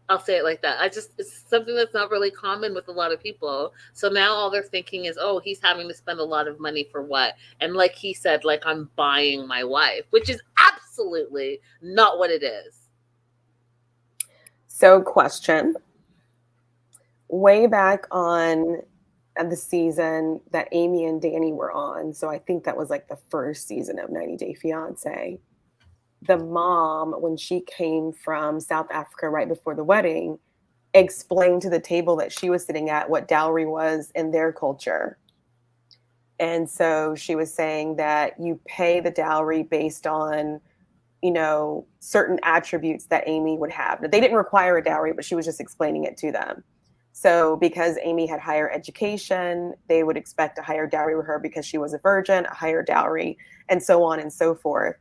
I'll say it like that. It's something that's not really common with a lot of people. So now all they're thinking is, oh, he's having to spend a lot of money for what? And like he said, I'm buying my wife, which is absolutely not what it is. So, question. Way back on the season that Amy and Danny were on, so I think that was like the first season of 90 Day Fiance. The mom, when she came from South Africa right before the wedding, explained to the table that she was sitting at what dowry was in their culture. And so she was saying that you pay the dowry based on, certain attributes that Amy would have. Now, they didn't require a dowry, but she was just explaining it to them. So because Amy had higher education, they would expect a higher dowry with her because she was a virgin, a higher dowry, and so on and so forth.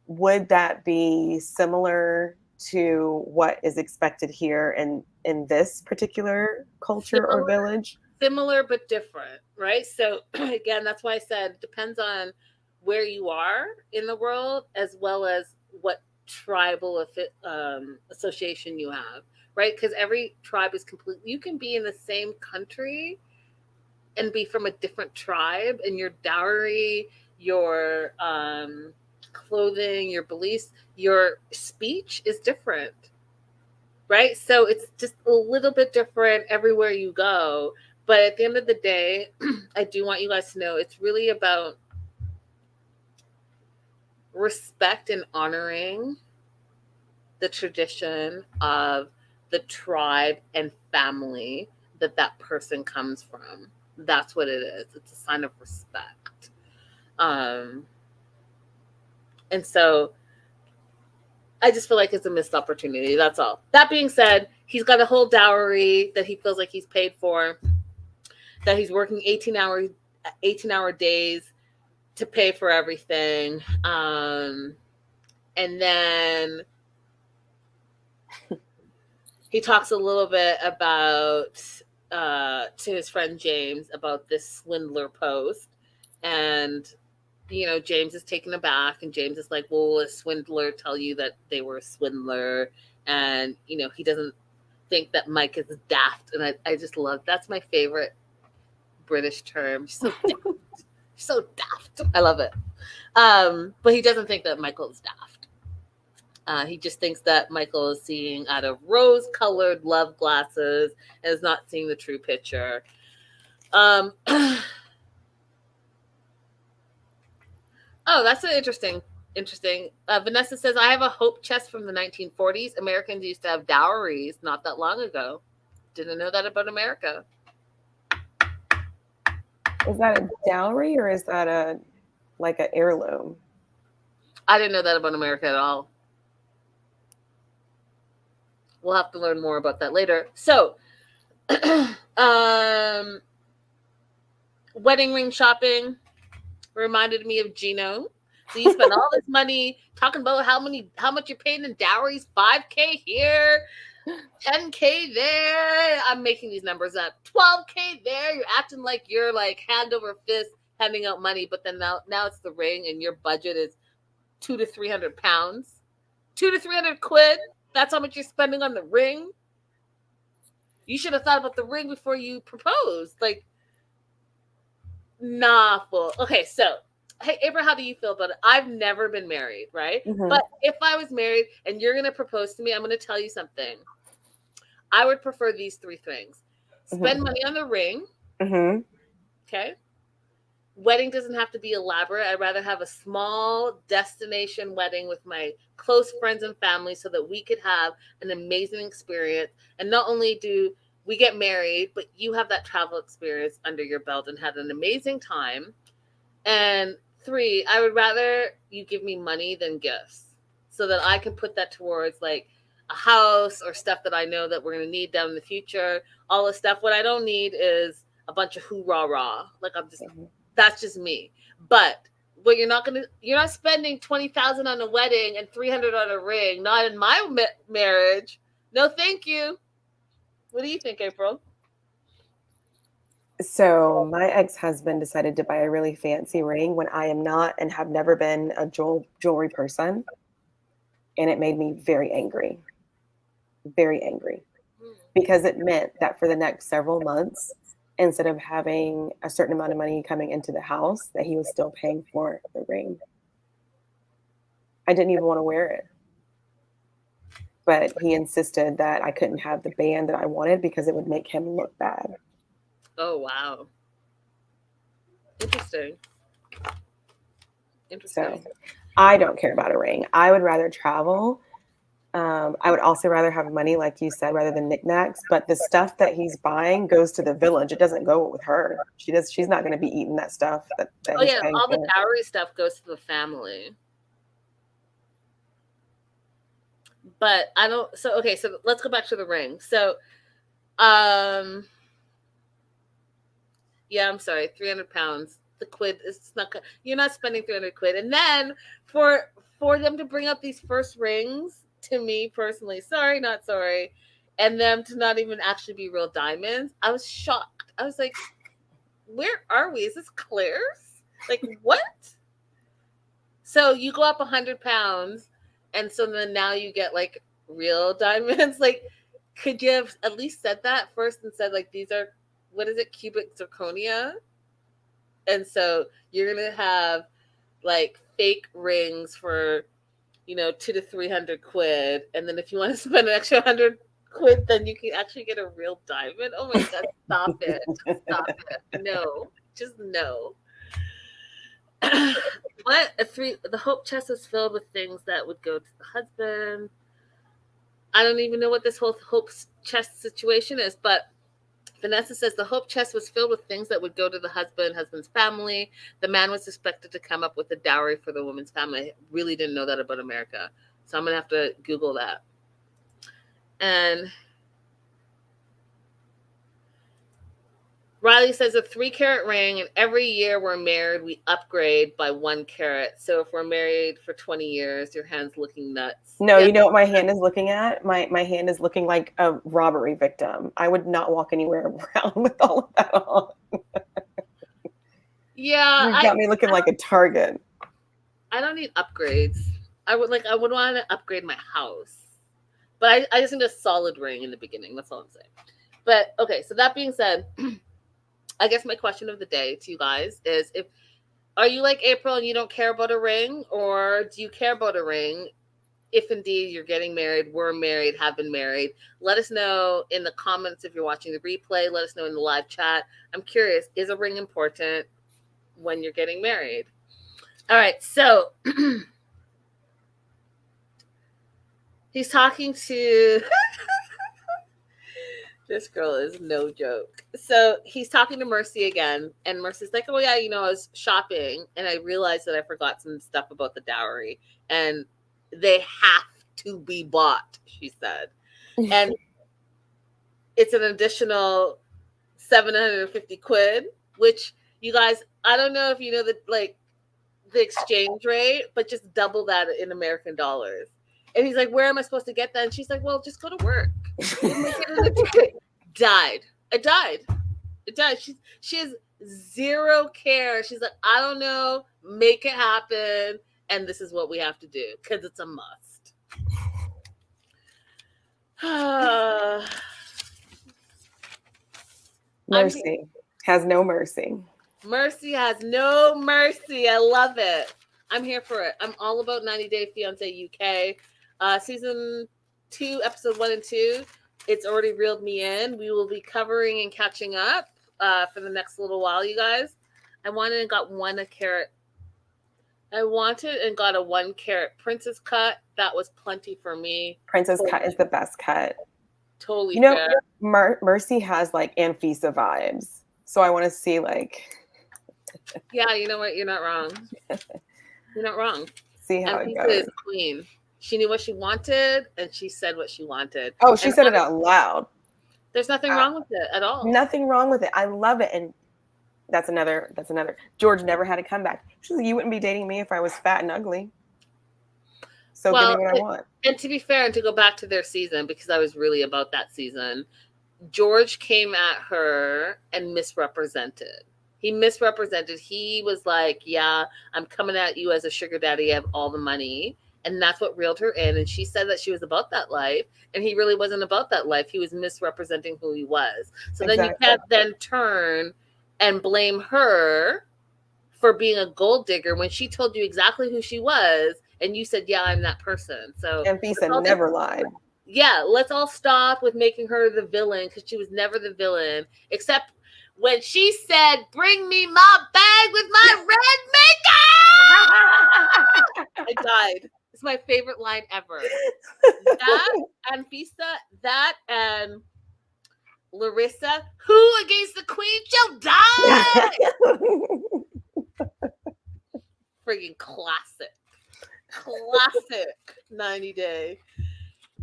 Would that be similar to what is expected here in this particular culture or village? Similar but different, right? So again, that's why I said it depends on where you are in the world as well as what tribal association you have, right? Because every tribe is completely, you can be in the same country and be from a different tribe, and your dowry, your clothing, your beliefs, your speech is different, right? So it's just a little bit different everywhere you go. But at the end of the day, I do want you guys to know it's really about respect and honoring the tradition of the tribe and family that person comes from. That's what it is. It's a sign of respect. And so I just feel like it's a missed opportunity. That's all. That being said, he's got a whole dowry that he feels like he's paid for, that he's working 18-hour days to pay for everything. And then he talks a little bit about to his friend James about this swindler post. And James is taken aback, and James is like, well, will a swindler tell you that they were a swindler? And, he doesn't think that Mike is daft. And I just love, that's my favorite British term. So daft. So daft. I love it. But he doesn't think that Michael is daft. He just thinks that Michael is seeing out of rose-colored love glasses and is not seeing the true picture. Oh, that's an interesting. Vanessa says, I have a hope chest from the 1940s. Americans used to have dowries not that long ago. Didn't know that about America. Is that a dowry or is that an heirloom? I didn't know that about America at all. We'll have to learn more about that later. So, wedding ring shopping reminded me of Gino. So you spend all this money talking about how much you're paying in dowries, $5K here, $10K there. I'm making these numbers up. $12K there. You're acting like you're like hand over fist handing out money, but then now it's the ring and your budget is £200 to £300. £200 to £300. That's how much you're spending on the ring. You should have thought about the ring before you proposed. Like, nah, fool. Okay, so hey, April, how do you feel about it? I've never been married, right? Mm-hmm. But if I was married and you're going to propose to me, I'm going to tell you something. I would prefer these three things. Spend money on the ring. Mm-hmm. Okay. Wedding doesn't have to be elaborate. I'd rather have a small destination wedding with my close friends and family so that we could have an amazing experience. And not only do we get married, but you have that travel experience under your belt and had an amazing time. And 3, I would rather you give me money than gifts so that I can put that towards like a house or stuff that I know that we're going to need down in the future. All this stuff. What I don't need is a bunch of hoorah. Like that's just me. But you're not spending $20,000 on a wedding and $300 on a ring. Not in my marriage. No, thank you. What do you think, April? So my ex-husband decided to buy a really fancy ring when I am not and have never been a jewelry person. And it made me very angry. Very angry. Because it meant that for the next several months, instead of having a certain amount of money coming into the house, that he was still paying for the ring. I didn't even want to wear it. but he insisted that I couldn't have the band that I wanted because it would make him look bad. Oh, wow. Interesting. So I don't care about a ring. I would rather travel. I would also rather have money, like you said, rather than knickknacks. But the stuff that he's buying goes to the village. It doesn't go with her. She's not going to be eating that stuff. Oh yeah, all the dowry stuff goes to the family. But I don't. So okay, so let's go back to the ring. So, yeah, I'm sorry, 300 pounds. The quid is not. You're not spending 300 quid, and then for them to bring up these first rings. To me personally, sorry, not sorry, and them to not even actually be real diamonds. I was shocked. I was like, where are we? Is this Claire's? Like, what? So you go up 100 pounds, and so then now you get like real diamonds. Like, could you have at least said that first and said, like, these are, what is it, cubic zirconia? And so you're going to have like fake rings for, 200 to 300 quid. And then if you want to spend an extra 100 quid, then you can actually get a real diamond. Oh my God, stop it. Stop it. No, just no. The hope chest was filled with things that would go to the husband. I don't even know what this whole hope chest situation is, but Vanessa says the hope chest was filled with things that would go to the husband's family. The man was expected to come up with a dowry for the woman's family. I really didn't know that about America. So I'm going to have to Google that. And Riley says a 3-carat ring, and every year we're married, we upgrade by 1 carat. So if we're married for 20 years, your hand's looking nuts. No, yeah. You know what my hand is looking at? My hand is looking like a robbery victim. I would not walk anywhere around with all of that on. Yeah. You got me looking like a target. I don't need upgrades. I would want to upgrade my house. But I just need a solid ring in the beginning. That's all I'm saying. But okay, so that being said, I guess my question of the day to you guys is, are you like April and you don't care about a ring, or do you care about a ring? If indeed you're getting married, were married, have been married, let us know in the comments if you're watching the replay. Let us know in the live chat. I'm curious, is a ring important when you're getting married? All right, so he's talking to... This girl is no joke. So he's talking to Mercy again, and Mercy's like, oh yeah, I was shopping, and I realized that I forgot some stuff about the dowry, and they have to be bought, she said. And it's an additional 750 quid, which, you guys, I don't know if you know the exchange rate, but just double that in American dollars. And he's like, where am I supposed to get that? And she's like, well, just go to work. Died. It died. She has zero care. She's like, I don't know, make it happen, and this is what we have to do because it's a must. Mercy has no mercy. Mercy has no mercy. I love it. I'm here for it. I'm all about 90 Day Fiance UK. Season 2, episode 1 and 2. It's already reeled me in. We will be covering and catching up for the next little while, you guys. I wanted and got 1 carat. I wanted and got a 1 carat princess cut. That was plenty for me. Princess cut is the best cut. Totally fair. Mercy has like Anfisa vibes. So I want to see like... Yeah, you know what? You're not wrong. You're not wrong. See how it goes. Is queen. She knew what she wanted, and she said what she wanted. Oh, she said it out loud. There's nothing wrong with it at all. Nothing wrong with it. I love it. And that's another. George never had a comeback. She's like, you wouldn't be dating me if I was fat and ugly. So give me what I want. And to be fair, and to go back to their season, because I was really about that season, George came at her and misrepresented. He misrepresented. He was like, yeah, I'm coming at you as a sugar daddy. I have all the money. And that's what reeled her in. And she said that she was about that life. And he really wasn't about that life. He was misrepresenting who he was. So then you can't then turn and blame her for being a gold digger when she told you exactly who she was. And you said, yeah, I'm that person. So Anfisa never lied. Yeah, let's all stop with making her the villain, because she was never the villain, except when she said, "Bring me my bag with my red makeup." I died. It's my favorite line ever. That and Fisa, that and Larissa, "Who against the queen shall die." Friggin' classic. 90 Day.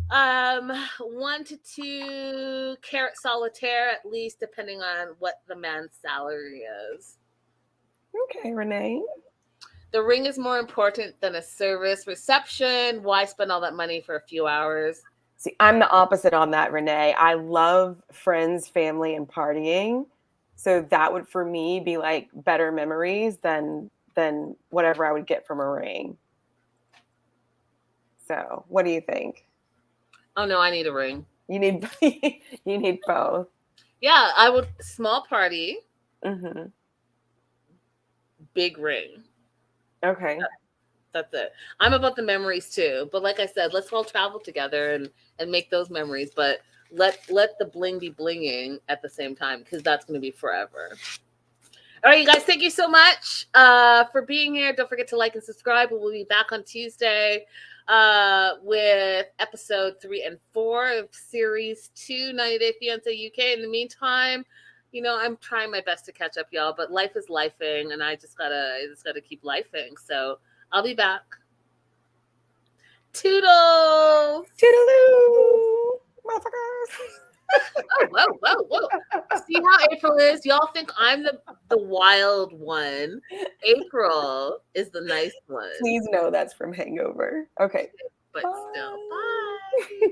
1 to 2 carat solitaire, at least, depending on what the man's salary is. Okay, Renee. The ring is more important than a service reception. Why spend all that money for a few hours? See, I'm the opposite on that, Renee. I love friends, family, and partying. So that would, for me, be like better memories than whatever I would get from a ring. So what do you think? Oh no, I need a ring. You need you need both. Yeah, I would. Small party. Mm-hmm. Big ring. Okay. That's it. I'm about the memories too. But like I said, let's all travel together and make those memories. But let the bling be blinging at the same time, because that's going to be forever. All right, you guys, thank you so much for being here. Don't forget to like and subscribe. We'll be back on Tuesday with episode 3 and 4 of series 2, 90 Day Fiance UK. In the meantime, you know, I'm trying my best to catch up, y'all, but life is lifing, and I just gotta keep lifing. So I'll be back. Toodles! Toodaloo! Motherfuckers! Whoa. See how April is? Y'all think I'm the wild one. April is the nice one. Please know that's from Hangover. Okay. But still, bye.